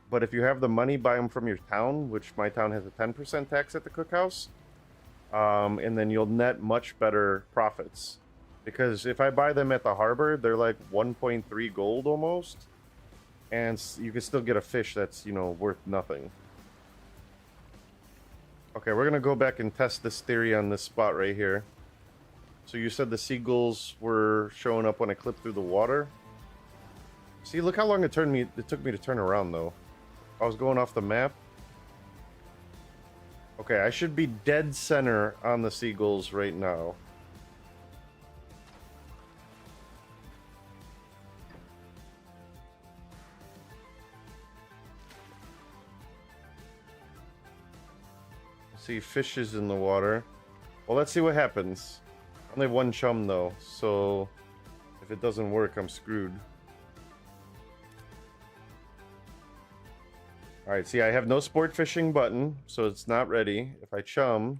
But if you have the money, buy them from your town, which my town has a 10% tax at the cookhouse. and then you'll net much better profits. Because if I buy them at the harbor, they're like 1.3 gold almost, and you can still get a fish that's, you know, worth nothing. Okay, we're gonna go back and test this theory on this spot right here. So you said the seagulls were showing up when I clipped through the water. See, look how long it took me to turn around though. I was going off the map. Okay, I should be dead center on the seagulls right now. See fishes in the water. Well, let's see what happens. I only have one chum though, so if it doesn't work, I'm screwed. Alright, see, I have no sport fishing button, so it's not ready. If I chum...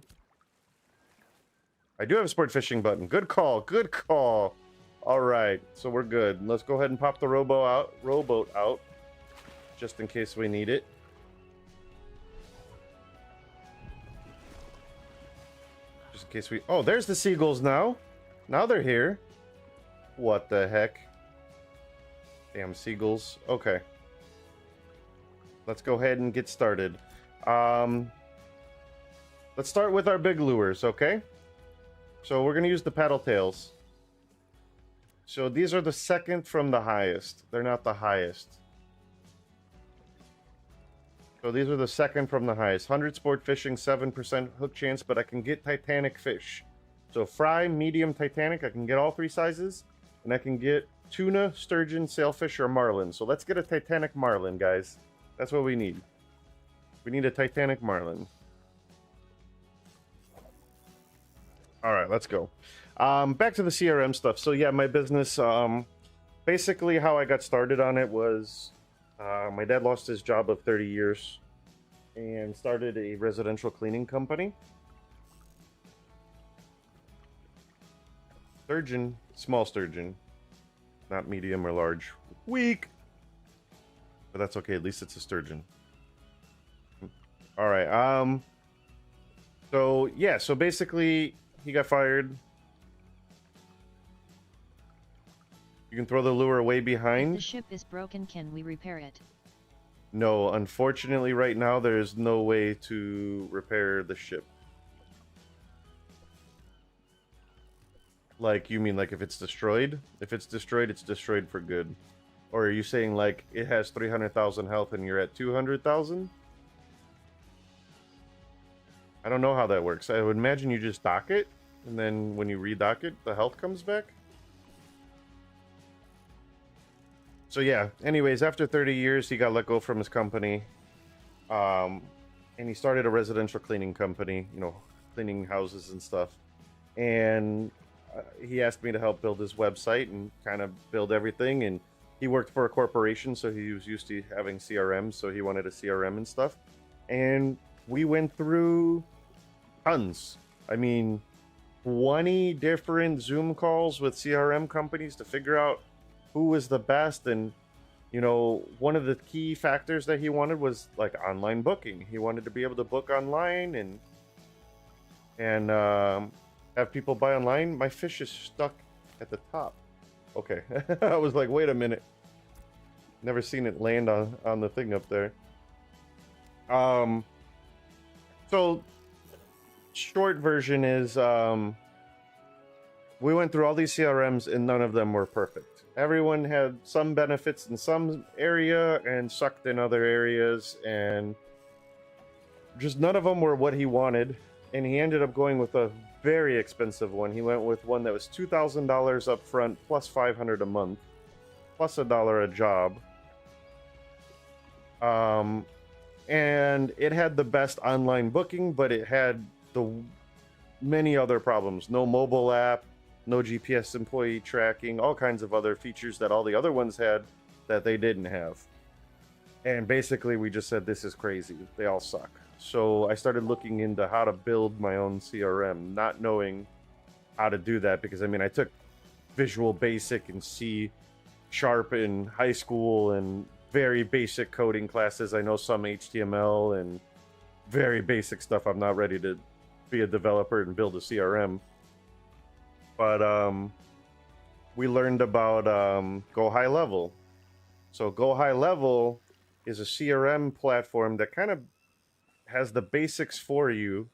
I do have a sport fishing button. Good call, good call. Alright, so we're good. Let's go ahead and pop the rowboat out, just in case we need it. Just in case we... Oh, there's the seagulls now. Now they're here. What the heck? Damn seagulls. Okay. Let's go ahead and get started. Let's start with our big lures, okay? So we're going to use the paddle tails. So these are the second from the highest. They're not the highest. So these are the second from the highest. 100 sport fishing, 7% hook chance, but I can get Titanic fish. So fry, medium, Titanic, I can get all three sizes. And I can get tuna, sturgeon, sailfish, or marlin. So let's get a Titanic marlin, guys. That's what we need. We need a Titanic marlin. Alright, let's go. Back to the CRM stuff. So yeah, my business, basically how I got started on it was my dad lost his job of 30 years and started a residential cleaning company. Sturgeon, small sturgeon, not medium or large. Weak! But that's okay, at least it's a sturgeon. Alright, so yeah, so basically he got fired. You can throw the lure way behind. If the ship is broken, can we repair it? No, unfortunately right now there's no way to repair the ship. Like, you mean like if it's destroyed? If it's destroyed, it's destroyed for good. Or are you saying like it has 300,000 health and you're at 200,000? I don't know how that works. I would imagine you just dock it, and then when you redock it, the health comes back. So yeah, anyways, after 30 years, he got let go from his company. And he started a residential cleaning company, you know, cleaning houses and stuff. And he asked me to help build his website and kind of build everything. And he worked for a corporation, so he was used to having CRM, so he wanted a CRM and stuff. And we went through tons. I mean, 20 different Zoom calls with CRM companies to figure out who was the best. And, you know, one of the key factors that he wanted was like online booking. He wanted to be able to book online and have people buy online. My fish is stuck at the top. Okay. I was like, wait a minute. Never seen it land on the thing up there. So short version is we went through all these CRMs and none of them were perfect. Everyone had some benefits in some area and sucked in other areas, and just none of them were what he wanted. And he ended up going with a very expensive one. He went with one that was $2,000 up front plus $500 a month plus $1 a job. And it had the best online booking, but it had the many other problems. No mobile app, no GPS employee tracking, all kinds of other features that all the other ones had that they didn't have. And basically we just said, this is crazy. They all suck. So I started looking into how to build my own CRM, not knowing how to do that because, I mean, I took Visual Basic and C# in high school and very basic coding classes. I know some HTML and very basic stuff. I'm not ready to be a developer and build a CRM. But we learned about Go High Level. So Go High Level is a CRM platform that kind of has the basics for you,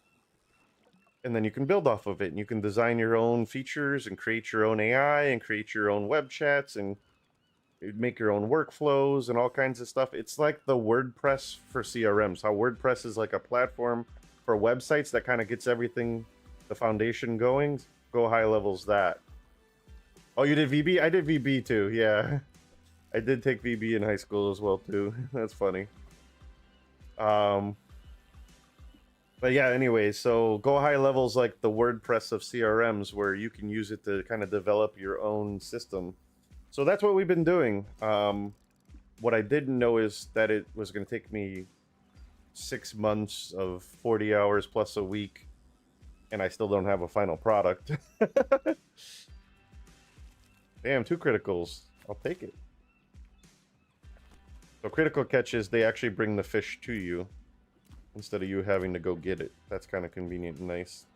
and then you can build off of it, and you can design your own features and create your own AI and create your own web chats and make your own workflows and all kinds of stuff. It's like the WordPress for CRMs. How WordPress is like a platform for websites that kind of gets everything, the foundation going. Go High Level's that. Oh, you did VB? I did VB too. Yeah, I did take VB in high school as well too. That's funny. But yeah, anyway, so Go High Level's like the WordPress of CRMs, where you can use it to kind of develop your own system. So that's what we've been doing. What I didn't know is that it was going to take me 6 months of 40 hours plus a week, and I still don't have a final product. Damn, 2 criticals. I'll take it. So critical catches, they actually bring the fish to you instead of you having to go get it. That's kind of convenient and nice.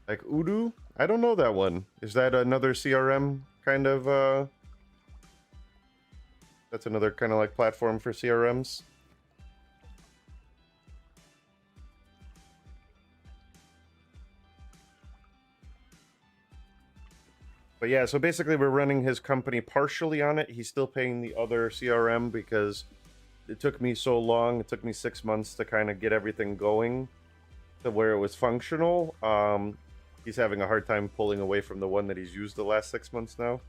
Like Udo? I don't know that one. Is that another CRM kind of, that's another kind of like platform for CRMs? But yeah, so basically we're running his company partially on it. He's still paying the other CRM because it took me so long. It took me 6 months to kind of get everything going to where it was functional. He's having a hard time pulling away from the one that he's used the last 6 months now.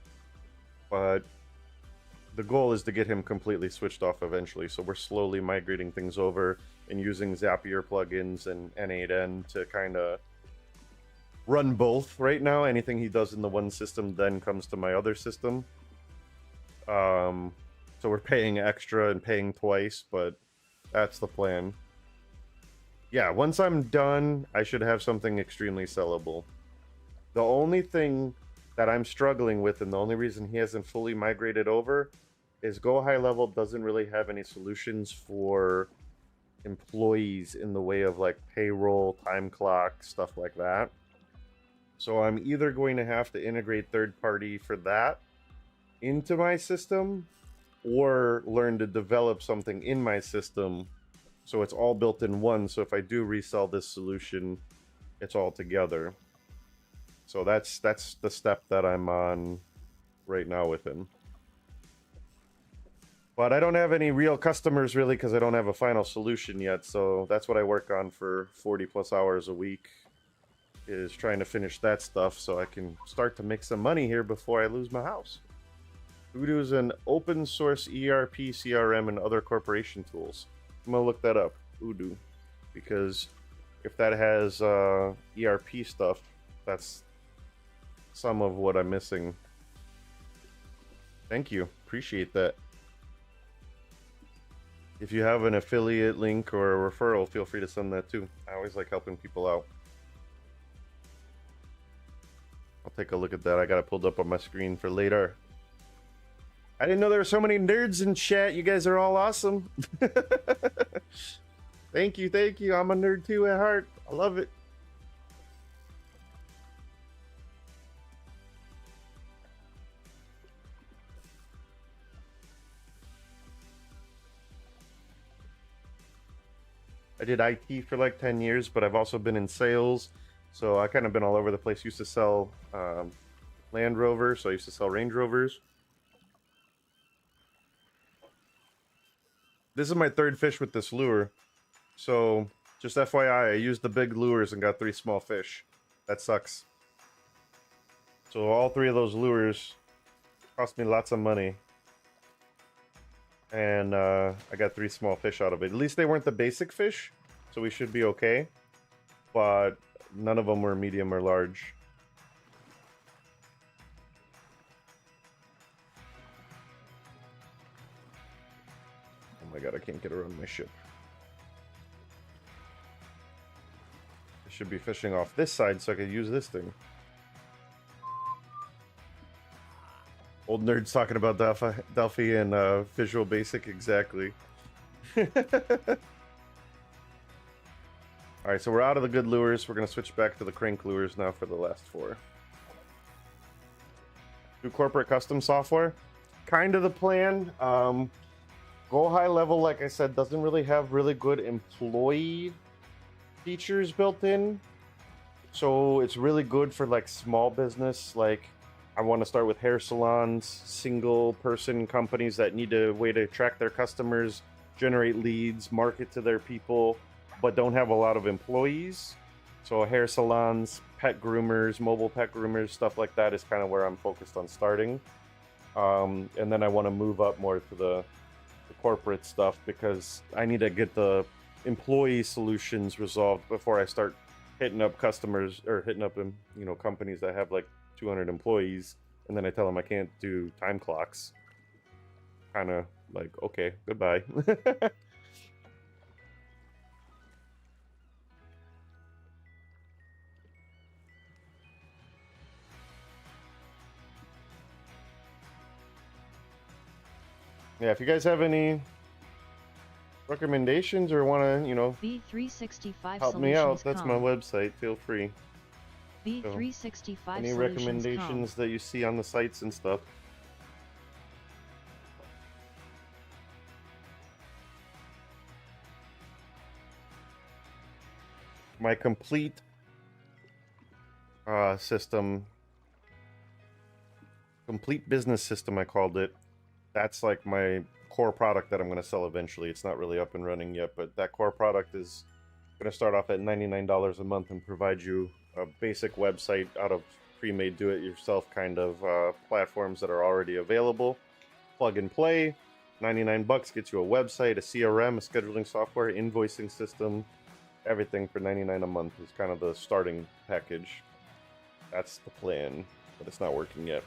But the goal is to get him completely switched off eventually. So we're slowly migrating things over and using Zapier plugins and N8N to kind of run both right now. Anything he does in the one system then comes to my other system. So we're paying extra and paying twice, but that's the plan. Yeah, once I'm done, I should have something extremely sellable. The only thing that I'm struggling with, and the only reason he hasn't fully migrated over, is Go High Level doesn't really have any solutions for employees in the way of like payroll, time clock, stuff like that. So I'm either going to have to integrate third party for that into my system, or learn to develop something in my system so it's all built in one. So if I do resell this solution, it's all together. So that's the step that I'm on right now with him. But I don't have any real customers really because I don't have a final solution yet. So that's what I work on for 40 plus hours a week, is trying to finish that stuff so I can start to make some money here before I lose my house. Udo is an open source ERP, CRM, and other corporation tools. I'm gonna look that up, Udo, because if that has ERP stuff, that's some of what I'm missing. Thank you, appreciate that. If you have an affiliate link or a referral, feel free to send that too. I always like helping people out. I'll take a look at that. I got it pulled up on my screen for later. I didn't know there were so many nerds in chat. You guys are all awesome. Thank you, thank you. I'm a nerd too at heart. I love it. I did IT for like 10 years, but I've also been in sales. So I kind of been all over the place. Used to sell Land Rovers, so I used to sell Range Rovers. This is my third fish with this lure. So just FYI, I used the big lures and got 3 small fish. That sucks. So all 3 of those lures cost me lots of money. And I got 3 small fish out of it. At least they weren't the basic fish, so we should be okay. But none of them were medium or large. Oh my god, I can't get around my ship. I should be fishing off this side so I could use this thing. Old nerds talking about Delphi and Visual Basic, exactly. Alright, so we're out of the good lures. We're going to switch back to the crank lures now for the last 4. Do corporate custom software. Kind of the plan. Go high level, like I said, doesn't really have really good employee features built in. So it's really good for like small business. Like I want to start with hair salons, single person companies that need a way to track their customers, generate leads, market to their people, but don't have a lot of employees. So hair salons, pet groomers, mobile pet groomers, stuff like that is kind of where I'm focused on starting. And then I want to move up more to the corporate stuff because I need to get the employee solutions resolved before I start hitting up customers or hitting up companies that have like 200 employees, and then I tell them I can't do time clocks. Kind of like, okay, goodbye. Yeah, if you guys have any recommendations or want to, B365 help me out, that's my website. Feel free. B365 Any recommendations that you see on the sites and stuff. My complete system, complete business system, I called it. That's like my core product that I'm going to sell eventually. It's not really up and running yet, but that core product is going to start off at $99 a month and provide you a basic website out of pre-made do-it-yourself kind of platforms that are already available. Plug and play. 99 bucks gets you a website, a CRM, a scheduling software, invoicing system, everything for 99 a month is kind of the starting package. That's the plan, but it's not working yet.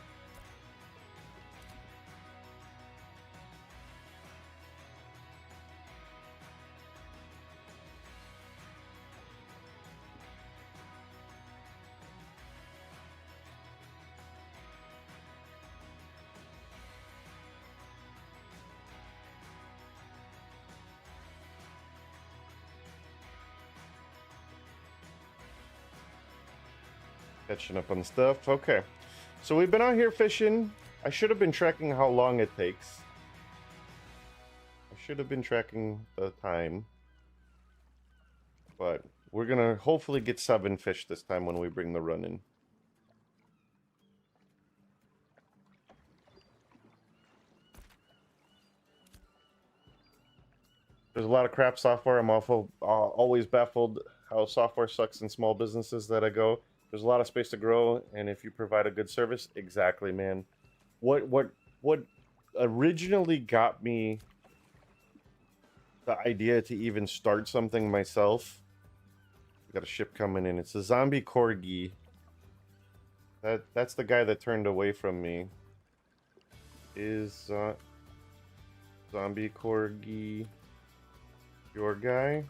Catching up on stuff. Okay. So we've been out here fishing. I should have been tracking how long it takes. I should have been tracking the time. But we're going to hopefully get 7 fish this time when we bring the run in. There's a lot of crap software. I'm always baffled how software sucks in small businesses that I go. There's a lot of space to grow, and if you provide a good service, exactly, man. What originally got me the idea to even start something myself? We got a ship coming in. It's a zombie corgi. That's the guy that turned away from me. Is zombie corgi your guy?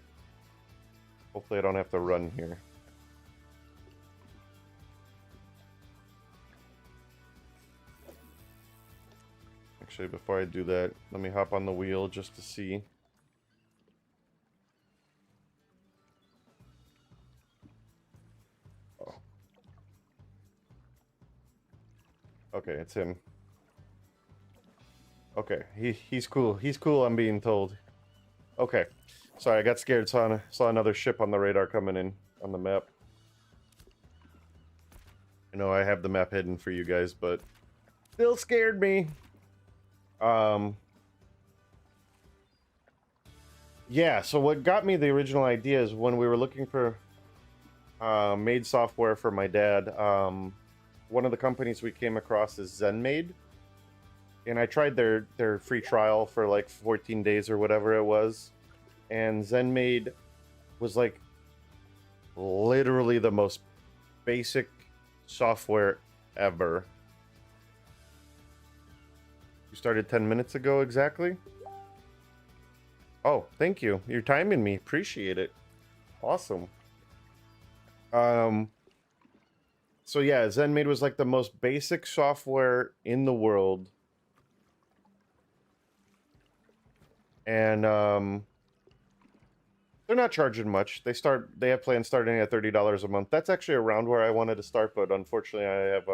Hopefully I don't have to run here. Actually, before I do that, let me hop on the wheel just to see. Oh. Okay, it's him. Okay, he's cool. He's cool, I'm being told. Okay. Sorry, I got scared. Saw another ship on the radar coming in on the map. I know I have the map hidden for you guys, but still scared me. Yeah, so what got me the original idea is when we were looking for made software for my dad, one of the companies we came across is ZenMade. And I tried their free trial for like 14 days or whatever it was. And ZenMade was like literally the most basic software ever. You started 10 minutes ago exactly? Oh, thank you. You're timing me. Appreciate it. Awesome. So yeah, ZenMade was like the most basic software in the world. And they're not charging much. They have plans starting at $30 a month. That's actually around where I wanted to start, but unfortunately I have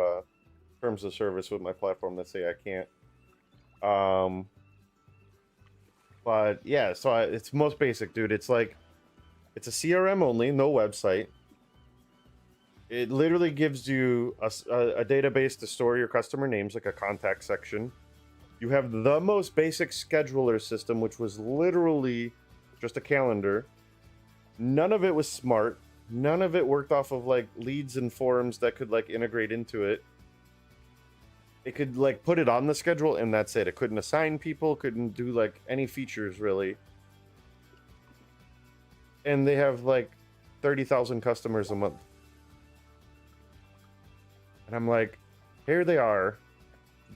terms of service with my platform that say I can't. But yeah, so it's most basic, dude. It's like, it's a CRM only, no website. It literally gives you a database to store your customer names, like a contact section. You have the most basic scheduler system, which was literally just a calendar. None of it was smart. None of it worked off of like leads and forums that could like integrate into it. It could like put it on the schedule and that's it. It couldn't assign people, couldn't do like any features really. And they have like 30,000 customers a month. And I'm like, here they are,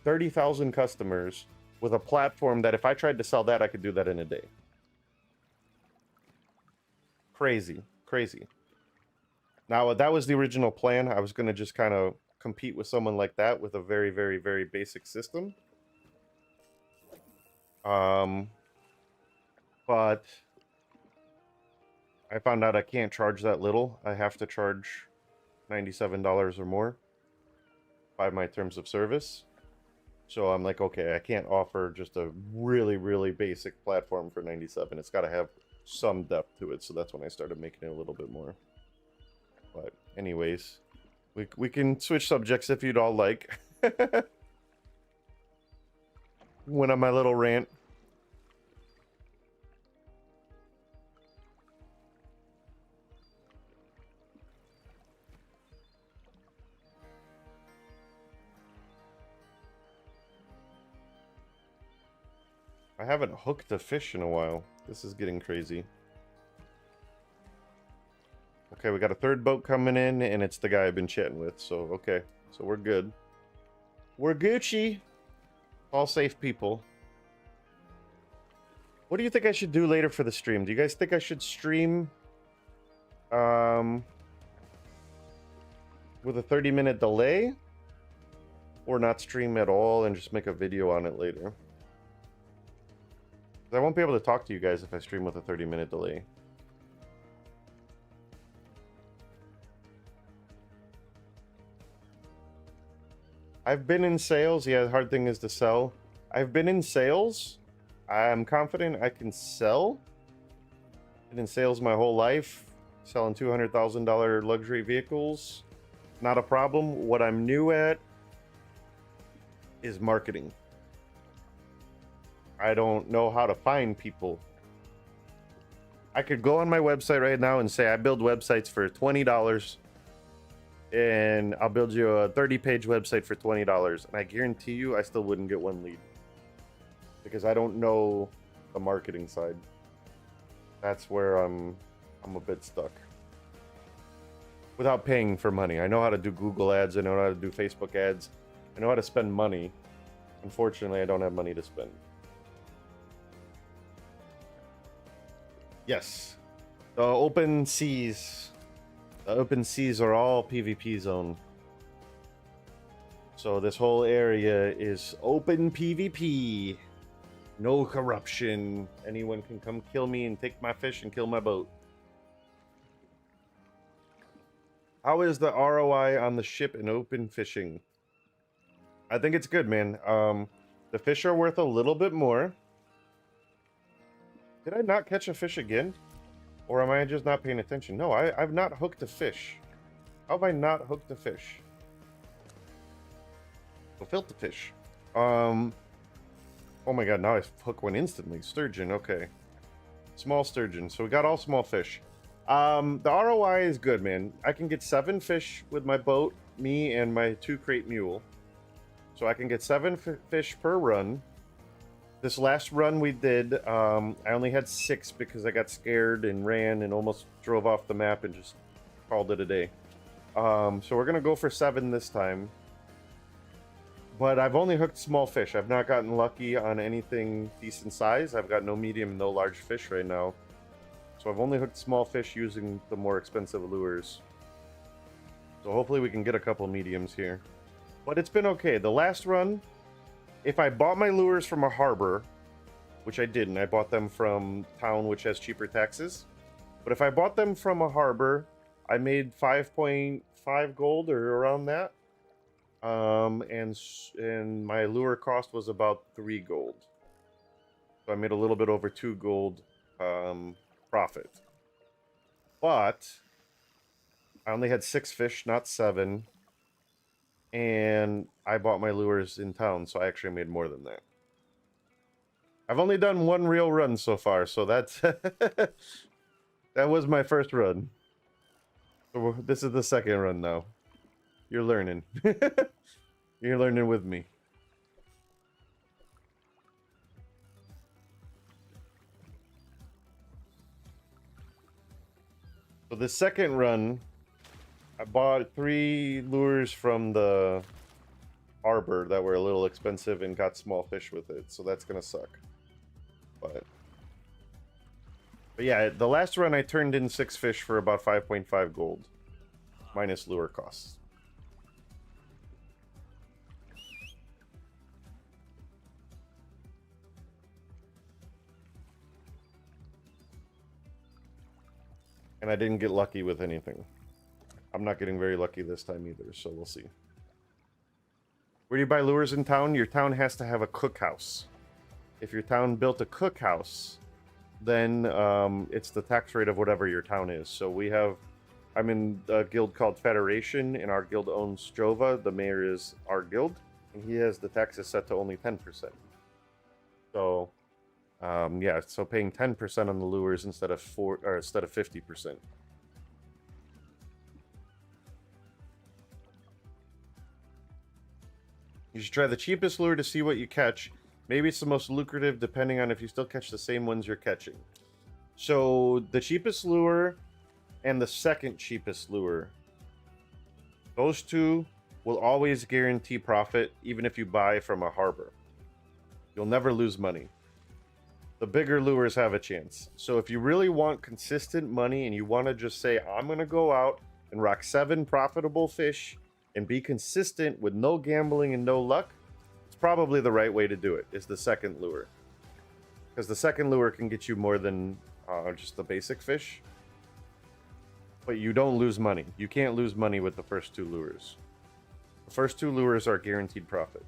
30,000 customers with a platform that if I tried to sell that, I could do that in a day. Crazy, crazy. Now, that was the original plan. I was going to just kind of compete with someone like that with a very, very, very basic system. But I found out I can't charge that little. I have to charge $97 or more by my terms of service. So I'm like, okay, I can't offer just a really, really basic platform for 97. It's got to have some depth to it. So that's when I started making it a little bit more. But anyways, we can switch subjects if you'd all like. Went on my little rant. I haven't hooked a fish in a while. This is getting crazy. Okay, we got a third boat coming in, and it's the guy I've been chatting with. So, okay. So we're good. We're Gucci. All safe people. What do you think I should do later for the stream? Do you guys think I should stream with a 30-minute delay? Or not stream at all and just make a video on it later? I won't be able to talk to you guys if I stream with a 30-minute delay. I've been in sales. Yeah, the hard thing is to sell. I've been in sales. I'm confident I can sell. Been in sales my whole life. Selling $200,000 luxury vehicles. Not a problem. What I'm new at is marketing. I don't know how to find people. I could go on my website right now and say I build websites for $20 and I'll build you a 30-page website for $20, and I guarantee you I still wouldn't get one lead because I don't know the marketing side. That's where I'm a bit stuck. Without paying for money. I know how to do Google ads, I know how to do Facebook ads. I know how to spend money. Unfortunately, I don't have money to spend. Yes. The open seas. The open seas are all PvP zone. So this whole area is open PvP. No corruption. Anyone can come kill me and take my fish and kill my boat. How is the ROI on the ship in open fishing? I think it's good, man. The fish are worth a little bit more. Did I not catch a fish again? Or am I just not paying attention? No, I've not hooked a fish. How have I not hooked a fish? Filter fish. Oh my god, now I hook one instantly. Sturgeon, okay. Small sturgeon. So we got all small fish. The ROI is good, man. I can get 7 fish with my boat, me and my 2-crate mule. So I can get 7 fish per run. This last run we did, I only had 6 because I got scared and ran and almost drove off the map and just called it a day. So we're going to go for 7 this time. But I've only hooked small fish. I've not gotten lucky on anything decent size. I've got no medium, no large fish right now. So I've only hooked small fish using the more expensive lures. So hopefully we can get a couple mediums here. But it's been okay. The last run, if I bought my lures from a harbor, which I didn't. I bought them from town, which has cheaper taxes. But if I bought them from a harbor, I made 5.5 gold or around that. And my lure cost was about 3 gold. So I made a little bit over 2 gold profit. But I only had 6 fish, not 7. And I bought my lures in town, so I actually made more than that. I've only done 1 real run so far, so that's that was my first run. So this is the second run now. You're learning. You're learning with me. So the second run, I bought 3 lures from the harbor that were a little expensive and got small fish with it, so that's gonna suck. But yeah, the last run I turned in 6 fish for about 5.5 gold, minus lure costs. And I didn't get lucky with anything. I'm not getting very lucky this time either, so we'll see. Where do you buy lures in town? Your town has to have a cookhouse. If your town built a cookhouse, then it's the tax rate of whatever your town is. So I'm in a guild called Federation, and our guild owns Jova. The mayor is our guild, and he has the taxes set to only 10%. So, yeah, so paying 10% on the lures instead of 50%. You should try the cheapest lure to see what you catch. Maybe it's the most lucrative depending on if you still catch the same ones you're catching. So the cheapest lure and the second cheapest lure, those two will always guarantee profit even if you buy from a harbor. You'll never lose money. The bigger lures have a chance. So if you really want consistent money and you want to just say, I'm going to go out and rock 7 profitable fish and be consistent with no gambling and no luck, it's probably the right way to do it, is the second lure. Because the second lure can get you more than just the basic fish. But you don't lose money. You can't lose money with the first 2 lures. The first 2 lures are guaranteed profit.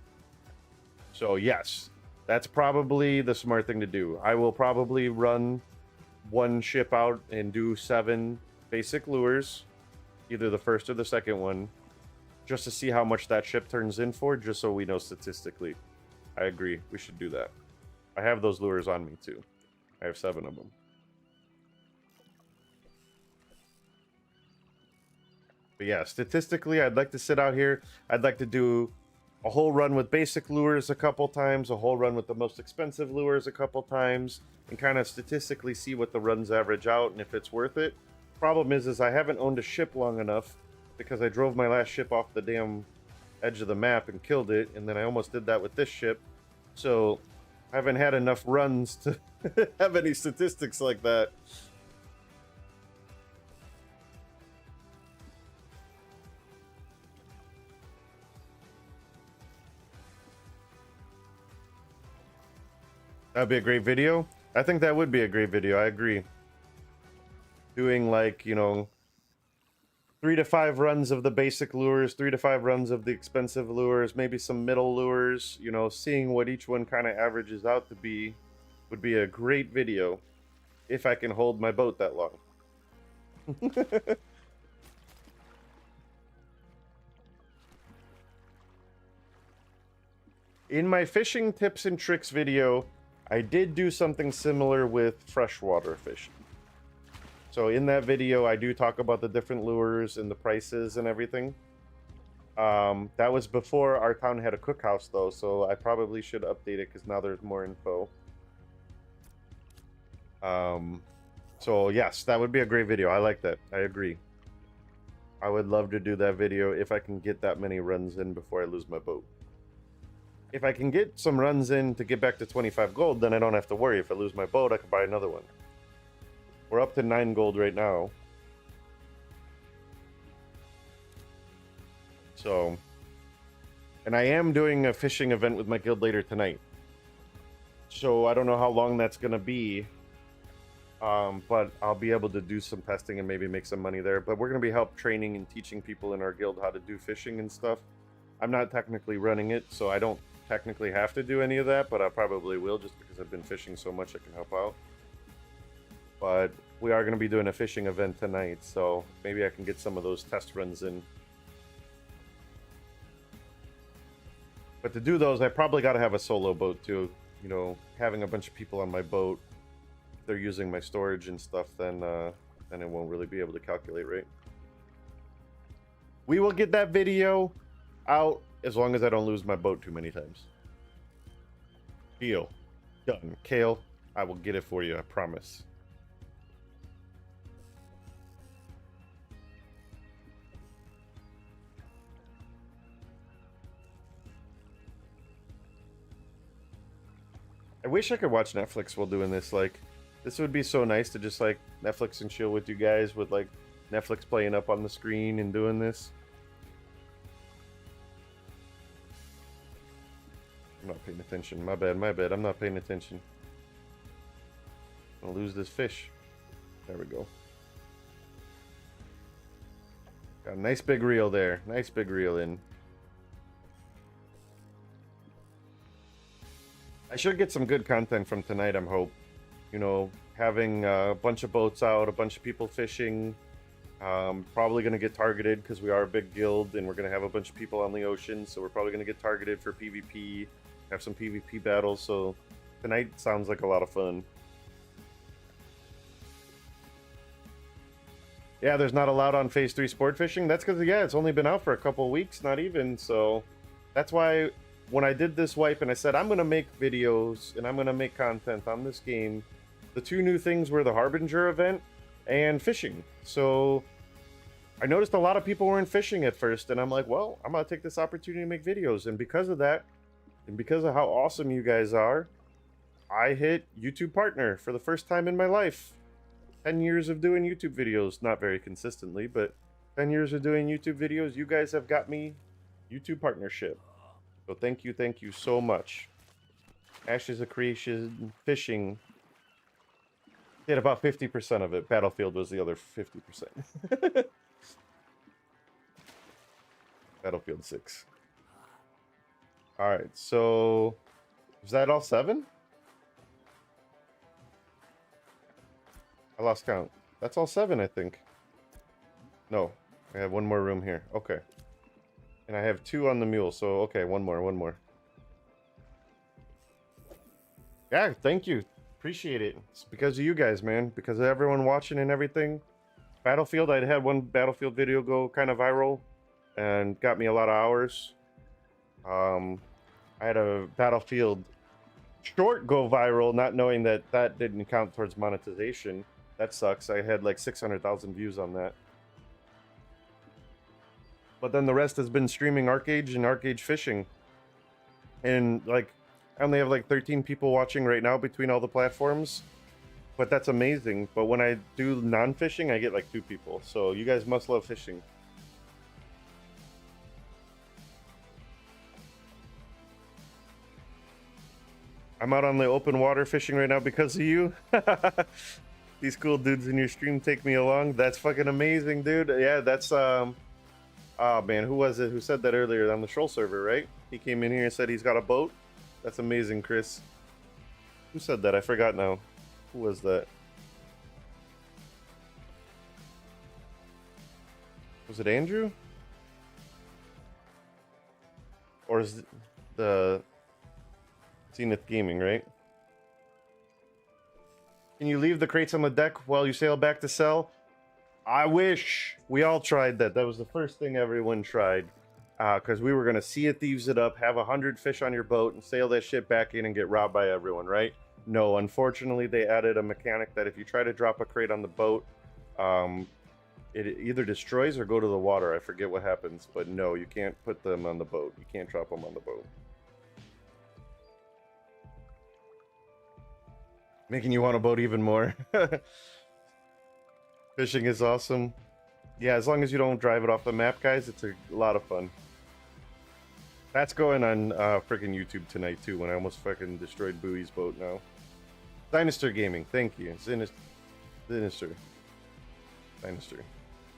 So yes, that's probably the smart thing to do. I will probably run 1 ship out and do 7 basic lures, either the first or the second one, just to see how much that ship turns in for, just so we know statistically. I agree. We should do that. I have those lures on me, too. I have 7 of them. But yeah, statistically, I'd like to sit out here. I'd like to do a whole run with basic lures a couple times, a whole run with the most expensive lures a couple times, and kind of statistically see what the runs average out and if it's worth it. Problem is I haven't owned a ship long enough, because I drove my last ship off the damn edge of the map and killed it, and then I almost did that with this ship. So I haven't had enough runs to have any statistics like that. That'd be a great video. I think that would be a great video. I agree. Doing like, 3 to 5 runs of the basic lures, 3 to 5 runs of the expensive lures, maybe some middle lures, seeing what each one kind of averages out to be would be a great video if I can hold my boat that long. In my fishing tips and tricks video, I did do something similar with freshwater fishing. So in that video, I do talk about the different lures and the prices and everything. That was before our town had a cookhouse, though, so I probably should update it because now there's more info. So yes, that would be a great video. I like that. I agree. I would love to do that video if I can get that many runs in before I lose my boat. If I can get some runs in to get back to 25 gold, then I don't have to worry. If I lose my boat, I can buy another one. We're up to 9 gold right now. So, and I am doing a fishing event with my guild later tonight. So I don't know how long that's gonna be. But I'll be able to do some testing and maybe make some money there. But we're gonna be help training and teaching people in our guild how to do fishing and stuff. I'm not technically running it, so I don't technically have to do any of that, but I probably will just because I've been fishing so much I can help out. But we are going to be doing a fishing event tonight, so maybe I can get some of those test runs in. But to do those, I probably got to have a solo boat too. You know, having a bunch of people on my boat, if they're using my storage and stuff, then it won't really be able to calculate, right? We will get that video out as long as I don't lose my boat too many times. Deal. Done. Kale, I will get it for you, I promise. I wish I could watch Netflix while doing this. Like, this would be so nice to just like Netflix and chill with you guys with like Netflix playing up on the screen and doing this. I'm not paying attention. My bad, my bad. I'm not paying attention. I'll lose this fish. There we go. Got a nice big reel there. Nice big reel in. I should get some good content from tonight, I'm hope. You know, having a bunch of boats out, a bunch of people fishing. Probably going to get targeted because we are a big guild and we're going to have a bunch of people on the ocean. So we're probably going to get targeted for PvP. Have some PvP battles. So tonight sounds like a lot of fun. Yeah, there's not allowed on Phase 3 sport fishing. That's because, yeah, it's only been out for a couple weeks, not even. So that's why when I did this wipe and I said, I'm going to make videos and I'm going to make content on this game, the two new things were the Harbinger event and fishing. So I noticed a lot of people weren't fishing at first. And I'm like, well, I'm going to take this opportunity to make videos. And because of that, and because of how awesome you guys are, I hit YouTube Partner for the first time in my life. 10 years of doing YouTube videos, not very consistently, but 10 years of doing YouTube videos, you guys have got me YouTube Partnership. So thank you so much. Ashes of Creation, fishing, did about 50% of it. Battlefield was the other 50%. Battlefield 6. Alright, so is that all 7? I lost count. That's all 7, I think. No, I have one more room here. Okay. And I have 2 on the mule, so okay, one more. Yeah, thank you. Appreciate it. It's because of you guys, man. Because of everyone watching and everything. Battlefield, I had one Battlefield video go kind of viral and got me a lot of hours. I had a Battlefield short go viral, not knowing that that didn't count towards monetization. That sucks. I had like 600,000 views on that. But then the rest has been streaming Arcage and Arcage fishing. And like, I only have like 13 people watching right now between all the platforms. But that's amazing. But when I do non-fishing, I get like 2 people. So you guys must love fishing. I'm out on the open water fishing right now because of you. These cool dudes in your stream take me along. That's fucking amazing, dude. Yeah, that's oh man, who was it who said that earlier on the Shoal server, right? He came in here and said he's got a boat. That's amazing, Chris. Who said that? I forgot now. Who was that? Was it Andrew? Or is it the Zenith Gaming, right? Can you leave the crates on the deck while you sail back to sell? I wish. We all tried that. That was the first thing everyone tried. Because we were going to Sea of Thieves it up, have 100 fish on your boat, and sail that shit back in and get robbed by everyone, right? No, unfortunately, they added a mechanic that if you try to drop a crate on the boat, it either destroys or go to the water. I forget what happens, but no, you can't put them on the boat. You can't drop them on the boat. Making you want a boat even more. Fishing is awesome. Yeah, as long as you don't drive it off the map, guys, it's a lot of fun. That's going on freaking YouTube tonight too. When I almost fucking destroyed Bowie's boat. Now, Dinosaur Gaming, thank you. Sinister, Dinosaur,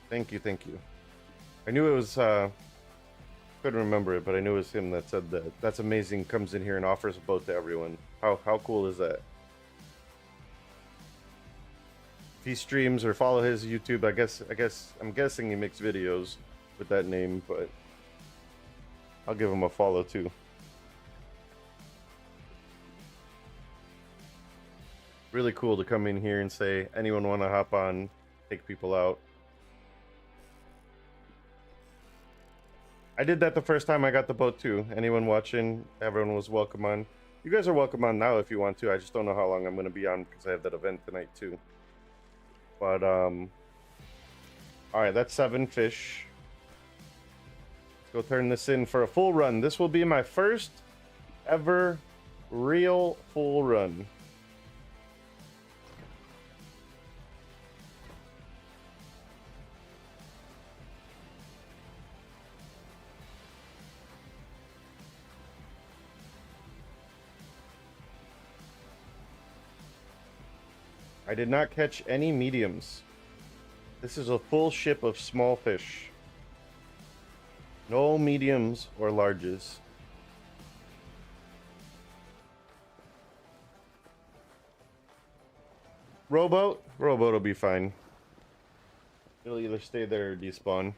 thank you, thank you. I knew it was. Couldn't remember it, but I knew it was him that said that. That's amazing. Comes in here and offers a boat to everyone. How cool is that? If he streams or follow his YouTube, I'm guessing he makes videos with that name, but I'll give him a follow too. Really cool to come in here and say, anyone want to hop on, take people out. I did that the first time I got the boat too. Anyone watching, everyone was welcome on. You guys are welcome on now if you want to. I just don't know how long I'm going to be on because I have that event tonight too. But, alright, that's 7 fish. Let's go turn this in for a full run. This will be my first ever real full run. I did not catch any mediums. This is a full ship of small fish. No mediums or larges. Rowboat? Rowboat will be fine. It'll either stay there or despawn.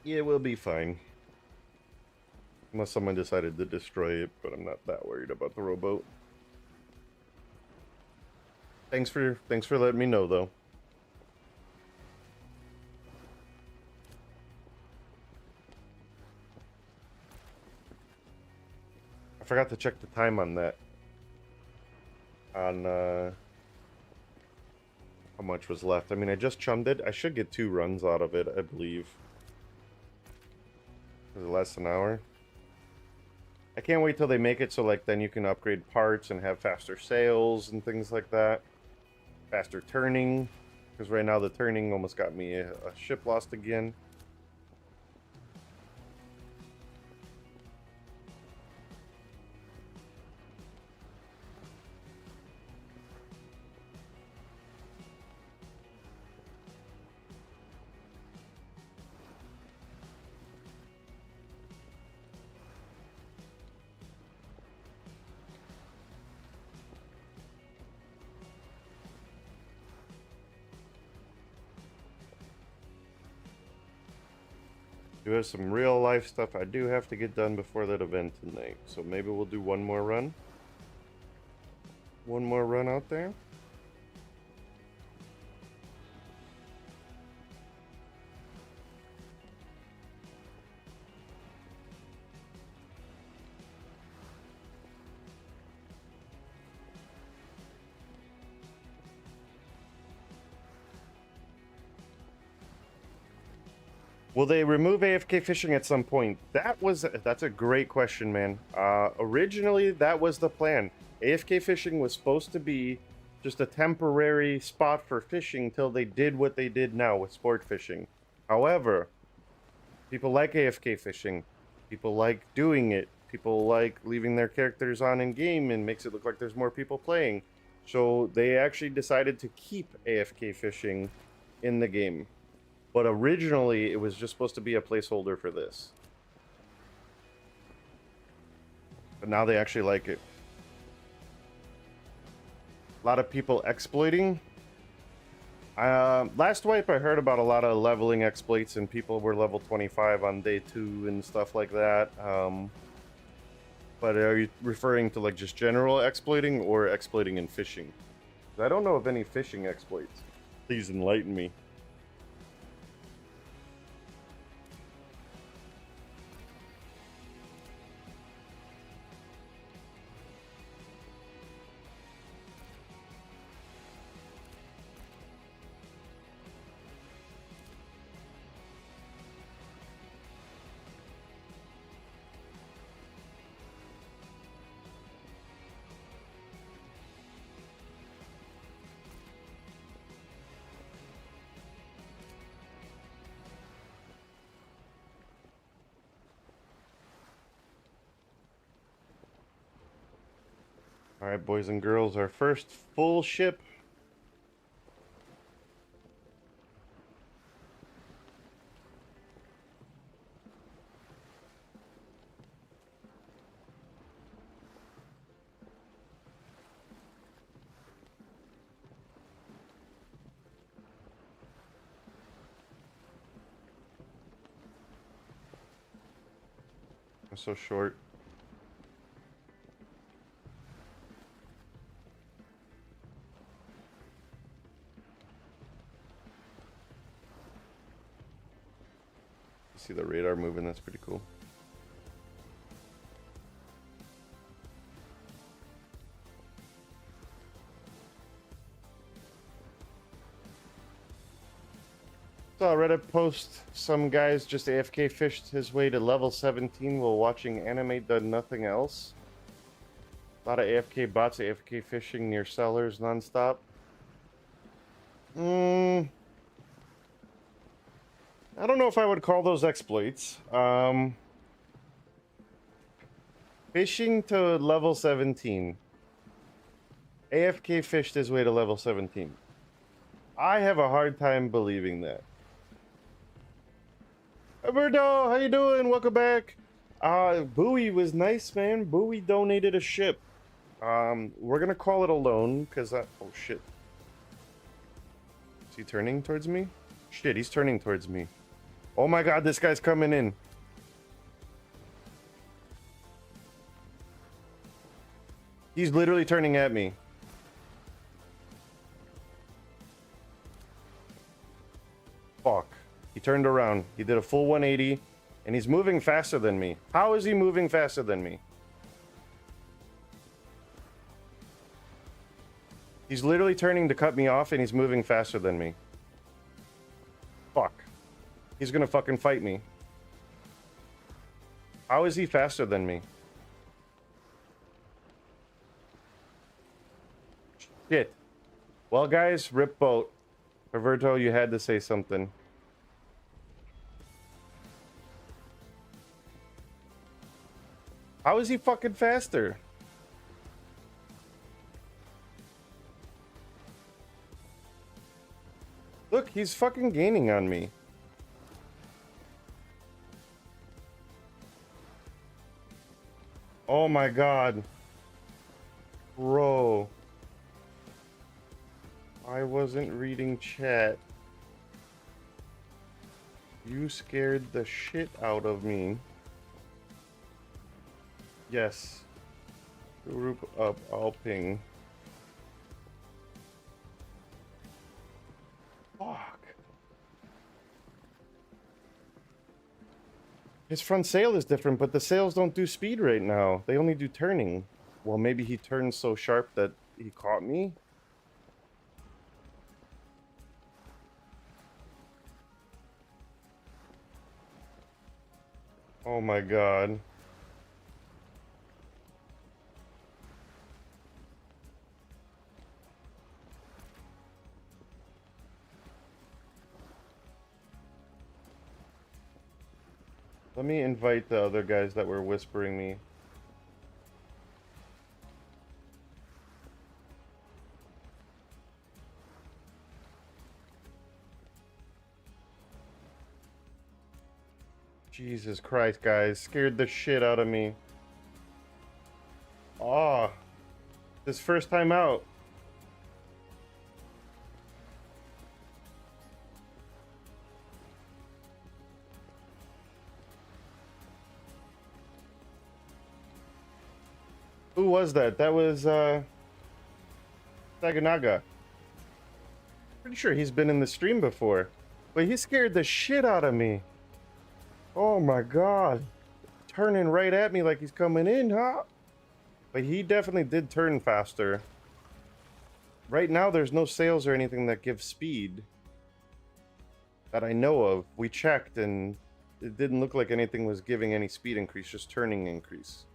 Yeah, we'll be fine. Unless someone decided to destroy it, but I'm not that worried about the rowboat. Thanks for letting me know, though. I forgot to check the time on that. On how much was left. I mean, I just chummed it. I should get 2 runs out of it, I believe. Was it less than an hour? I can't wait till they make it so like then you can upgrade parts and have faster sails and things like that. Faster turning, because right now the turning almost got me a ship lost again. Do have some real life stuff I do have to get done before that event tonight. So maybe we'll do one more run. One more run out there. Will they remove AFK fishing at some point? That's a great question, man. Originally, that was the plan. AFK fishing was supposed to be just a temporary spot for fishing till they did what they did now with sport fishing. However, people like AFK fishing. People like doing it. People like leaving their characters on in game and makes it look like there's more people playing. So they actually decided to keep AFK fishing in the game. But originally, it was just supposed to be a placeholder for this. But now they actually like it. A lot of people exploiting. Last wipe, I heard about a lot of leveling exploits, and people were level 25 on day 2 and stuff like that. But are you referring to like just general exploiting or exploiting in fishing? I don't know of any fishing exploits. Please enlighten me. All right, boys and girls, our first full ship. I'm so short. See the radar moving, that's pretty cool. Saw a Reddit post, some guys just AFK fished his way to level 17 while watching anime, done nothing else. A lot of AFK bots AFK fishing near sellers nonstop. I don't know if I would call those exploits. Fishing to level 17. AFK fished his way to level 17. I have a hard time believing that. Alberto, how you doing? Welcome back. Bowie was nice, man. Bowie donated a ship. We're gonna call it a loan, because oh shit. Is he turning towards me? Shit, he's turning towards me. Oh my god, this guy's coming in. He's literally turning at me. Fuck. He turned around. He did a full 180, and he's moving faster than me. How is he moving faster than me? He's literally turning to cut me off, and he's moving faster than me. Fuck. He's gonna fucking fight me. How is he faster than me? Shit. Well, guys, rip boat. Roberto, you had to say something. How is he fucking faster? Look, he's fucking gaining on me. Oh my god. Bro. I wasn't reading chat. You scared the shit out of me. Yes. Group up, I'll ping. Fuck. His front sail is different, but the sails don't do speed right now. They only do turning. Well, maybe he turned so sharp that he caught me? Oh my god. Let me invite the other guys that were whispering me. Jesus Christ, guys. Scared the shit out of me. Aw. This first time out. Who was that? That was, Saganaga. Pretty sure he's been in the stream before. But he scared the shit out of me. Oh my god. Turning right at me like he's coming in, huh? But he definitely did turn faster. Right now, there's no sails or anything that give speed. That I know of. We checked and it didn't look like anything was giving any speed increase, just turning increase.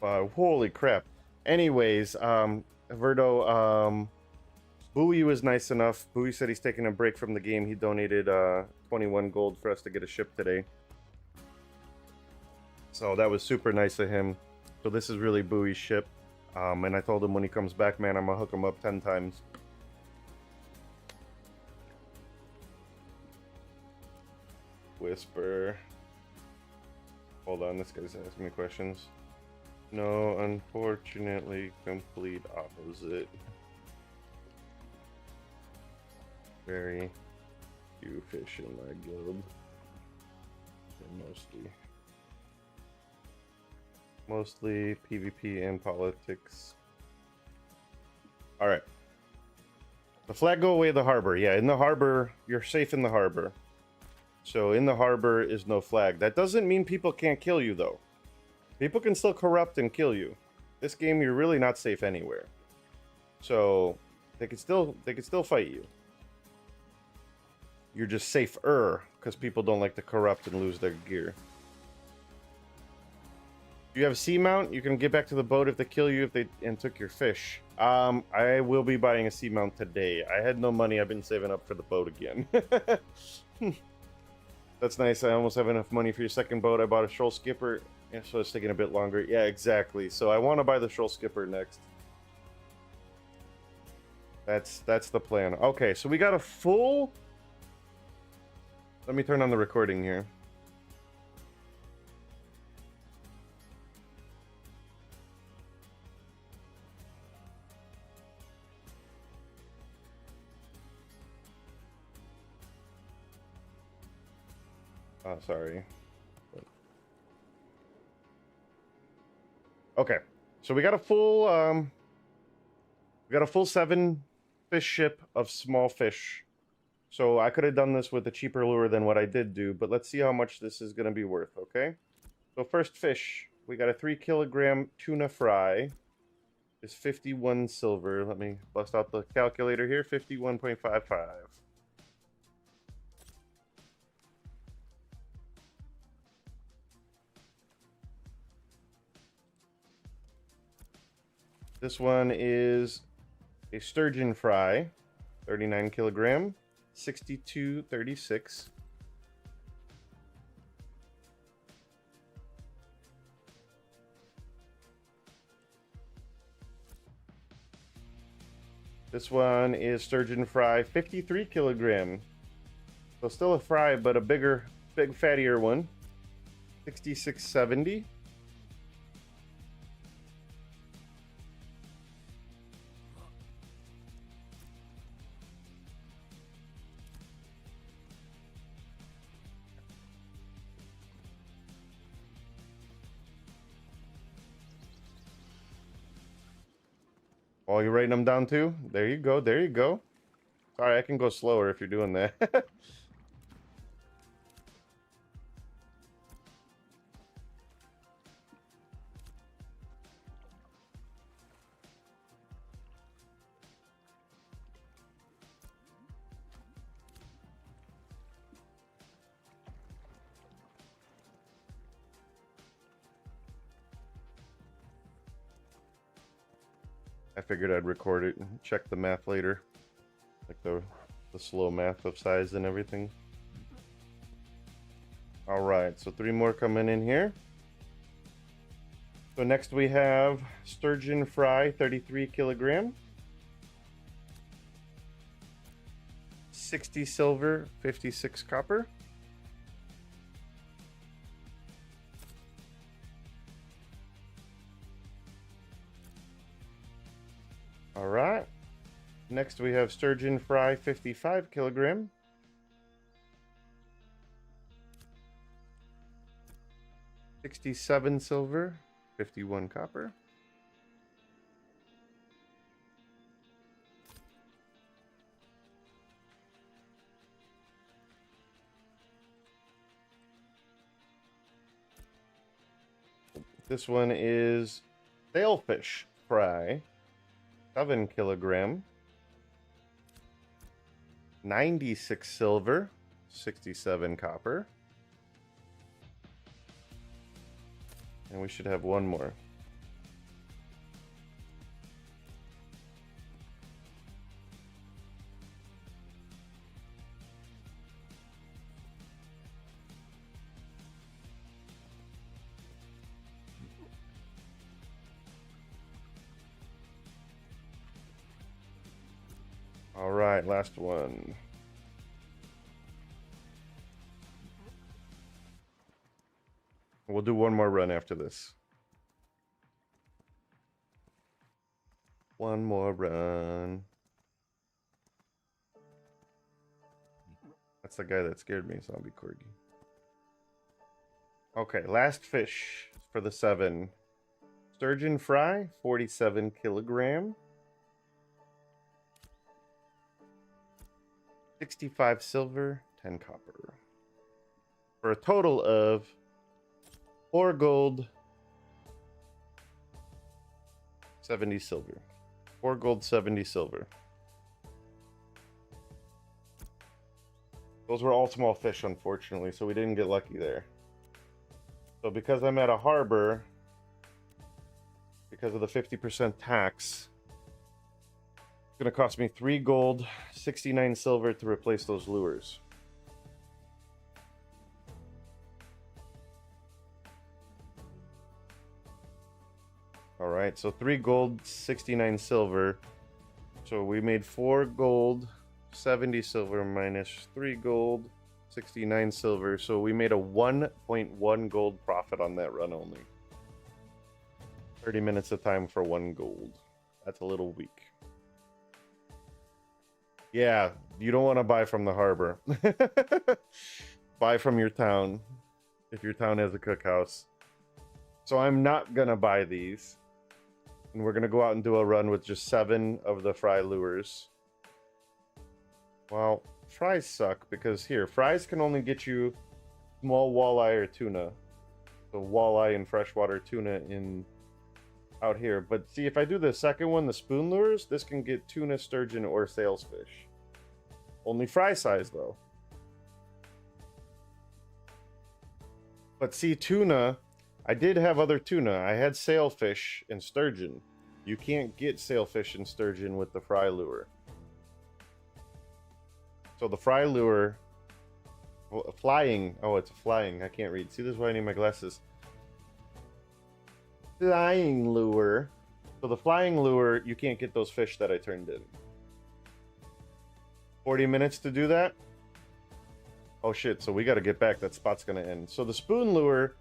Holy crap. Anyways, Verdo, Bowie was nice enough. Bowie said he's taking a break from the game. He donated 21 gold for us to get a ship today. So that was super nice of him. So this is really Bowie's ship. And I told him when he comes back, man, I'm gonna hook him up 10 times. Whisper. Hold on, this guy's asking me questions. No, unfortunately, complete opposite. Very few fish in my guild. And mostly PvP and politics. Alright. The flag go away the harbor. Yeah, in the harbor, you're safe in the harbor. So in the harbor is no flag. That doesn't mean people can't kill you, though. People can still corrupt and kill you. This game, you're really not safe anywhere. So they can still fight you. You're just safer because people don't like to corrupt and lose their gear. You have a sea mount. You can get back to the boat if they kill you and took your fish. I will be buying a sea mount today. I had no money. I've been saving up for the boat again. That's nice. I almost have enough money for your second boat. I bought a shoal skipper, so it's taking a bit longer. Yeah, exactly. So I want to buy the shoal skipper next. That's the plan. Okay, so we got a full... Let me turn on the recording here. Oh, sorry. Okay, so we got a full 7 fish ship of small fish. So I could have done this with a cheaper lure than what I did do, but let's see how much this is going to be worth, okay? So first fish, we got a 3 kilogram tuna fry. Is 51 silver. Let me bust out the calculator here. 51.55. This one is a sturgeon fry, 39 kilogram, 62.36. This one is sturgeon fry, 53 kilogram. So still a fry, but a big fattier one, 66.70. Oh, you're writing them down too? There you go, there you go. Sorry, I can go slower if you're doing that. I figured I'd record it and check the math later. Like the slow math of size and everything. Alright, so 3 more coming in here. So next we have sturgeon fry, 33 kilogram. 60 silver, 56 copper. Alright. Next we have sturgeon fry, 55 kilogram. 67 silver, 51 copper. This one is sailfish fry, 7 kilogram, 96 silver, 67 copper. And we should have one more. right, last one. We'll do one more run after this. One more run. That's the guy that scared me, Zombie Corgi. Okay, last fish for the 7. Sturgeon fry, 47 kilogram. 65 silver, 10 copper. For a total of 4 gold, 70 silver. 4 gold, 70 silver. Those were all small fish, unfortunately, so we didn't get lucky there. So because I'm at a harbor, because of the 50% tax, it's going to cost me 3 gold, 69 silver to replace those lures. Alright, so 3 gold, 69 silver. So we made 4 gold, 70 silver minus 3 gold, 69 silver. So we made a 1.1 gold profit on that run only. 30 minutes of time for 1 gold. That's a little weak. Yeah, you don't want to buy from the harbor. Buy from your town, if your town has a cookhouse. So I'm not going to buy these. And we're going to go out and do a run with just 7 of the fry lures. Well, fries suck because here, fries can only get you small walleye or tuna. So walleye and freshwater tuna in out here. But see, if I do the second one, the spoon lures, this can get tuna, sturgeon, or sailfish. Only fry size though. But see, tuna, I did have other tuna. I had sailfish and sturgeon. You can't get sailfish and sturgeon with the fry lure. So the fry lure, flying, oh, it's flying. I can't read. See, this is why I need my glasses. Flying lure. So the flying lure, you can't get those fish that I turned in. 40 minutes to do that? Oh shit, so we gotta get back. That spot's gonna end. So the spoon lure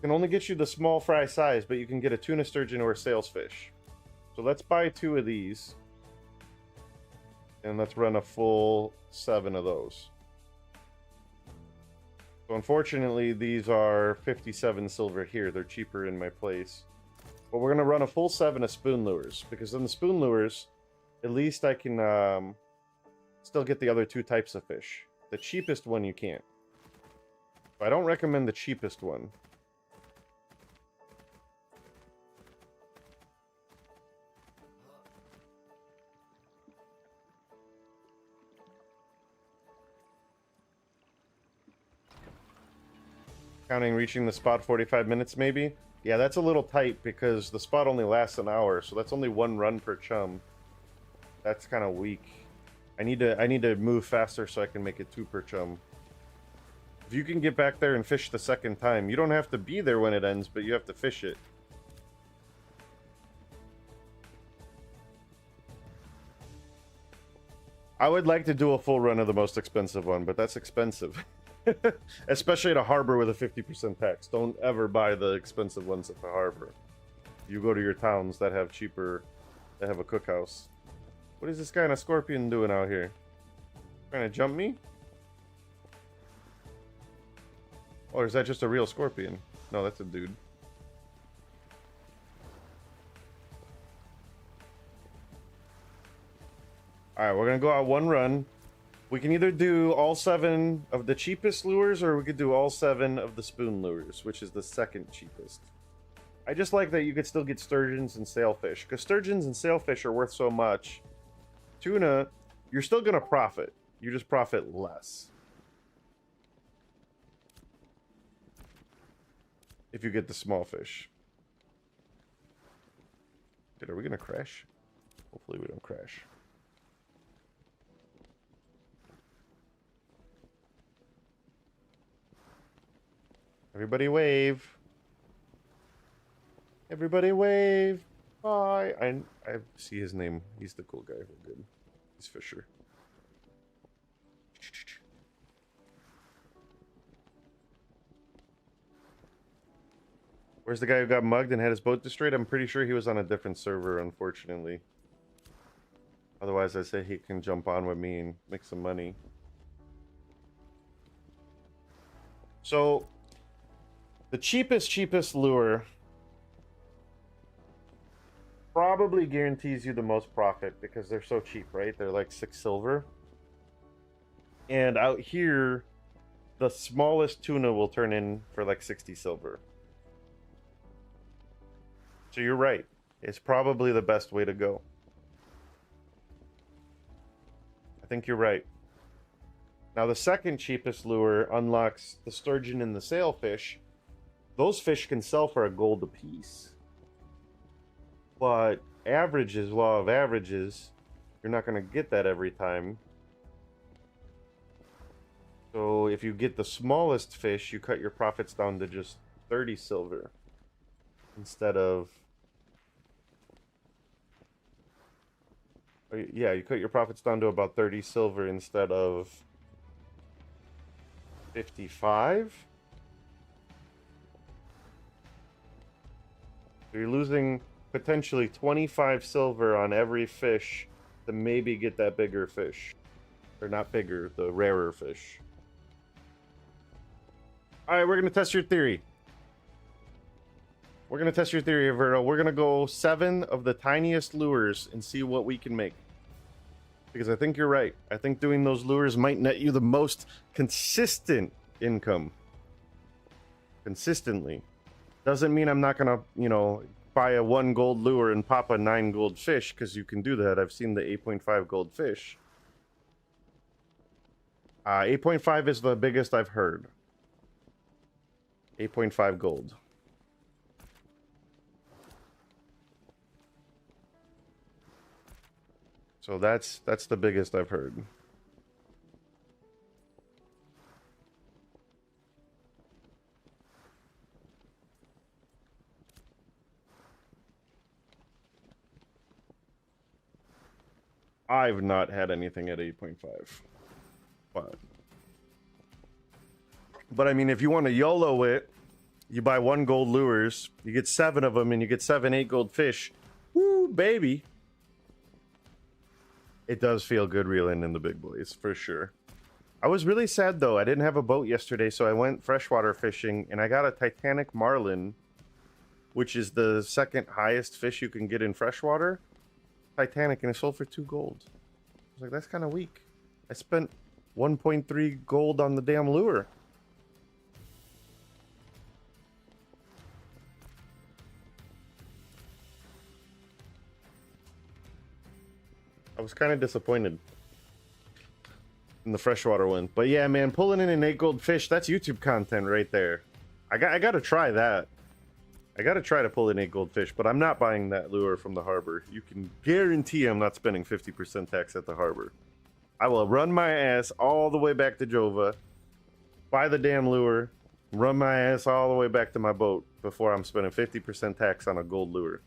can only get you the small fry size, but you can get a tuna, sturgeon, or a sailfish. So let's buy 2 of these. And let's run a full 7 of those. So unfortunately, these are 57 silver here. They're cheaper in my place. But we're going to run a full 7 of spoon lures. Because in the spoon lures, at least I can still get the other 2 types of fish. The cheapest one you can't. So I don't recommend the cheapest one. Counting reaching the spot 45 minutes maybe? Yeah, that's a little tight because the spot only lasts an hour, so that's only 1 run per chum. That's kind of weak. I need to move faster so I can make it 2 per chum. If you can get back there and fish the second time, you don't have to be there when it ends, but you have to fish it. I would like to do a full run of the most expensive one, but that's expensive. Especially at a harbor with a 50% tax. Don't ever buy the expensive ones at the harbor. You go to your towns that have cheaper, that have a cookhouse. What is this guy in a scorpion doing out here? Trying to jump me? Or is that just a real scorpion? No, that's a dude. Alright, we're gonna go out 1 run. We can either do all 7 of the cheapest lures, or we could do all 7 of the spoon lures, which is the second cheapest. I just like that you could still get sturgeons and sailfish, because sturgeons and sailfish are worth so much. Tuna, you're still going to profit. You just profit less. If you get the small fish. Dude, are we going to crash? Hopefully we don't crash. Everybody wave. Everybody wave. Bye. I see his name. He's the cool guy. We're good. He's Fisher. Where's the guy who got mugged and had his boat destroyed? I'm pretty sure he was on a different server, unfortunately. Otherwise, I say he can jump on with me and make some money. So, the cheapest lure probably guarantees you the most profit because they're so cheap, right? They're like 6 silver. And out here, the smallest tuna will turn in for like 60 silver. So you're right. It's probably the best way to go. I think you're right. Now, the second cheapest lure unlocks the sturgeon and the sailfish. Those fish can sell for a gold apiece. But averages, law of averages, you're not going to get that every time. So if you get the smallest fish, you cut your profits down to just 30 silver. Instead of... Yeah, you cut your profits down to about 30 silver instead of 55. So you're losing potentially 25 silver on every fish to maybe get that bigger fish. Or not bigger, the rarer fish. Alright, we're going to test your theory. We're going to test your theory, Alberto. We're going to go 7 of the tiniest lures and see what we can make. Because I think you're right. I think doing those lures might net you the most consistent income. Consistently. Doesn't mean I'm not going to, you know, buy a 1 gold lure and pop a 9 gold fish, because you can do that. I've seen the 8.5 gold fish. 8.5 is the biggest I've heard. 8.5 gold. So that's the biggest I've heard. I've not had anything at 8.5. But I mean, if you want to YOLO it, you buy 1 gold lures, you get 7 of them, and you get 7, 8 gold fish. Woo, baby. It does feel good reeling in the big boys, for sure. I was really sad, though. I didn't have a boat yesterday, so I went freshwater fishing, and I got a Titanic marlin, which is the 2nd highest fish you can get in freshwater. Titanic, and it sold for 2 gold. I was like, that's kind of weak. I spent 1.3 gold on the damn lure. I was kind of disappointed in the freshwater one. But yeah, man, pulling in an 8 gold fish, that's YouTube content right there. I gotta try that. I gotta try to pull in 8 gold fish, but I'm not buying that lure from the harbor. You can guarantee I'm not spending 50% tax at the harbor. I will run my ass all the way back to Jova, buy the damn lure, run my ass all the way back to my boat before I'm spending 50% tax on a gold lure.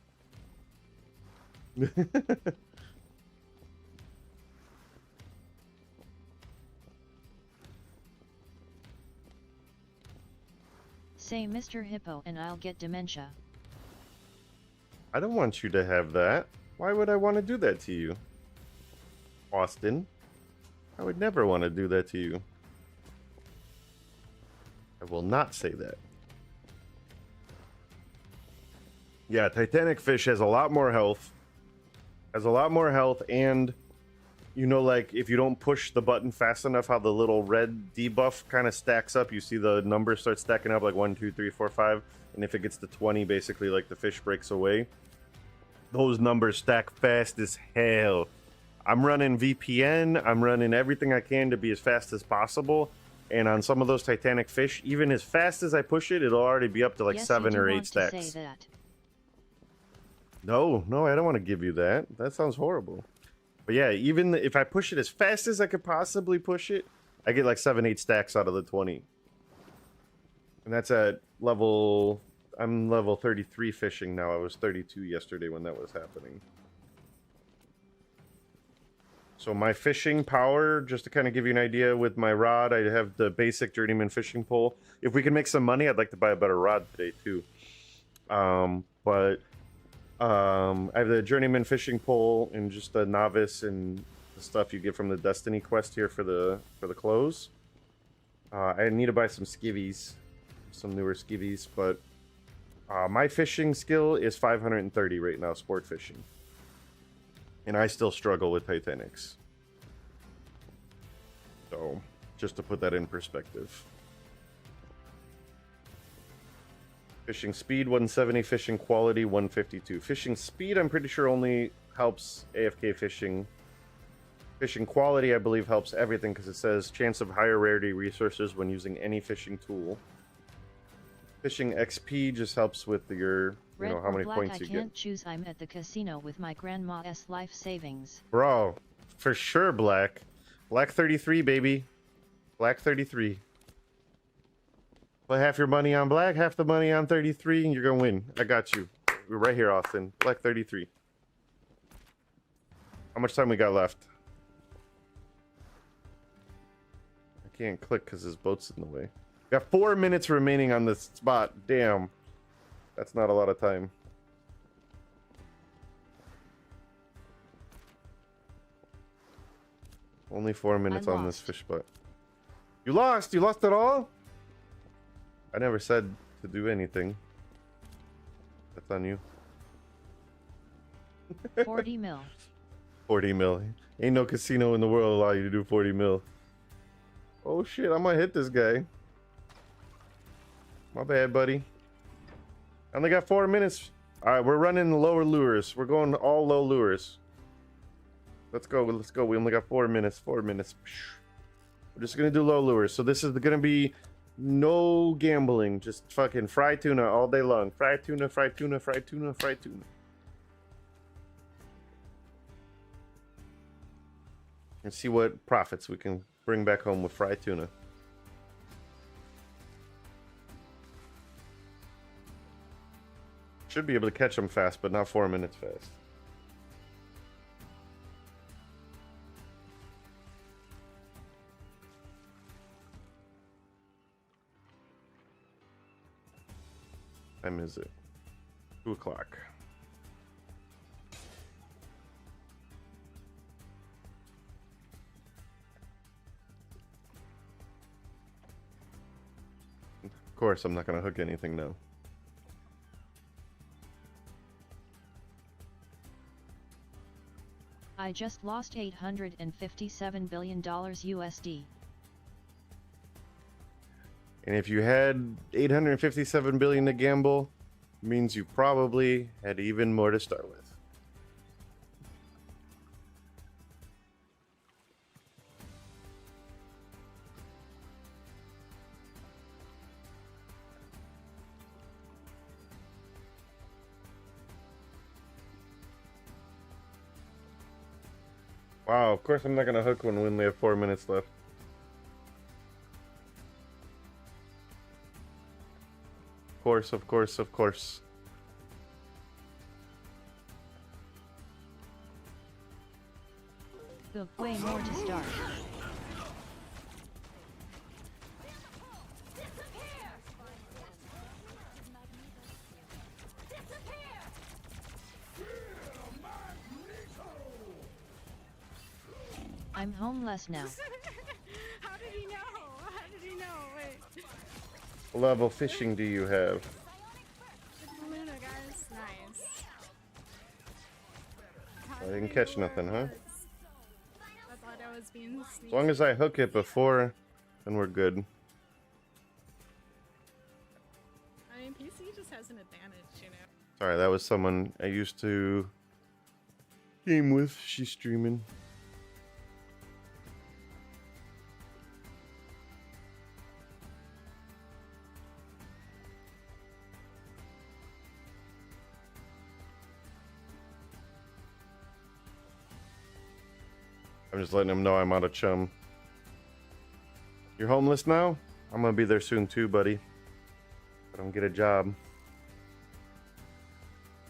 Say Mr. Hippo and I'll get dementia. I don't want you to have that. Why would I want to do that to you? Austin, I would never want to do that to you. I will not say that. Yeah, Titanic fish has a lot more health. And you know, like, if you don't push the button fast enough, how the little red debuff kind of stacks up. You see the numbers start stacking up, like 1, 2, 3, 4, 5. And if it gets to 20, basically, like, the fish breaks away. Those numbers stack fast as hell. I'm running VPN. I'm running everything I can to be as fast as possible. And on some of those Titanic fish, even as fast as I push it, it'll already be up to, like, Yes, 7 or 8 want stacks. to say that. No, I don't want to give you that. That sounds horrible. But yeah, even if I push it as fast as I could possibly push it, I get like 7, 8 stacks out of the 20. And that's at level... I'm level 33 fishing now. I was 32 yesterday when that was happening. So my fishing power, just to kind of give you an idea, with my rod, I have the basic journeyman fishing pole. If we can make some money, I'd like to buy a better rod today too. But I have the journeyman fishing pole and just a novice and the stuff you get from the Destiny quest here for the clothes. I need to buy some skivvies, some newer skivvies, but my fishing skill is 530 right now, sport fishing. And I still struggle with Titanics. So, just to put that in perspective. Fishing speed 170, fishing quality 152. Fishing speed, I'm pretty sure only helps AFK fishing. Fishing quality, I believe, helps everything because it says chance of higher rarity resources when using any fishing tool. Fishing XP just helps with your, you know, how many points you get. I can't choose. I'm at the casino with my grandma's life savings. Bro, for sure, Black. Black 33, baby. Black 33. Put half your money on Black, half the money on 33, and you're gonna win. I got you. We're right here, Austin. Black 33. How much time we got left? I can't click because his boat's in the way. Got 4 minutes remaining on this spot. Damn. That's not a lot of time. Only 4 minutes on this fish spot. You lost? You lost it all? I never said to do anything. That's on you. 40 mil. 40 mil. Ain't no casino in the world allow you to do 40 mil. Oh shit, I might hit this guy. My bad, buddy. I only got 4 minutes. Alright, we're running the lower lures. We're going all low lures. Let's go, let's go. We only got 4 minutes. 4 minutes. We're just gonna do low lures. So this is gonna be no gambling. Just fucking fried tuna all day long. Fried tuna, fried tuna, fried tuna, fried tuna. And see what profits we can bring back home with fried tuna. Should be able to catch them fast, but not 4 minutes fast. Time is it? 2 o'clock. Of course, I'm not going to hook anything now. I just lost $857 billion USD. And if you had 857 billion to gamble, means you probably had even more to start with. Wow, of course I'm not gonna hook one when we have 4 minutes left. Of course, of course, of course. The way more to start. I'm homeless now. How did he know? How did he know? Wait. What level fishing do you have? Luna, guys. Nice. I didn't catch nothing, huh? I thought I was being sneaky. As long as I hook it before, then we're good. I mean, PC just has an advantage, you know. Sorry, that was someone I used to game with. She's streaming. I'm just letting him know I'm out of chum. You're homeless now? I'm gonna be there soon too, buddy. I don't get a job.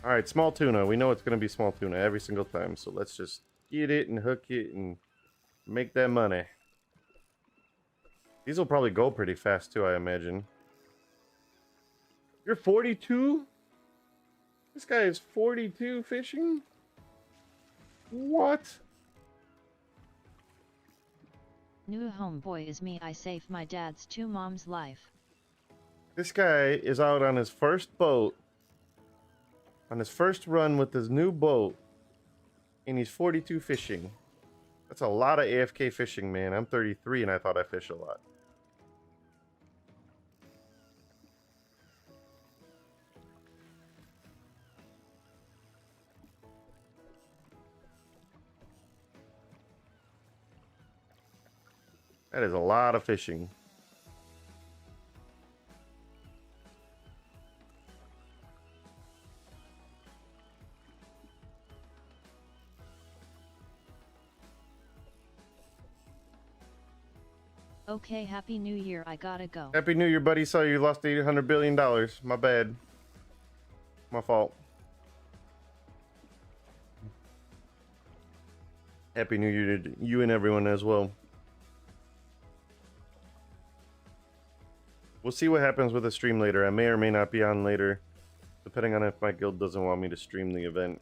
Alright, small tuna. We know it's gonna be small tuna every single time, so let's just get it and hook it and make that money. These will probably go pretty fast too, I imagine. You're 42? This guy is 42 fishing? What? New homeboy is me. I saved my dad's 2 mom's life. This guy is out on his first boat. On his first run with his new boat. And he's 42 fishing. That's a lot of AFK fishing, man. I'm 33 and I thought I fish a lot. That is a lot of fishing. Okay, happy new year. I gotta go. Happy New Year, buddy. Saw you lost $800 billion. My bad. My fault. Happy New Year to you and everyone as well. We'll see what happens with the stream later. I may or may not be on later, depending on if my guild doesn't want me to stream the event.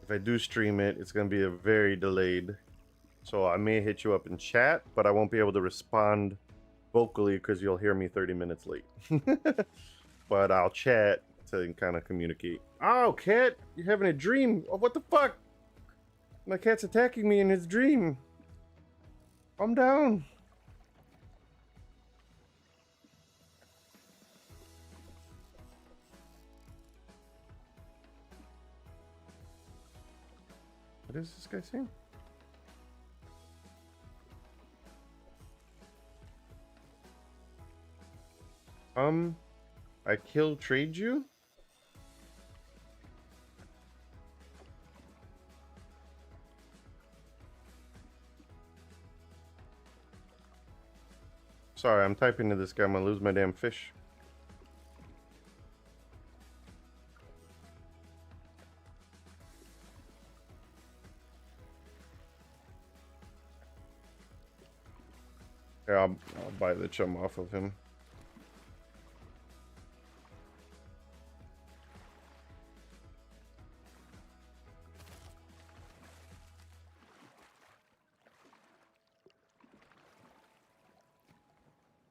If I do stream it, it's going to be a very delayed. So I may hit you up in chat, but I won't be able to respond vocally because you'll hear me 30 minutes late. But I'll chat to kind of communicate. Oh, cat, you're having a dream. Oh, what the fuck? My cat's attacking me in his dream. I'm down. What is this guy saying? I kill trade you? Sorry, I'm typing to this guy. I'm gonna lose my damn fish. Yeah, I'll buy the chum off of him.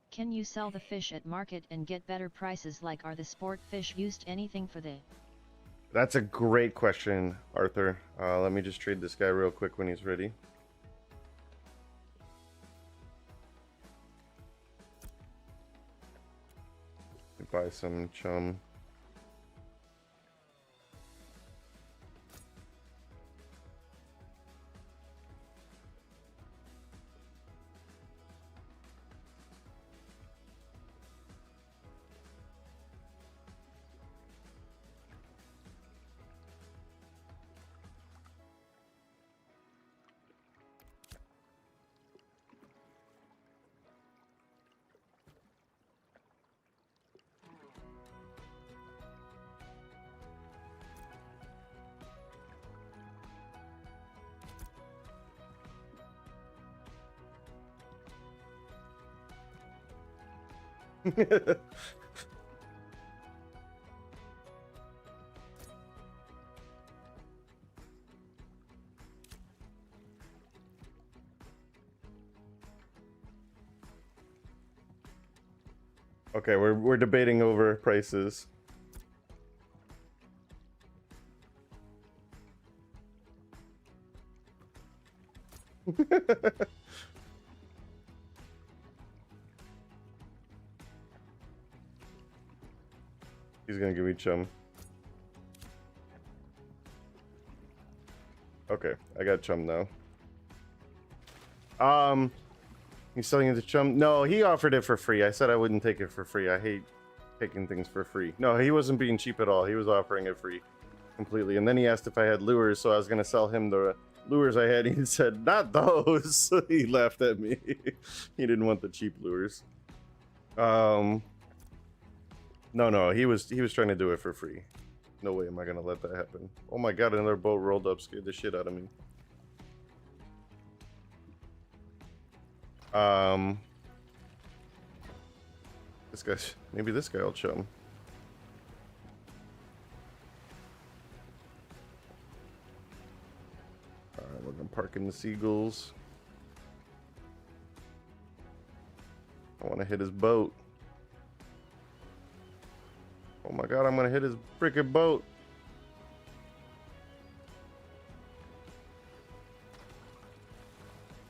Can you sell the fish at market and get better prices? Like, are the sport fish used anything for the... That's a great question, Arthur. Let me just trade this guy real quick when he's ready. Buy some chum. Okay, we're debating over prices. He's gonna give me chum. Okay, I got chum now. He's selling it to chum. No, he offered it for free. I said I wouldn't take it for free. I hate taking things for free. No, he wasn't being cheap at all. He was offering it free completely. And then he asked if I had lures, so I was gonna sell him the lures I had. He said, "Not those." He laughed at me. He didn't want the cheap lures. No, he was trying to do it for free. No way am I gonna let that happen. Oh my god, another boat rolled up, scared the shit out of me. Maybe this guy will chum. parking the seagulls. I want to hit his boat. Oh my god, I'm gonna hit his freaking boat.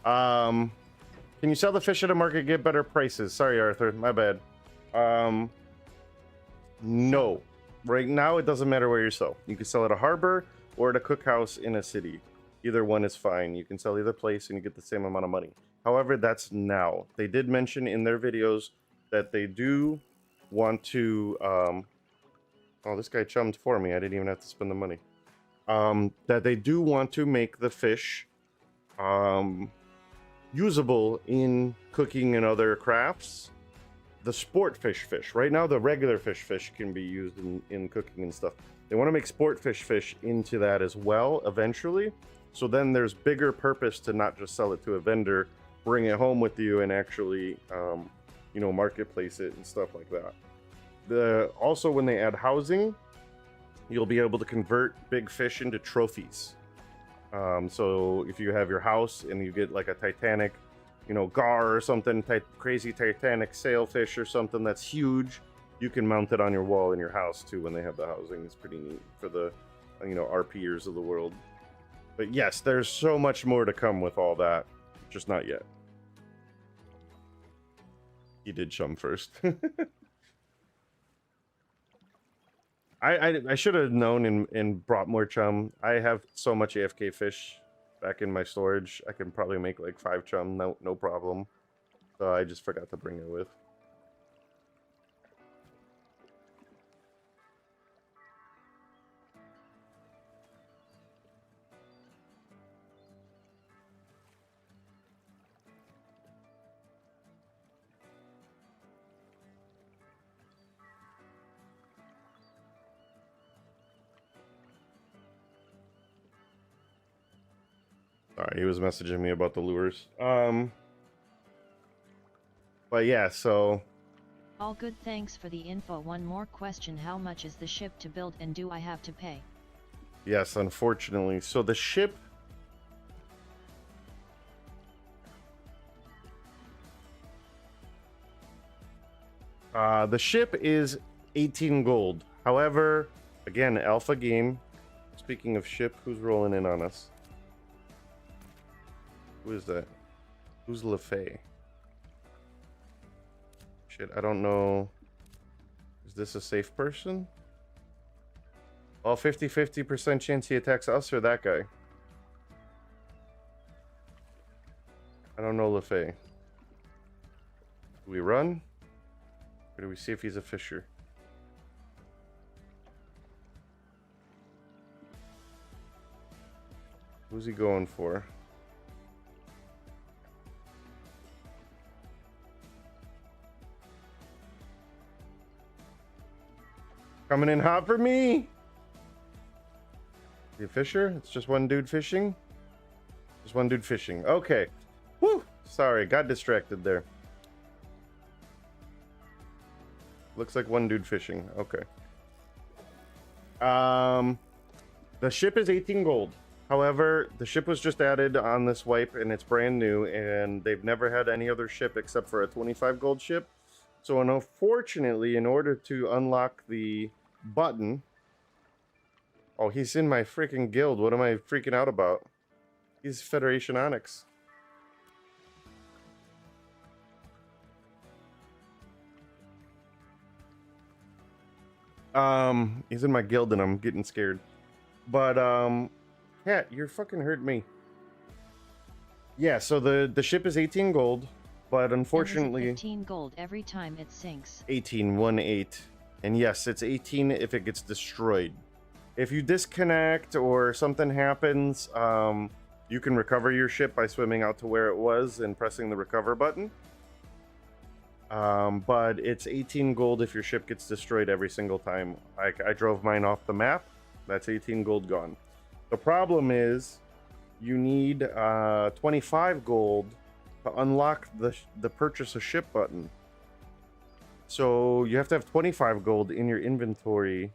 Can you sell the fish at a market, get better prices? Sorry, Arthur, my bad. No. Right now, it doesn't matter where you sell. You can sell at a harbor or at a cookhouse in a city. Either one is fine. You can sell either place and you get the same amount of money. However, that's now. They did mention in their videos that they do want to... oh, this guy chummed for me. I didn't even have to spend the money. That they do want to make the fish usable in cooking and other crafts. The sport fish. Right now, the regular fish can be used in cooking and stuff. They want to make sport fish into that as well eventually. So then there's bigger purpose to not just sell it to a vendor, bring it home with you, and actually, you know, marketplace it and stuff like that. Also, when they add housing, you'll be able to convert big fish into trophies. So if you have your house and you get like a Titanic, you know, gar or something, crazy Titanic sailfish or something that's huge, you can mount it on your wall in your house too when they have the housing. It's pretty neat for the, you know, RPers of the world. But yes, there's so much more to come with all that, just not yet. He did chum first. I should have known and brought more chum. I have so much AFK fish back in my storage. I can probably make like 5 chum, no problem. So I just forgot to bring it with. Alright, he was messaging me about the lures. But yeah, so... All good, thanks for the info. One more question, how much is the ship to build and do I have to pay? Yes, unfortunately. So the ship... the ship is 18 gold. However, again, alpha game. Speaking of ship, who's rolling in on us? Who is that? Who's LeFay? Shit, I don't know. Is this a safe person? Well, 50% chance he attacks us or that guy. I don't know LeFay. Do we run? Or do we see if he's a fisher? Who's he going for? Coming in hot for me. The fisher? It's just one dude fishing? Just one dude fishing. Okay. Woo! Sorry, got distracted there. Looks like one dude fishing. Okay. The ship is 18 gold. However, the ship was just added on this wipe and it's brand new and they've never had any other ship except for a 25 gold ship. So unfortunately, in order to unlock the button... Oh, he's in my freaking guild. What am I freaking out about? He's Federation Onyx. He's in my guild and I'm getting scared. But, Cat, you're fucking hurt me. Yeah, so the ship is 18 gold. But unfortunately, 15 gold every time it sinks. 18. And yes, it's 18 if it gets destroyed. If you disconnect or something happens, you can recover your ship by swimming out to where it was and pressing the recover button. But it's 18 gold if your ship gets destroyed every single time. I drove mine off the map. That's 18 gold gone. The problem is you need 25 gold to unlock the purchase a ship button. So you have to have 25 gold in your inventory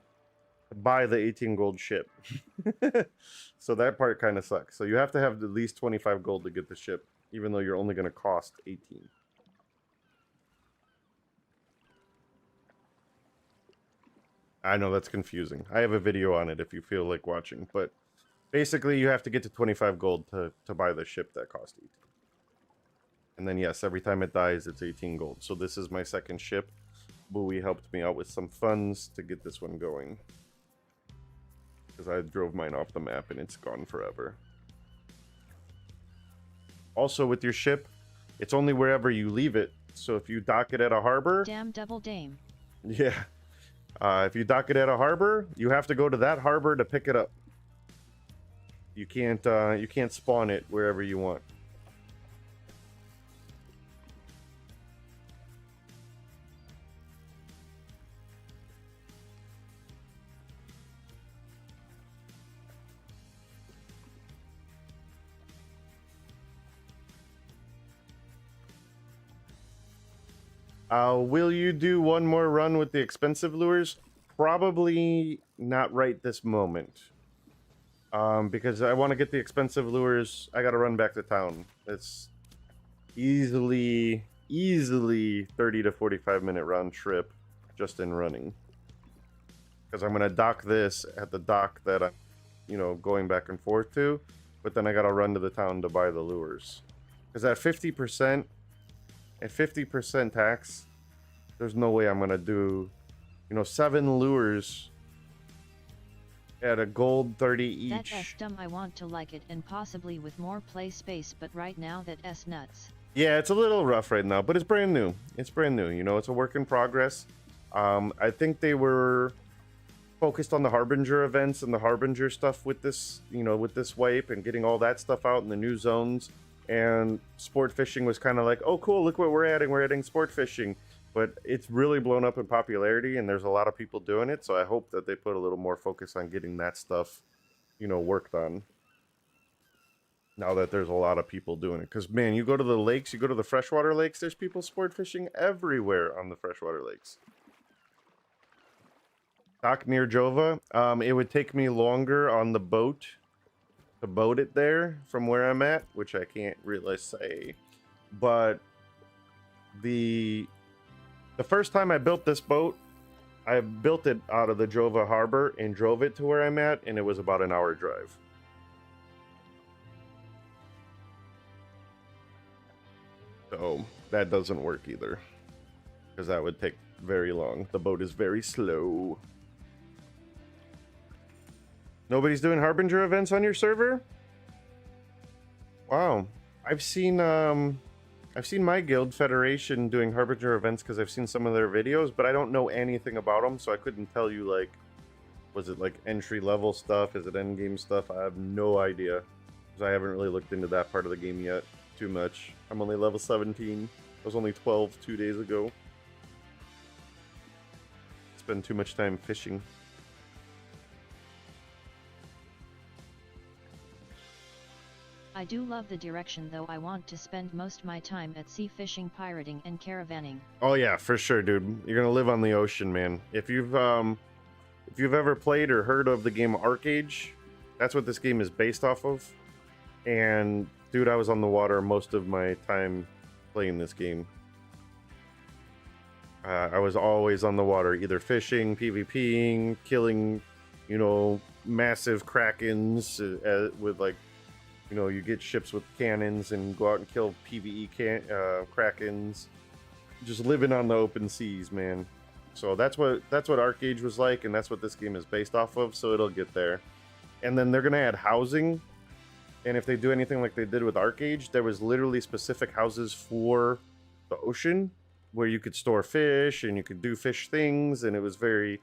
buy the 18 gold ship. So that part kind of sucks. So you have to have at least 25 gold to get the ship, even though you're only going to cost 18. I know that's confusing. I have a video on it if you feel like watching, but basically you have to get to 25 gold to buy the ship that cost 18. And then yes, every time it dies, it's 18 gold. So this is my second ship. Bowie helped me out with some funds to get this one going. Because I drove mine off the map and it's gone forever. Also with your ship, it's only wherever you leave it. So if you dock it at a harbor... Damn double dame. Yeah. If you dock it at a harbor, you have to go to that harbor to pick it up. You can't spawn it wherever you want. Will you do one more run with the expensive lures? Probably not right this moment. Because I want to get the expensive lures. I got to run back to town. It's easily 30 to 45 minute round trip just in running. Because I'm going to dock this at the dock that I'm, going back and forth to. But then I got to run to the town to buy the lures. Because at 50%... At 50% tax, there's no way I'm gonna do, 7 lures at a gold 30 each. That S dumb, I want to like it and possibly with more play space, but right now that S nuts. Yeah, it's a little rough right now, but it's brand new. It's brand new, it's a work in progress. I think they were focused on the Harbinger events and the Harbinger stuff with this, with this wipe and getting all that stuff out in the new zones. And sport fishing was kind of like, oh cool, look what we're adding sport fishing. But it's really blown up in popularity and there's a lot of people doing it, so I hope that they put a little more focus on getting that stuff worked on now that there's a lot of people doing it. Because man, you go to the lakes, you go to the freshwater lakes, there's people sport fishing everywhere on the freshwater lakes. Dock near Jova. It would take me longer on the boat to boat it there from where I'm at, which I can't really say. But the first time I built this boat, I built it out of the Jova harbor and drove it to where I'm at, and it was about an hour drive. So that doesn't work either, because that would take very long. The boat is very slow. Nobody's doing Harbinger events on your server? Wow. I've seen my guild Federation doing Harbinger events because I've seen some of their videos, but I don't know anything about them, so I couldn't tell you, like, was it like entry level stuff? Is it end game stuff? I have no idea, because I haven't really looked into that part of the game yet too much. I'm only level 17. I was only 12 2 days ago. Spend too much time fishing. I do love the direction, though. I want to spend most my time at sea fishing, pirating, and caravanning. Oh yeah, for sure, dude. You're gonna live on the ocean, man. If you've ever played or heard of the game Archetype, that's what this game is based off of. And dude, I was on the water most of my time playing this game. I was always on the water, either fishing, PvPing, killing, massive krakens with like. You get ships with cannons and go out and kill PvE krakens. Just living on the open seas, man. So that's what Archetype was like, and that's what this game is based off of, so it'll get there. And then they're going to add housing. And if they do anything like they did with Archetype, there was literally specific houses for the ocean where you could store fish and you could do fish things, and it was very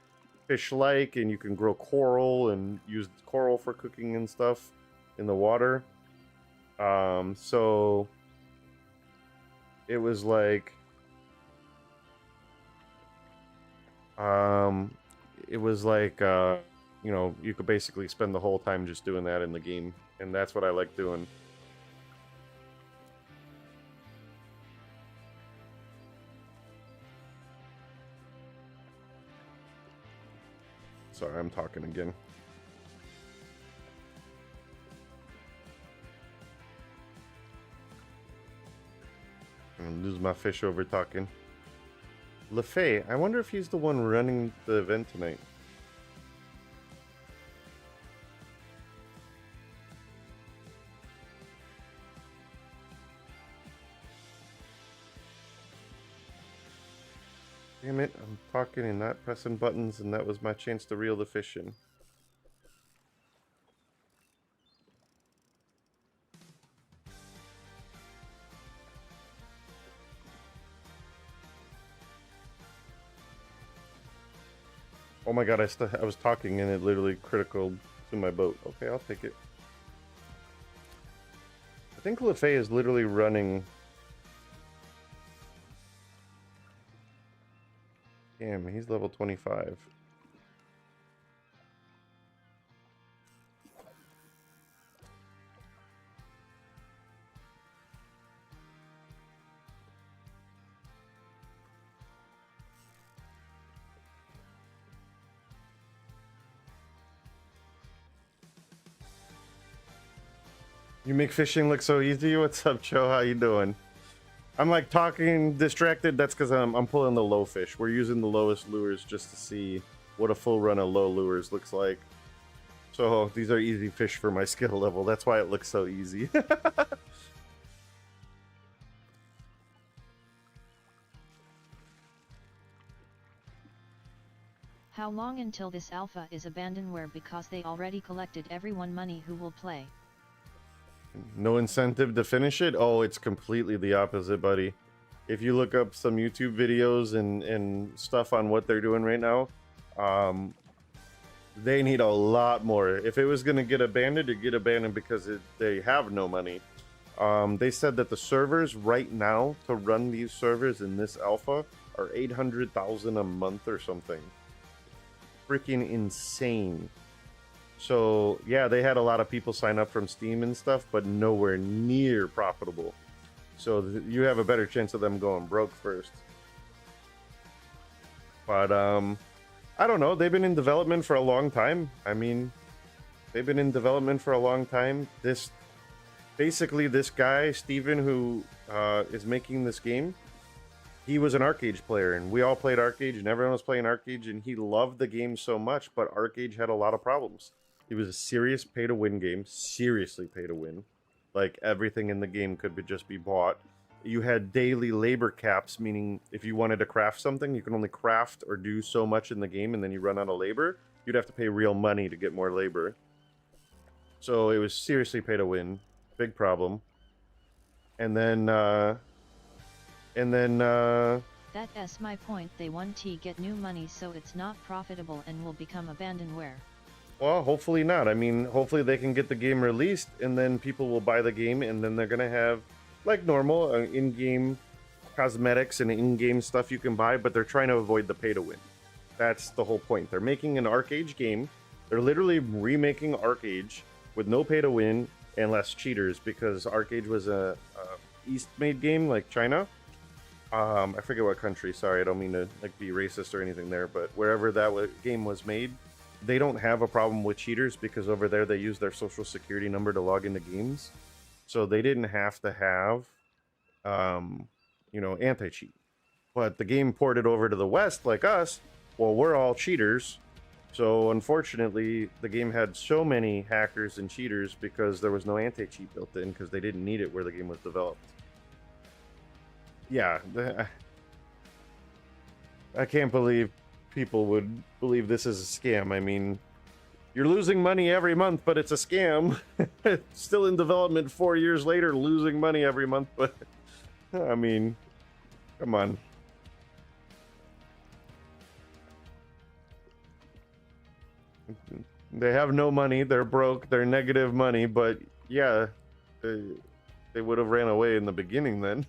fish-like, and you can grow coral and use coral for cooking and stuff in the water. So it was like, you could basically spend the whole time just doing that in the game, and that's what I like doing. Sorry, I'm talking again. I'm gonna lose my fish over talking. LeFay, I wonder if he's the one running the event tonight. Damn it, I'm talking and not pressing buttons, and that was my chance to reel the fish in. Oh my god, I was talking and it literally critical to my boat. Okay, I'll take it. I think LeFay is literally running... Damn, he's level 25. You make fishing look so easy. What's up, Joe? How you doing? I'm like talking distracted. That's because I'm pulling the low fish. We're using the lowest lures just to see what a full run of low lures looks like. So these are easy fish for my skill level. That's why it looks so easy. How long until this alpha is abandonware because they already collected everyone money who will play? No incentive to finish it? Oh, it's completely the opposite, buddy. If you look up some YouTube videos and stuff on what they're doing right now, they need a lot more. If it was going to get abandoned, it'd get abandoned because they have no money. They said that the servers right now to run these servers in this alpha are 800,000 a month or something. Freaking insane. So yeah, they had a lot of people sign up from Steam and stuff, but nowhere near profitable. So you have a better chance of them going broke first. But I don't know. They've been in development for a long time. I mean, they've been in development for a long time. Basically this guy Steven, who is making this game, he was an Archetype player, and we all played Archetype, and everyone was playing Archetype, and he loved the game so much, but Archetype had a lot of problems. It was a serious pay-to-win game, seriously pay-to-win. Like, everything in the game could just be bought. You had daily labor caps, meaning if you wanted to craft something, you can only craft or do so much in the game, and then you run out of labor. You'd have to pay real money to get more labor. So it was seriously pay-to-win. Big problem. And then... That's my point. They want to get new money, so it's not profitable and will become abandonware. Well, hopefully not. I mean, hopefully they can get the game released, and then people will buy the game, and then they're gonna have, like normal, in-game cosmetics and in-game stuff you can buy, but they're trying to avoid the pay-to-win. That's the whole point. They're making an Archetype game. They're literally remaking Archetype with no pay-to-win and less cheaters, because Archetype was a East-made game, like China. I forget what country. Sorry, I don't mean to like be racist or anything there, but wherever that game was made, they don't have a problem with cheaters because over there they use their social security number to log into games. So they didn't have to have, anti-cheat. But the game ported over to the West, like us, well, we're all cheaters. So unfortunately, the game had so many hackers and cheaters because there was no anti-cheat built in because they didn't need it where the game was developed. Yeah, I can't believe people would believe this is a scam. I mean, you're losing money every month, but it's a scam. It's still in development 4 years later, losing money every month, but I mean, come on. They have no money, they're broke, they're negative money, but yeah, they would have ran away in the beginning then.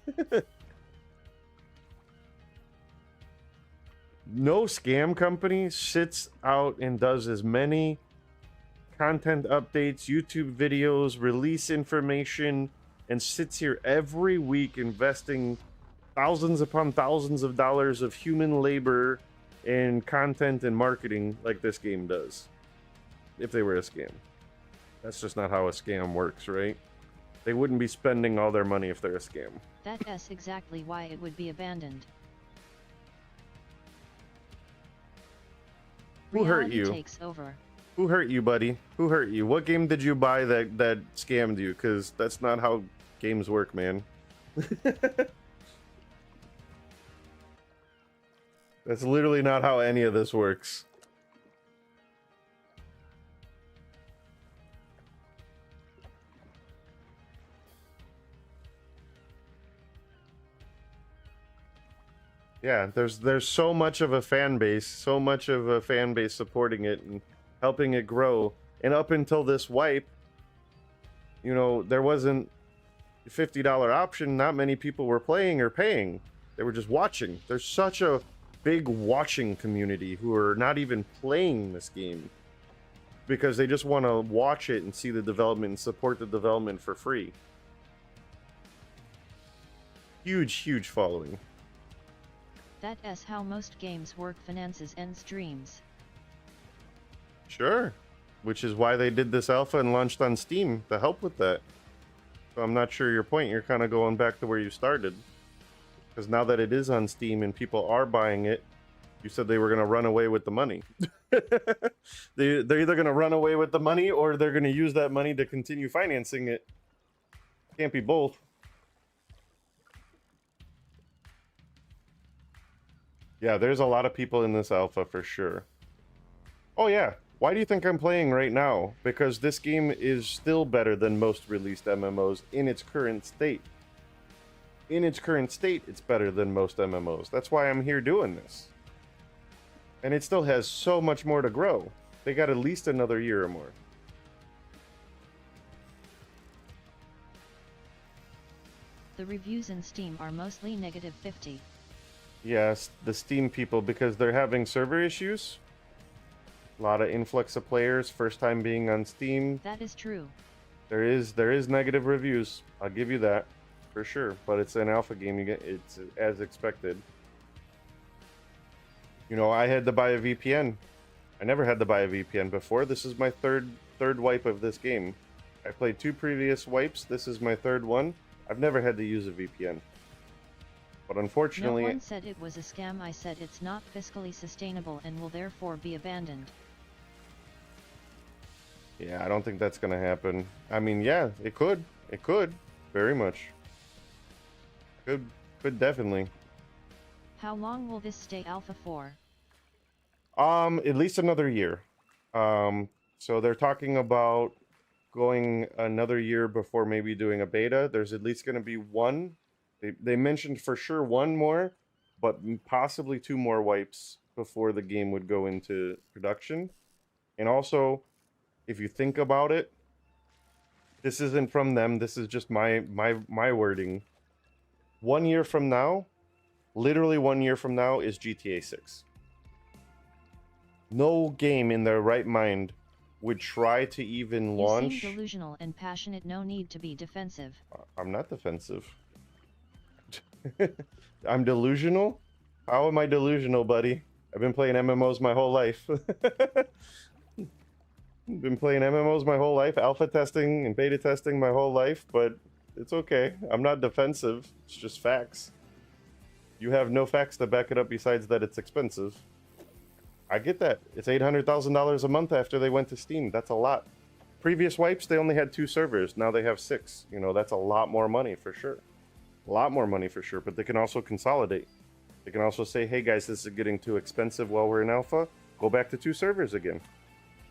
No scam company sits out and does as many content updates, YouTube videos, release information, and sits here every week investing thousands upon thousands of dollars of human labor in content and marketing like this game does. If they were a scam. That's just not how a scam works, right? They wouldn't be spending all their money if they're a scam. That's exactly why it would be abandoned. Who hurt Reality you? Takes over. Who hurt you, buddy? Who hurt you? What game did you buy that scammed you? Because that's not how games work, man. That's literally not how any of this works. Yeah, there's so much of a fan base, supporting it and helping it grow. And up until this wipe, you know, there wasn't a $50 option. Not many people were playing or paying. They were just watching. There's such a big watching community who are not even playing this game because they just want to watch it and see the development and support the development for free. Huge following. That's how most games work, finances and streams. Sure. Which is why they did this alpha and launched on Steam to help with that. So I'm not sure your point. You're kind of going back to where you started. Because now that it is on Steam and people are buying it, you said they were going to run away with the money. They're either going to run away with the money or they're going to use that money to continue financing it. Can't be both. Yeah, there's a lot of people in this alpha for sure. Oh yeah, why do you think I'm playing right now? Because this game is still better than most released MMOs in its current state. In its current state, it's better than most MMOs. That's why I'm here doing this. And it still has so much more to grow. They got at least another year or more. The reviews in Steam are mostly -50. Yes, the Steam people, because they're having server issues. A lot of influx of players, first time being on Steam. That is true. There is negative reviews. I'll give you that for sure. But it's an alpha game. It's as expected. You know, I had to buy a VPN. I never had to buy a VPN before. This is my third wipe of this game. I played 2 previous wipes. This is my 3rd one. I've never had to use a VPN. But unfortunately... No one said it was a scam. I said it's not fiscally sustainable and will therefore be abandoned. Yeah, I don't think that's going to happen. I mean, yeah, it could. It could. Very much. Could definitely. How long will this stay alpha for? At least another year. So they're talking about going another year before maybe doing a beta. There's at least going to be one. They mentioned for sure one more, but possibly 2 more wipes before the game would go into production. And also, if you think about it, this isn't from them. This is just my wording. 1 year from now, literally 1 year from now, is GTA 6. No game in their right mind would try to even launch... You seem delusional and passionate. No need to be defensive. I'm not defensive. I'm delusional? How am I delusional, buddy? I've been playing MMOs my whole life. Been playing MMOs my whole life, alpha testing and beta testing my whole life, but it's okay. I'm not defensive. It's just facts. You have no facts to back it up besides that it's expensive. I get that. It's $800,000 a month after they went to Steam. That's a lot. Previous wipes, they only had 2 servers. Now they have 6. You know, that's a lot more money for sure. A lot more money for sure, but they can also consolidate. They can also say, hey guys, this is getting too expensive while we're in alpha. Go back to 2 servers again.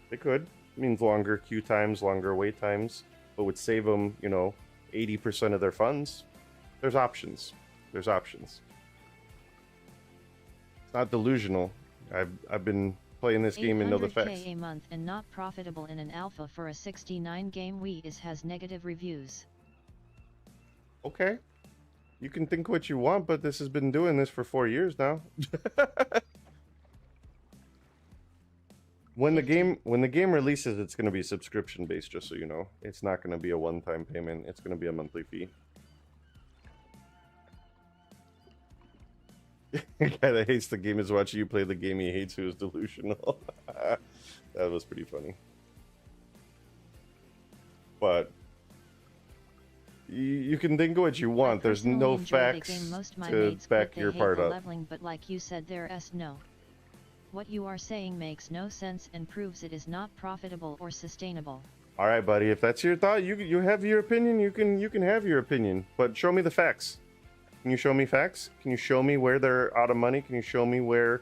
They could. It means longer queue times, longer wait times, but would save them, you know, 80% of their funds. There's options. There's options. It's not delusional. I've been playing this game and know the facts. $800K a month and not profitable in an alpha for a 69 game Wii has negative reviews. Okay. You can think what you want, but this has been doing this for 4 years now. When the game releases, it's going to be subscription based, just so you know. It's not going to be a one-time payment. It's going to be a monthly fee. The guy that hates the game is watching you play the game he hates who is delusional. That was pretty funny. But you can think of what you want. There's no facts to back your part up. Leveling, but like you said, there's no. What you are saying makes no sense and proves it is not profitable or sustainable. All right, buddy. If that's your thought, you have your opinion. You can have your opinion, but show me the facts. Can you show me facts? Can you show me where they're out of money? Can you show me where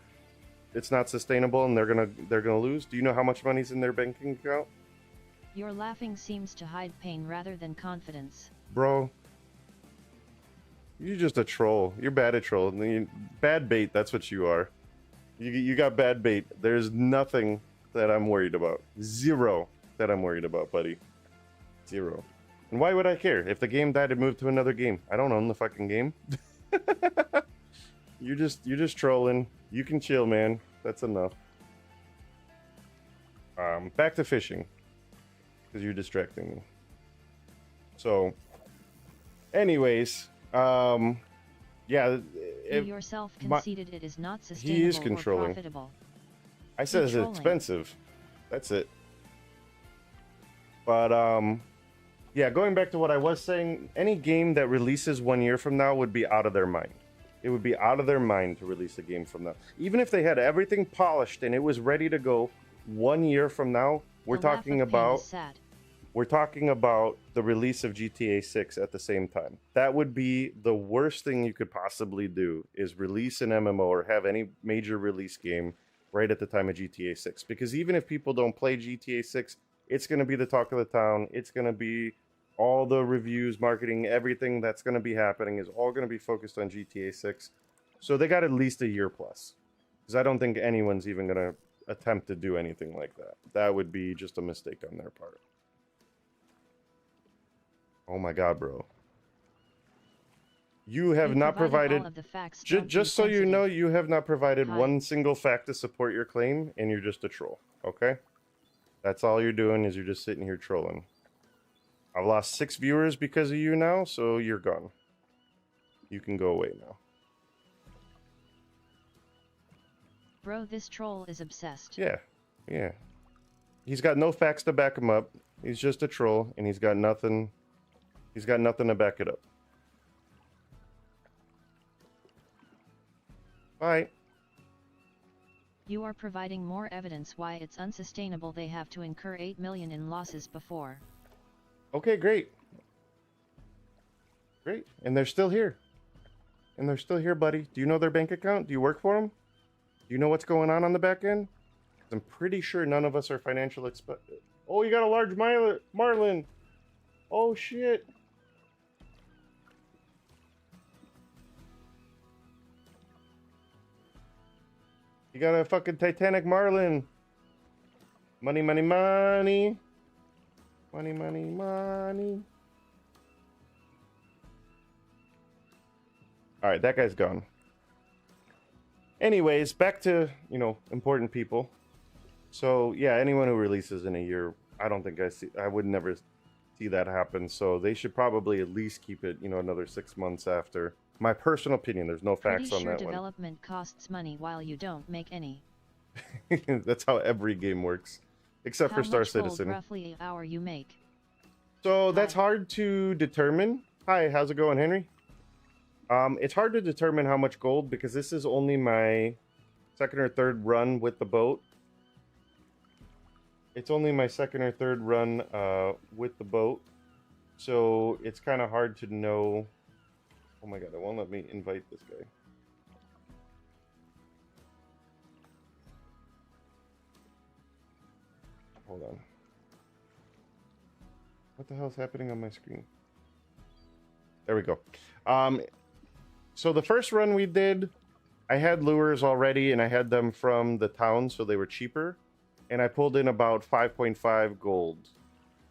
it's not sustainable and they're gonna lose? Do you know how much money's in their banking account? Your laughing seems to hide pain rather than confidence. Bro, you're just a troll. You're bad at troll. Bad bait. That's what you are. You got bad bait. There's nothing that I'm worried about. Zero that I'm worried about, buddy. Zero. And why would I care? If the game died, it moved to another game. I don't own the fucking game. You're just trolling. You can chill, man. That's enough. Back to fishing, because you're distracting me. So, anyways, yeah. You yourself conceded it is not sustainable he is controlling. or profitable. I said it's expensive. That's it. But yeah, going back to what I was saying, any game that releases 1 year from now would be out of their mind. It would be out of their mind to release a game from now. Even if they had everything polished and it was ready to go 1 year from now, we're talking about the release of GTA 6 at the same time. That would be the worst thing you could possibly do, is release an MMO or have any major release game right at the time of GTA 6. Because even if people don't play GTA 6, it's going to be the talk of the town. It's going to be all the reviews, marketing, everything that's going to be happening is all going to be focused on GTA 6. So they got at least a year plus. Because I don't think anyone's even going to attempt to do anything like that. That would be just a mistake on their part. Oh my god, bro. You have not provided... Just so you know, you have not provided one single fact to support your claim, and you're just a troll, okay? That's all you're doing, is you're just sitting here trolling. I've lost 6 viewers because of you now, so you're gone. You can go away now. Bro, this troll is obsessed. Yeah, yeah. He's got no facts to back him up. He's just a troll, and he's got nothing to back it up. Bye. You are providing more evidence why it's unsustainable. They have to incur 8 million in losses before. Okay, great. Great. And they're still here. And they're still here, buddy. Do you know their bank account? Do you work for them? Do you know what's going on the back end? I'm pretty sure none of us are financial experts. Oh, you got a large marlin. Oh, shit. You got a fucking Titanic marlin. Money, money, money. Money, money, money. Alright, that guy's gone. Anyways, back to, important people. So, yeah, anyone who releases in a year, I don't think I would never see that happen. So they should probably at least keep it, another 6 months after. My personal opinion, there's no facts on that one. Development costs money while you don't make any. That's how every game works, except for Star Citizen. How much gold roughly an hour you make? So that's hard to determine. Hi, how's it going, Henry? It's hard to determine how much gold because this is only my second or third run with the boat. It's only my second or third run with the boat, so it's kind of hard to know. Oh my god, it won't let me invite this guy. Hold on. What the hell's happening on my screen? There we go. So the first run we did, I had lures already, and I had them from the town, so they were cheaper. And I pulled in about 5.5 gold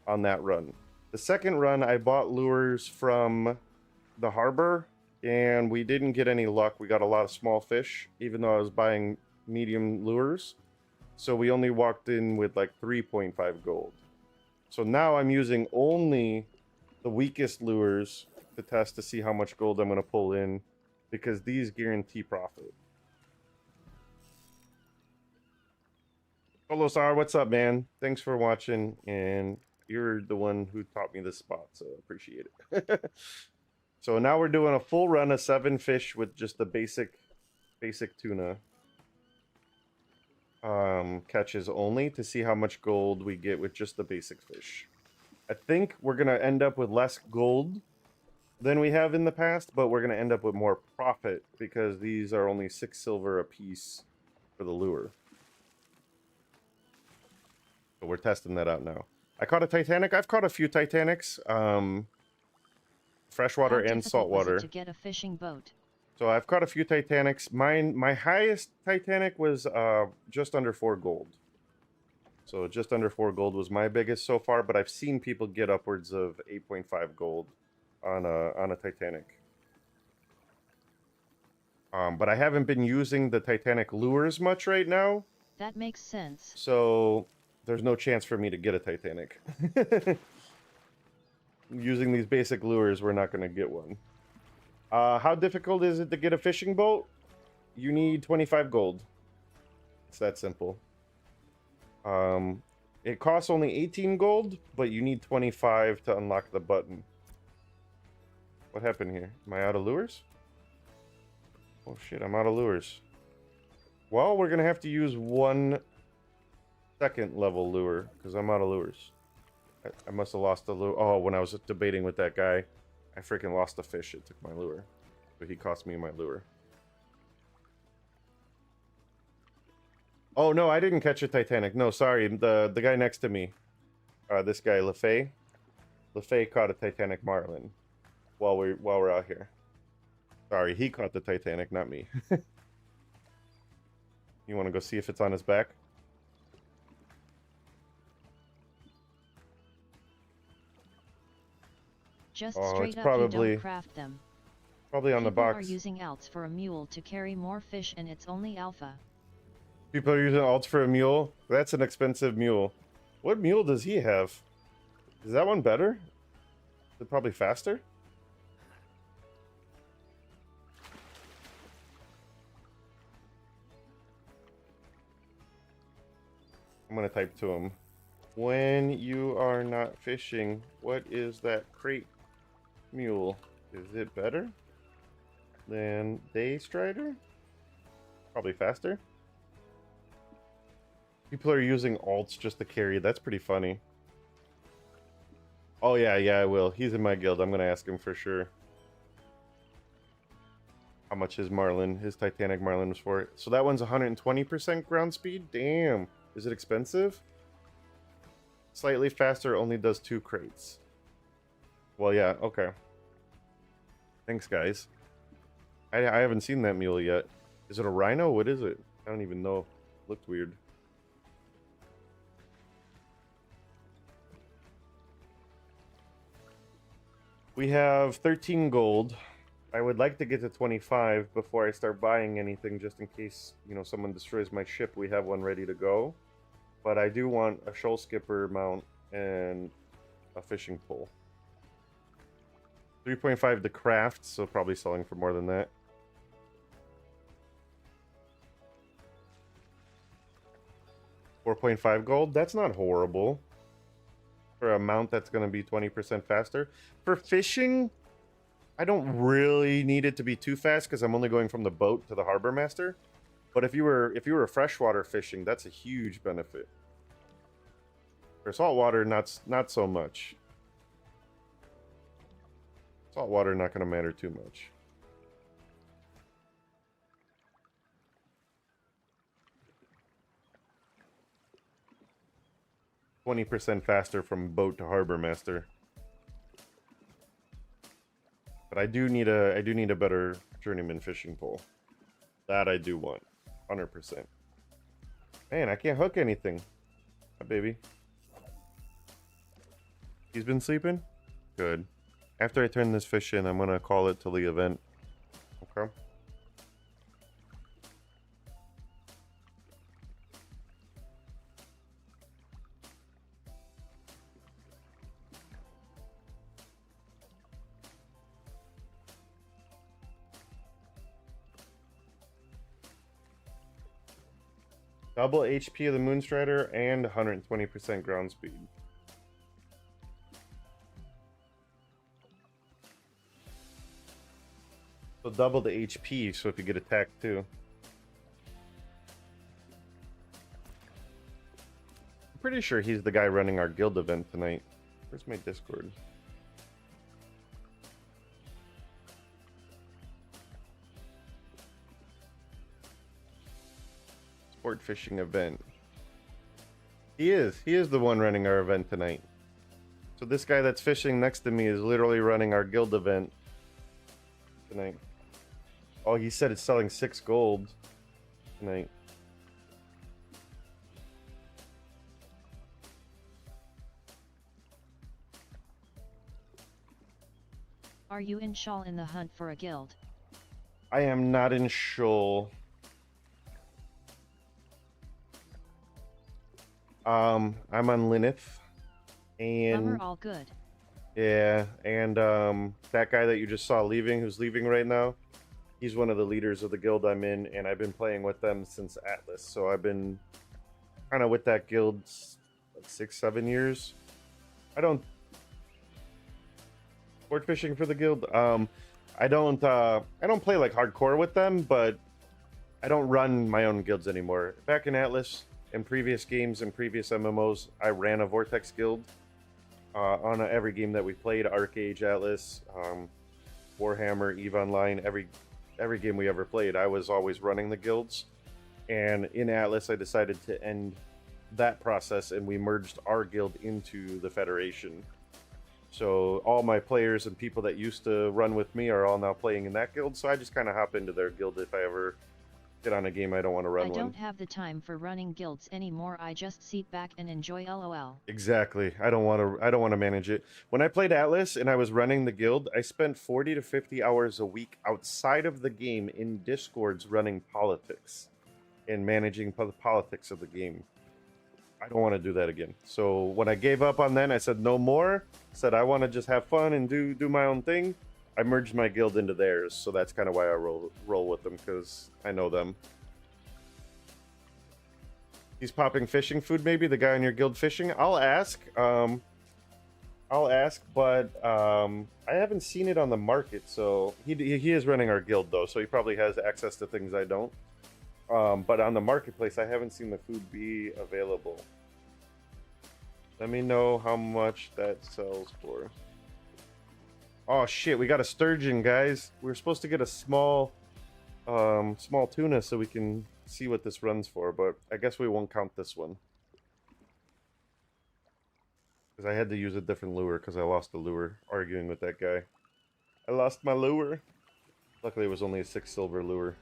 on that run. The second run, I bought lures from the harbor, and we didn't get any luck. We got a lot of small fish, even though I was buying medium lures. So we only walked in with like 3.5 gold. So now I'm using only the weakest lures to test to see how much gold I'm going to pull in. because these guarantee profit. Kolosar, what's up, man? Thanks for watching, and you're the one who taught me this spot, so appreciate it. So now we're doing a full run of 7 fish with just the basic tuna catches only to see how much gold we get with just the basic fish. I think we're gonna end up with less gold than we have in the past, but we're gonna end up with more profit because these are only 6 silver a piece for the lure. So we're testing that out now. I caught a Titanic. I've caught a few Titanics, freshwater and saltwater. To get a fishing boat. So I've caught a few Titanics. My highest Titanic was just under 4 gold. So just under 4 gold was my biggest so far, but I've seen people get upwards of 8.5 gold on a Titanic. But I haven't been using the Titanic lures much right now. That makes sense. So there's no chance for me to get a Titanic. Using these basic lures, we're not going to get one. How difficult is it to get a fishing boat? You need 25 gold. It's that simple. It costs only 18 gold, but you need 25 to unlock the button. What happened here? Am I out of lures? Oh shit, I'm out of lures. Well, we're going to have to use 1 second level lure, because I'm out of lures. I must have lost the lure. Oh, when I was debating with that guy, I freaking lost a fish. It took my lure. So he cost me my lure. Oh, no, I didn't catch a Titanic. No, sorry. The guy next to me, this guy, LaFay. LaFay caught a Titanic marlin while we're out here. Sorry, he caught the Titanic, not me. You want to go see if it's on his back? Just Oh, straight it's up, probably- you don't craft them. Probably on the People box. are using alts for a mule to carry more fish, and it's only alpha. People are using alts for a mule. That's an expensive mule. What mule does he have? Is that one better? Is it probably faster? I'm gonna type to him. When you are not fishing, what is that crate mule? Is it better than Day Strider? Probably faster. People are using alts just to carry. That's pretty funny. Oh yeah, I will. He's in my guild. I'm gonna ask him for sure. How much his Titanic Marlin was for. So that one's 120% ground speed? Damn. Is it expensive? Slightly faster, only does 2 crates. Well, yeah, okay. Thanks, guys. I haven't seen that mule yet. Is it a rhino? What is it? I don't even know. Looked weird. We have 13 gold. I would like to get to 25 before I start buying anything, just in case, you know, someone destroys my ship. We have one ready to go. But I do want a shoal skipper mount and a fishing pole. 3.5 to craft, so probably selling for more than that. $4.5 gold. That's not horrible. For a mount that's going to be 20% faster. For fishing, I don't really need it to be too fast because I'm only going from the boat to the harbor master. But if you were freshwater fishing, that's a huge benefit. For saltwater, not so much. Saltwater not going to matter too much. %20 faster from boat to harbor master. But I do need a better journeyman fishing pole. That I do want, 100%. Man, I can't hook anything. Hi, baby. He's been sleeping? Good. After I turn this fish in, I'm gonna call it to the event. Okay. Double HP of the Moonstrider and 120% ground speed. So double the HP, so if you get attacked too. I'm pretty sure he's the guy running our guild event tonight. Where's my Discord? Sport fishing event. He is the one running our event tonight. So this guy that's fishing next to me is literally running our guild event tonight. Oh, he said it's selling 6 gold tonight. Are you in Shawl in the hunt for a guild? I am not in Shoal. I'm on Lineth. And Bummer, all good. yeah, and that guy that you just saw leaving, who's leaving right now, he's one of the leaders of the guild I'm in, and I've been playing with them since Atlas. So I've been kind of with that guild like 6-7 years. I don't sport fishing for the guild. I don't play like hardcore with them, but I don't run my own guilds anymore. Back in Atlas, in previous games and previous MMOs, I ran a Vortex guild on every game that we played. Arcage, Atlas, Warhammer, EVE Online, every game we ever played, I was always running the guilds. And in Atlas, I decided to end that process, and we merged our guild into the Federation. So all my players and people that used to run with me are all now playing in that guild. So I just kind of hop into their guild if I ever get on a game I don't want to run one. I don't have the time for running guilds anymore. I just sit back and enjoy LOL. Exactly. I don't want to manage it. When I played Atlas and I was running the guild, I spent 40 to 50 hours a week outside of the game in Discords running politics and managing the politics of the game. I don't want to do that again. So when I gave up on that, I said no more. Said I want to just have fun and do my own thing. I merged my guild into theirs, so that's kind of why I roll with them, because I know them. He's popping fishing food, maybe the guy in your guild fishing. I'll ask. But I haven't seen it on the market. So he is running our guild though, so he probably has access to things I don't. But on the marketplace, I haven't seen the food be available. Let me know how much that sells for. Oh shit, we got a sturgeon, guys. We were supposed to get a small tuna so we can see what this runs for, but I guess we won't count this one. Because I had to use a different lure because I lost the lure arguing with that guy. I lost my lure. Luckily it was only a 6 silver lure.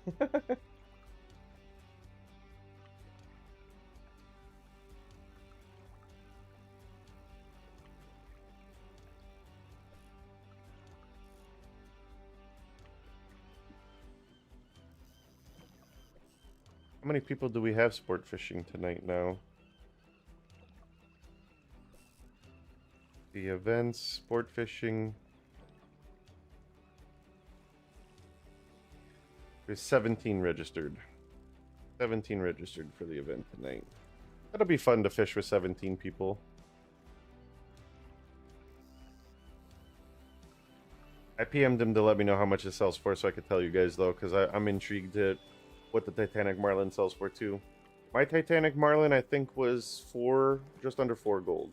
How many people do we have sport fishing tonight now? The events, sport fishing. There's 17 registered. 17 registered for the event tonight. That'll be fun to fish with 17 people. I PM'd him to let me know how much it sells for so I could tell you guys though, because I'm intrigued at what the Titanic Marlin sells for too. My Titanic Marlin I think was just under 4 gold.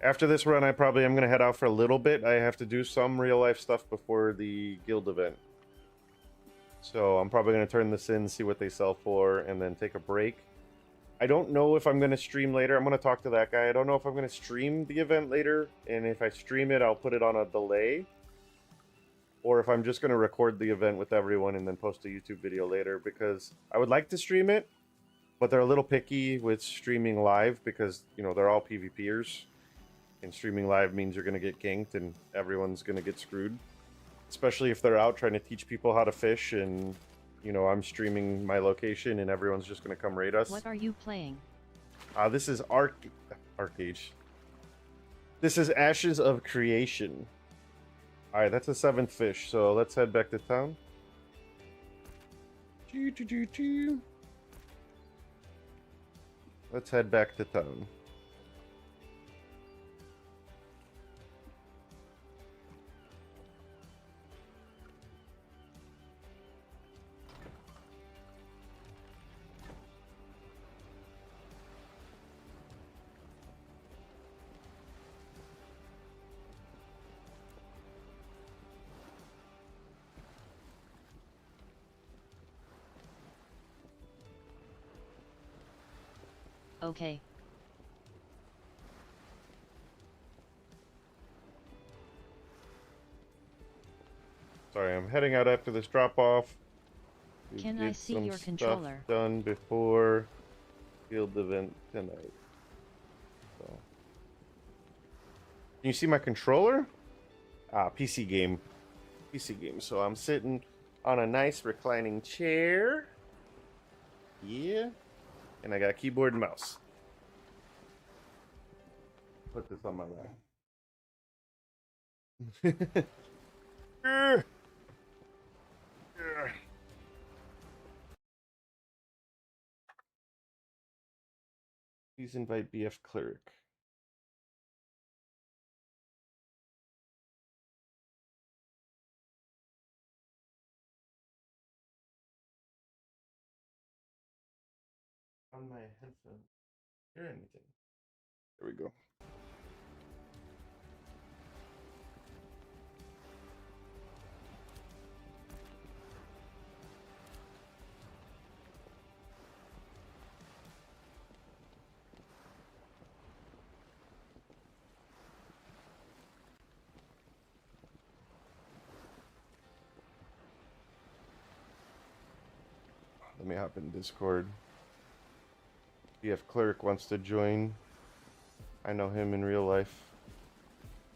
After this run I probably am going to head out for a little bit. I have to do some real life stuff before the guild event. So I'm probably going to turn this in, see what they sell for, and then take a break. I don't know if I'm going to stream later. I'm going to talk to that guy. I don't know if I'm going to stream the event later, and if I stream it I'll put it on a delay. Or if I'm just going to record the event with everyone and then post a YouTube video later, because I would like to stream it, but they're a little picky with streaming live because, you know, they're all PvPers. And streaming live means you're going to get ganked and everyone's going to get screwed. Especially if they're out trying to teach people how to fish and, you know, I'm streaming my location and everyone's just going to come raid us. What are you playing? This is Arcage. This is Ashes of Creation. Alright, that's a 7th fish, so let's head back to town. Let's head back to town. Okay. Sorry, I'm heading out after this drop off. Can I see your controller? Done before field event tonight. So. Can you see my controller? Ah, PC game. PC game. So I'm sitting on a nice reclining chair. Yeah. And I got a keyboard and mouse. Put this on my lap. Please invite BF Cleric. On my headphone. Hear anything? There we go. Let me hop in Discord. BF Cleric wants to join. I know him in real life.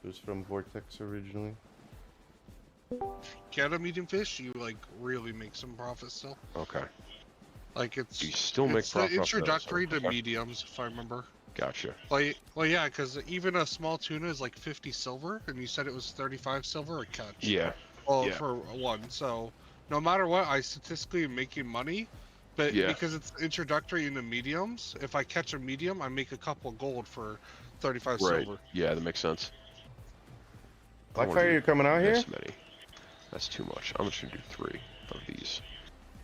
He was from Vortex originally. Get a medium fish, you like really make some profit still. Okay. Like it's You still make profit. It's introductory to mediums, if I remember. Gotcha. Like, well, yeah, because even a small tuna is like 50 silver, and you said it was 35 silver a catch. Yeah. Well, yeah. for one, so no matter what, I statistically am making money, but Yeah. because it's introductory into mediums, if I catch a medium, I make a couple gold for 35 Right. silver. Yeah, that makes sense. Blackfire, you coming out here? This many. That's too much. I'm just gonna do 3 of these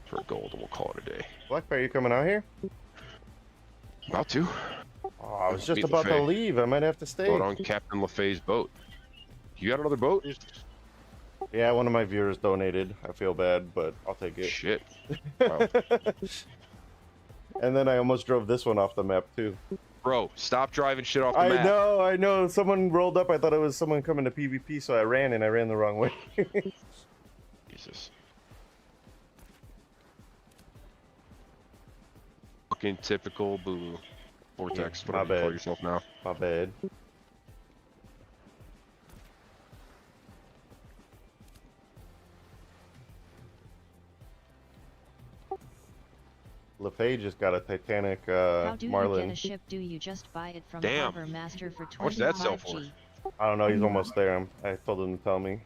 for gold, and we'll call it a day. Blackfire, you coming out here? About to. Oh, I was just Meet about to LaFay. leave. I might have to stay. Boat on Captain LaFay's boat. You got another boat? Yeah, one of my viewers donated. I feel bad, but I'll take it. Shit. Wow. And then I almost drove this one off the map too. Bro, stop driving shit off the map. I know. Someone rolled up. I thought it was someone coming to PvP, so I ran, and I ran the wrong way. Jesus. Fucking typical boo. Vortex, My whatever you call bad. yourself now. My bad. LaFay just got a Titanic How do you Marlin. get a ship? Do you just buy it from Damn. Harbor Master for 25G? What's that sell for? I don't know. He's almost there. I told him to tell me.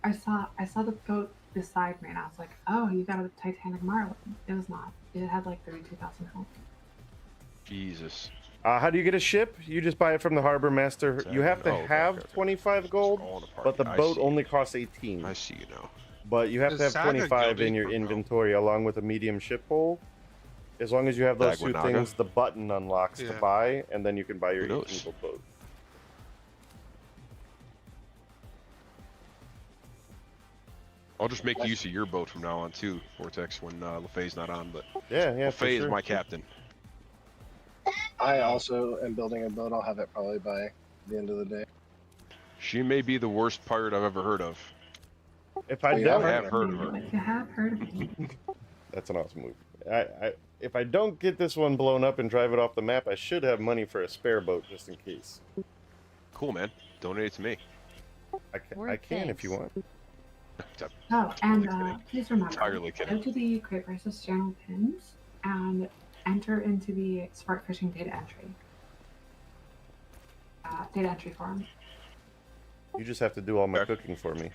I saw the boat beside me, and I was like, "Oh, you got a Titanic Marlin." It was not. It had like 32,000 hull. Jesus. How do you get a ship? You just buy it from the Harbor Master. You have to Oh, okay, have okay. 25 gold, All in the but the party. I boat see. only costs 18. I see you now. But you have to Is have Saga 25 in gilded your or no? inventory along with a medium ship hull. As long as you have those two Daguanaga? things, the button unlocks to Yeah. buy, and then you can buy your Who knows? 18 gold boat. I'll just make use of your boat from now on too, Vortex, when LaFay's not on, but Yeah, for LaFay sure. is my captain. I also am building a boat. I'll have it probably by the end of the day. She may be the worst pirate I've ever heard of. If I Yeah, don't, I have heard of her. But you have heard of me. that's an awesome move. If I don't get this one blown up and drive it off the map, I should have money for a spare boat just in case. Cool, man. Donate it to me. Word I can if you thanks. want. Oh, and Totally kidding. please remember, Entirely go kidding. to the Crate Versus channel pins and enter into the Smart Fishing data entry. Data entry form. You just have to do all my Okay. cooking for me.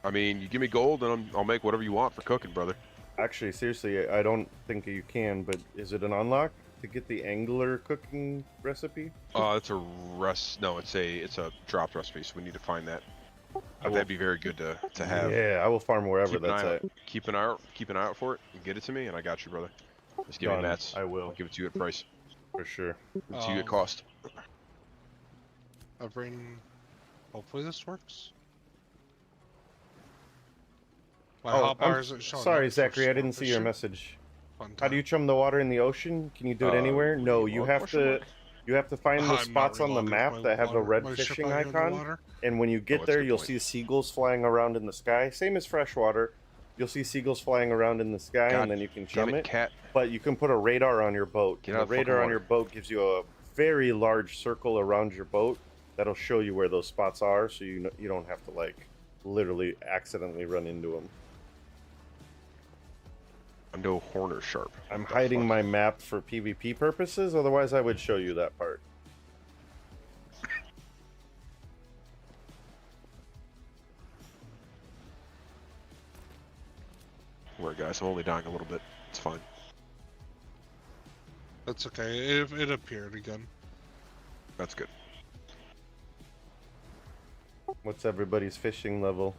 I mean, you give me gold, and I'll make whatever you want for cooking, brother. Actually, seriously, I don't think you can, but is it an unlock to get the angler cooking recipe? It's a No, it's a dropped recipe, so we need to find that. But will- that'd be very good to have. Yeah, I will farm wherever Keep an that's eye at. out. Keep an eye out for it, and get it to me, and I got you, brother. Just give me Done. mats. I will. I'll give it to you at price. For sure. Give it to you at cost. I'll bring. Hopefully this works. My hotbar isn't showing sorry, up for Zachary, I sport didn't see your fishing. message. Fun How do you time. chum the water in the ocean? Can you do it anywhere? No, what do you want? have Question to. mark? You have to find the I'm not spots on the reloading map my that have a water- red my ship fishing out here in the icon. water. And when you that's get a there, good you'll point. see seagulls flying around in the sky. Same as freshwater. You'll see seagulls flying around in the sky, God and then you can Damn chum it, it. cat. But you can put a radar on your boat. Get And out the of the fucking radar on water. your boat gives you a very large circle around your boat that'll show you where those spots are, so you don't have to like literally accidentally run into them. No Horner Sharp. I'm What the hiding fuck? my map for PvP purposes. Otherwise, I would show you that part. Don't worry, guys. I'm only dying a little bit. It's fine. That's okay. It appeared again. That's good. What's everybody's fishing level?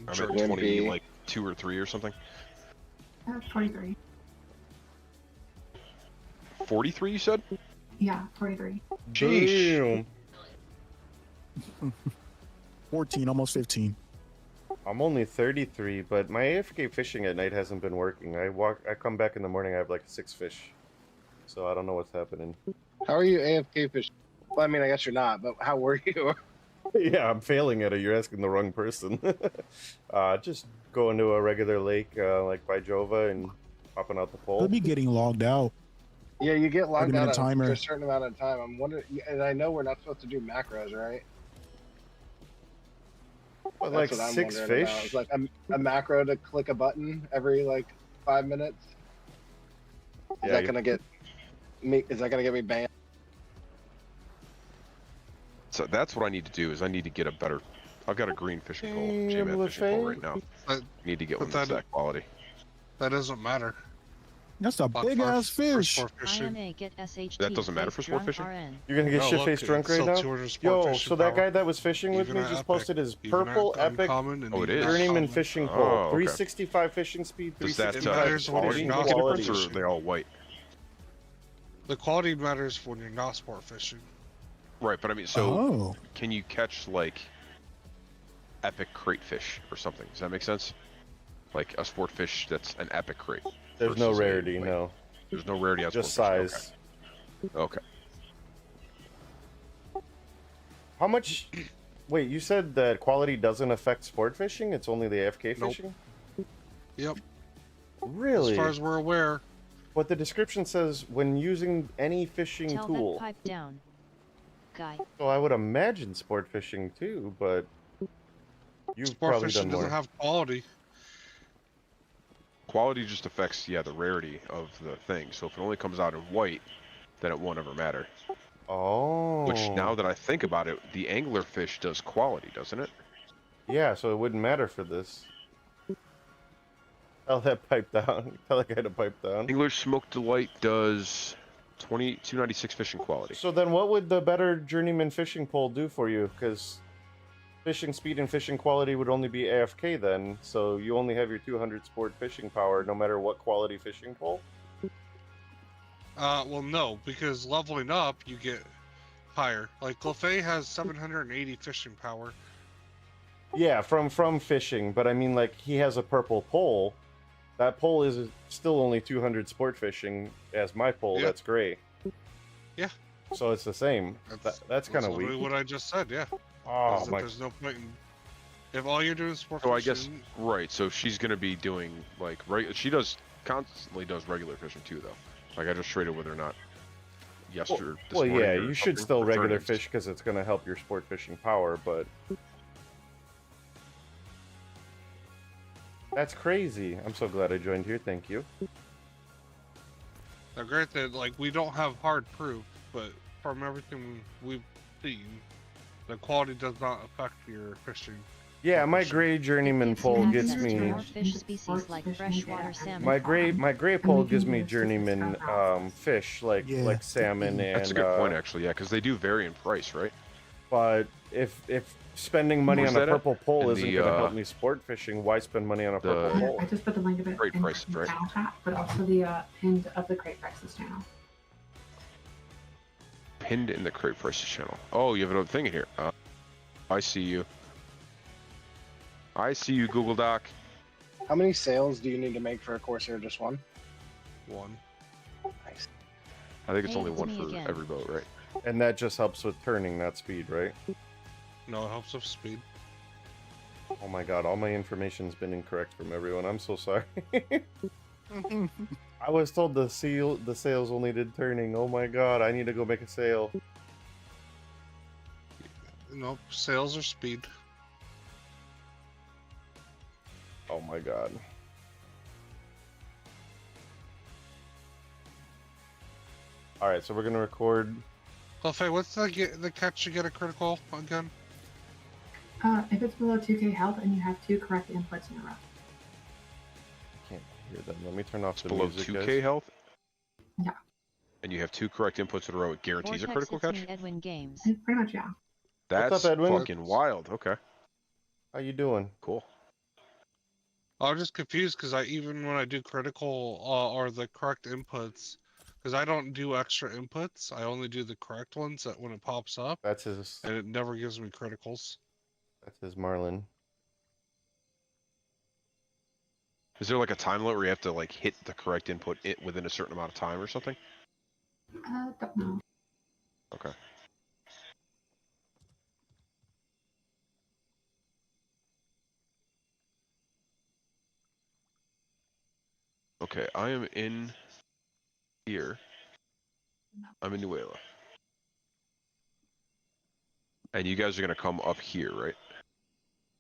I'm Sure. at Wimpy. 20, like 2 or 3 or something. 43. 43, you said? Yeah, 43. Sheesh. Damn. 14, almost 15. I'm only 33, but my AFK fishing at night hasn't been working. I come back in the morning, I have like 6 fish. So I don't know what's happening. How are you AFK fishing? Well, I mean, I guess you're not, but how were you? Yeah, I'm failing at it. You're asking the wrong person. Just going to a regular lake like by Jova and popping out the pole. He'll be getting logged out. Yeah, you get logged 30-minute out for timer. a certain amount of time. I'm wondering, and I know we're not supposed to do macros, right? But That's like what I'm 6 wondering fish. about. It's like a macro to click a button every like 5 minutes. Is Yeah, that you- gonna get me? Is that gonna get me banned? So that's what I need to do. Is I need to get a better. I've got a green fishing pole, Damn, J-Man fishing pole LaFay. right now. But Need to get but one that's that- that quality. that doesn't matter. That's a Fuck big for- ass for fish. sport fishing. IMA get SHT. That doesn't matter face for sport drunk fishing? RN. You're gonna get No, shit look, faced drunk it's right still now? 200 sport Yo, fishing so that power. guy that was fishing with Even me at just Epic. posted his Even purple at epic Uncommon and Oh, it even is? at journeyman common. fishing Oh, pole. okay. 365 fishing speed, Does that 365 matters when you're quality not make a quality. difference, or are they all white? The quality matters when you're not sport fishing. Right, but I mean, so Oh, can you catch like epic crate fish or something? Does that make sense? Like a sport fish that's an epic crate. There's no versus a, rarity, like, no. There's no rarity on Just sport fishing. size. Okay. How much? Wait, you said that quality doesn't affect sport fishing? It's only the AFK Nope. fishing? Yep. Really? As far as we're aware, What the description says when using any fishing Tell tool. that pipe down. Guy. So I would imagine sport fishing too, but you've sport probably fishing done doesn't more. have quality. Quality just affects, yeah, the rarity of the thing. So if it only comes out in white, then it won't ever matter. Oh. Which, now that I think about it, the anglerfish does quality, doesn't it? Yeah, so it wouldn't matter for this. Tell that pipe down. Tell that guy to pipe down. English Smoke Delight does 296 fishing quality. So then what would the better journeyman fishing pole do for you? Because fishing speed and fishing quality would only be AFK then, so you only have your 200 sport fishing power no matter what quality fishing pole? Well, no, because leveling up, you get higher. Like, Clefairy has 780 fishing power. Yeah, from fishing, but I mean, like, he has a purple pole. That pole is still only 200 sport fishing as my pole, Yeah. that's gray. Yeah. So it's the same. That's kind of literally weak. what I just said, yeah. Oh, Is that my... There's no point in... If all you're doing is sport So I fishing... guess, right, so she's going to be doing, like, she constantly does regular fishing too, though. Like, I just traded with her not yesterday. Well, this morning yeah, or you should something still for regular tournaments. fish because it's going to help your sport fishing power, but... That's crazy. I'm so glad I joined here, thank you. Now, granted, like, we don't have hard proof, but from everything we've seen, The quality does not affect your fishing. Yeah, my Fishing. gray journeyman Gives pole you gets access to me. more fish species like freshwater salmon. My gray pole gives me journeyman fish like Yeah. salmon That's a and good point, actually. Yeah, because they do vary in price, right? but if spending money Where's on a that at? purple pole In isn't the, going to help me sport fishing, why spend money on a purple the- pole? I just put the link of it Great in price, the right? channel chat, but also the pinned of the Crate Prices channel. Pinned in the crate prices channel. Oh, you have another thing in here. I see you. I see you, Google Doc. How many sales do you need to make for a Corsair? Just one? One. Nice. I think it's Hey, only it's one me for again. every boat, right? And that just helps with turning, not speed, right? No, it helps with speed. Oh my god, all my information's been incorrect from everyone. I'm so sorry. I was told the sales only did turning. Oh my god, I need to go make a sale. Nope, sales or speed. Oh my god. Alright, so we're gonna record. Buffet, what's the catch to get a critical again? If it's below 2k health and you have 2 correct inputs in a row. I can't hear them. Let me turn off It's the below music, 2k guys. health? Yeah. And you have 2 correct inputs in a row. It guarantees a Vortex, critical it's catch? me, Edwin Games. Pretty much, yeah. That's What's up, Edwin? fucking wild. Okay, How you doing? cool. I'm just confused because even when I do critical or the correct inputs, because I don't do extra inputs, I only do the correct ones that when it pops up, That's his and it never gives me criticals. Marlin. Is there like a time limit where you have to like hit the correct input within a certain amount of time or something? Don't know. Okay. Okay, I am in here. I'm in Nuela. And you guys are gonna come up here, right?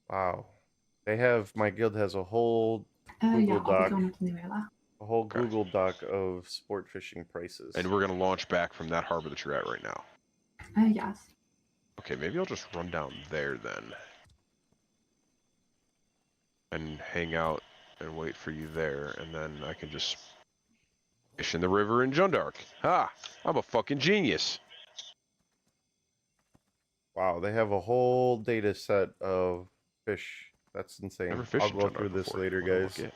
Wow. My guild has a whole Yeah, Google I'll be Doc. going up to Nuela. A whole Okay. Google Doc of sport fishing prices. And we're gonna launch back from that harbor that you're at right now. Yes. Okay, maybe I'll just run down there then. And hang out and wait for you there, and then I can just fish in the river in Jundark. Ha! I'm a fucking genius. Wow, they have a whole data set of fish. That's insane. Never fished I'll in go Jundark through this before. later, What do I guys. look at?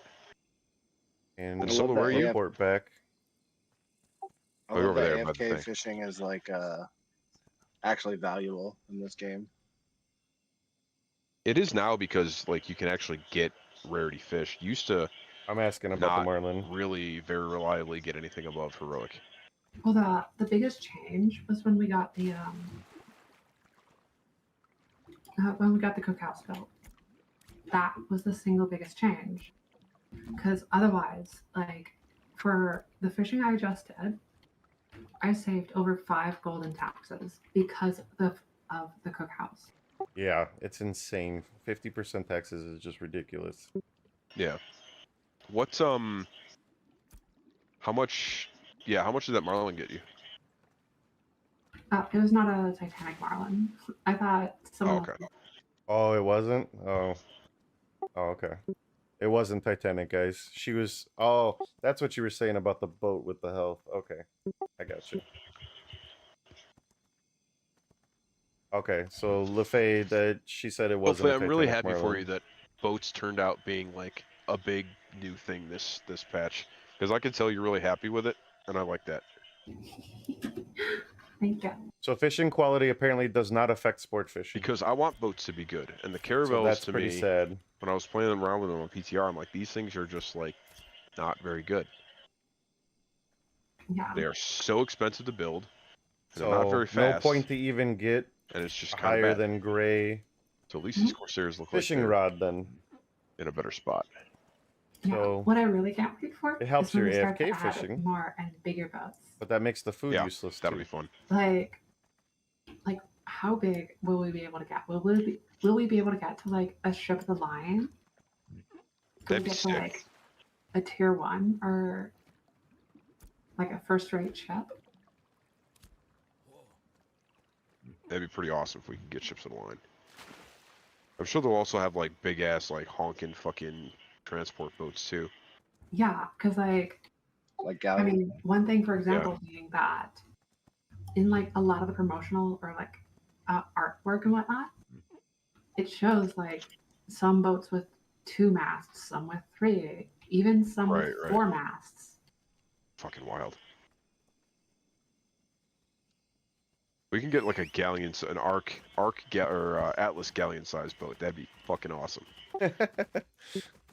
And And Solo, where are you? report back. I Oh, you're love over that there by the AFK thing. fishing is like actually valuable in this game. It is now because like you can actually get rarity fish. Used to I'm asking about the not Marlin. really very reliably get anything above heroic. Well, the biggest change was when we got the cookhouse built. That was the single biggest change. Because otherwise, like for the fishing I just did, I saved over 5 gold in taxes because of the cookhouse. Yeah, it's insane. 50% taxes is just ridiculous. Yeah. What's how much? Yeah, how much did that Marlin get you? It was not a Titanic Marlin. I thought someone. okay. Oh, it wasn't? Oh, okay. It wasn't Titanic, guys. She was. Oh, that's what you were saying about the boat with the health. Okay, I got you. Okay, so LaFay, that she said it wasn't. Hopefully, a I'm really Titanic happy for Marlin. you that boats turned out being like a big new thing this patch, because I can tell you're really happy with it, and I like that. Thank you. So fishing quality apparently does not affect sport fishing. Because I want boats to be good, and the So caravels that's to pretty me, sad. when I was playing around with them on PTR, I'm like, these things are just like not very good. Yeah. They are so expensive to build, and So they're not very no fast. point to even get And it's just a kind of higher bad. than gray So at least these Corsairs look like fishing they're rod then. in a better spot. Yeah. So What I really can't wait for it helps is when your they start to AFK add fishing. more and bigger boats. But that makes the food Yeah, useless that'll too. be fun. Like how big will we be able to get? Will we be able to get to like a strip of the line? Could That'd we be get to sick. like a tier 1 or like a first-rate ship? That'd be pretty awesome if we could get ships in line. I'm sure they'll also have like big ass like honking fucking transport boats too. Yeah, because like Like I galleon. mean, one thing, for example, being that in like a lot of the promotional or like artwork and whatnot, it shows like some boats with 2 masts, some with 3, even some with Right, right. 4 masts. Fucking wild. We can get like a galleon, an Atlas galleon sized boat. That'd be fucking awesome.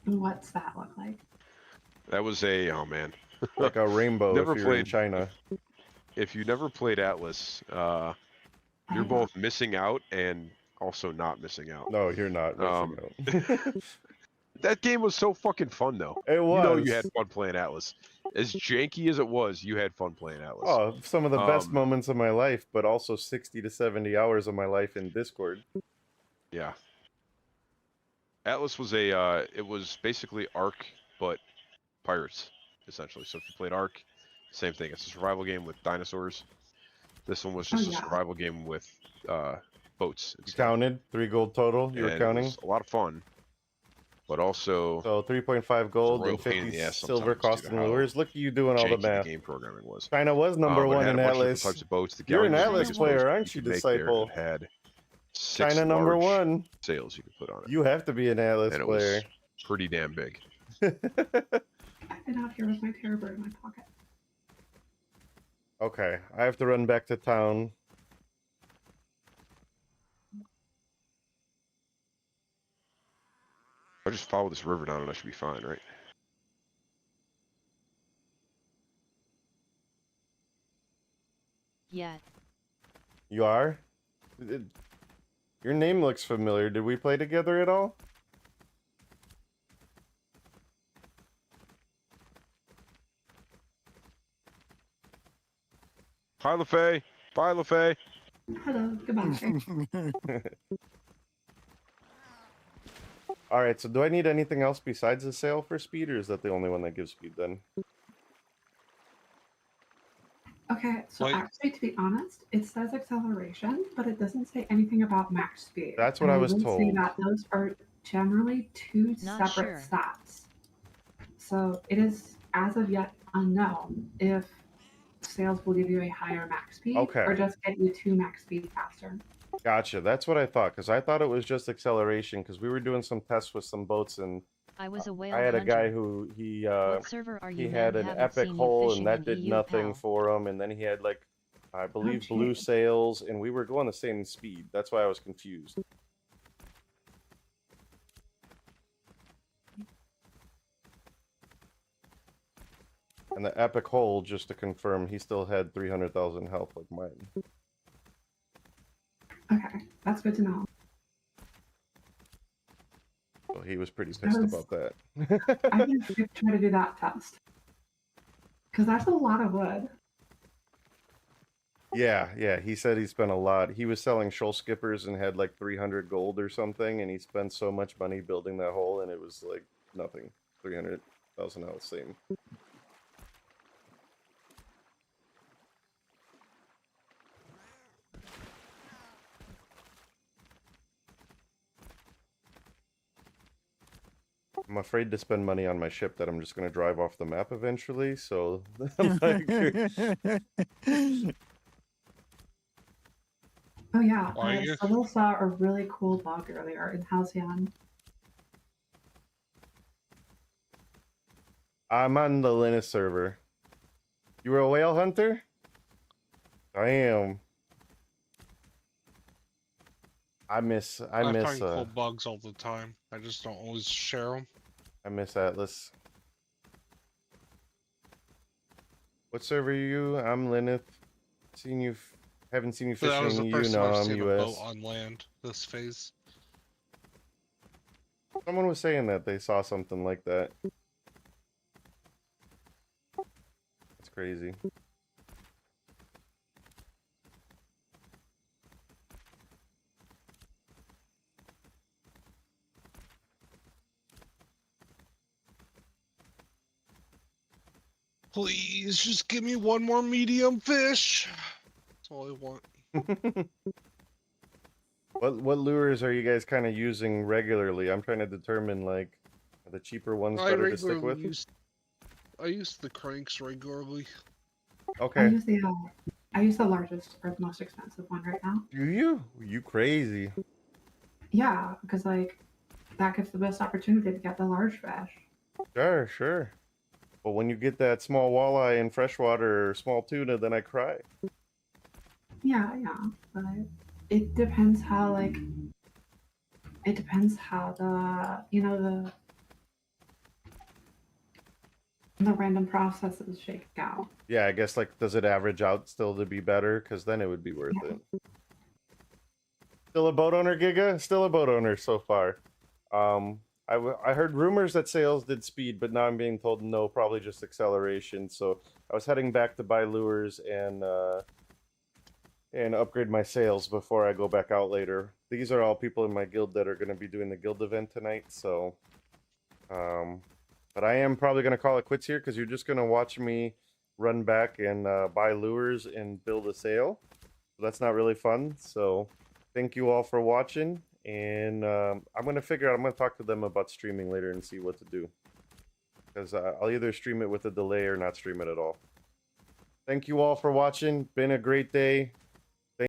What's that look like? That was oh man. Like a rainbow Never if you're in played- China. If you never played Atlas, you're both missing out and also not missing out. No, you're not missing out. That game was so fucking fun though. It was. You know you had fun playing Atlas. As janky as it was, you had fun playing Atlas. Oh, some of the best moments of my life, but also 60 to 70 hours of my life in Discord. Yeah. Atlas was it was basically Ark, but pirates, essentially. So if you played Ark, same thing. It's a survival game with dinosaurs. This one was just a survival game with boats. You counted 3 gold total. You were counting. It was a lot of fun, but also So 3.5 gold royal and pain in 50 the ass silver sometimes due to costing how lures. Look at you doing all the janky math. game programming was. China was number But it 1 had in a bunch of different Atlas. types of boats. The You're an galleons were the Atlas biggest player, boats aren't you you, could make there. disciple? It had 6 China number large 1. sails you could put on it. You have to be an Atlas and it player. was pretty damn big. I've been out here with my terror bird in my pocket. Okay, I have to run back to town. I just follow this river down and I should be fine, right? Yet. You are? Your name looks familiar. Did we play together at all? Hi, LaFay. Bye, LaFay. Hello, goodbye. Alright, so do I need anything else besides the sail for speed, or is that the only one that gives speed then? Okay, so Like- actually, to be honest, it says acceleration, but it doesn't say anything about max speed. That's what And I was would say told. that those are generally 2 Not separate sure. stats. So it is, as of yet, unknown if sales will give you a higher max speed Okay. or just get you 2 max speed faster. Gotcha, that's what I thought, because I thought it was just acceleration, because we were doing some tests with some boats, and I was a whale I had a hunter. guy who, What server are you? he had man? an Haven't epic seen you hole, fishing and that in did EU, nothing pal. for him, and then he had, like, I believe blue geez. sails, and we were going the same speed. That's why I was confused. And the epic hole, just to confirm, he still had 300,000 health like mine. Okay, that's good to know. So he was pretty pissed was- about that. I think we should try to do that test. Because that's a lot of wood. Yeah, he said he spent a lot. He was selling shoal skippers and had like 300 gold or something, and he spent so much money building that hole, and it was like nothing. 300,000 health, same. I'm afraid to spend money on my ship that I'm just going to drive off the map eventually, so like, Oh yeah, Why are you- Sybil saw a really cool bug earlier in Halcyon. I'm on the Linus server. You were a whale hunter? I am. I miss I find cool bugs all the time. I just don't always share them. I miss Atlas. What server are you? I'm Linus. Seen you haven't seen you So that was fishing the in first EU. time No, I've I'm seen a boat US. on land this phase. Someone was saying that they saw something like that. That's crazy. Please just give me one more medium fish. That's all I want. What lures are you guys kind of using regularly? I'm trying to determine like are the cheaper ones I better to stick regularly with. I use the cranks regularly. Okay. I use the largest or the most expensive one right now. Do you? You crazy? Yeah, because like that gives the best opportunity to get the large fish. Sure, sure. But when you get that small walleye in freshwater or small tuna, then I cry. Yeah, but it depends how the the random processes shake out. Yeah, I guess like does it average out still to be better? Because then it would be worth Yeah. it. Still a boat owner, Giga? Still a boat owner so far. I heard rumors that sales did speed, but now I'm being told no, probably just acceleration. So I was heading back to buy lures and upgrade my sales before I go back out later. These are all people in my guild that are going to be doing the guild event tonight. So, but I am probably going to call it quits here because you're just going to watch me run back and buy lures and build a sail. So that's not really fun. So thank you all for watching. And I'm going to talk to them about streaming later and see what to do. Because I'll either stream it with a delay or not stream it at all. Thank you all for watching. Been a great day.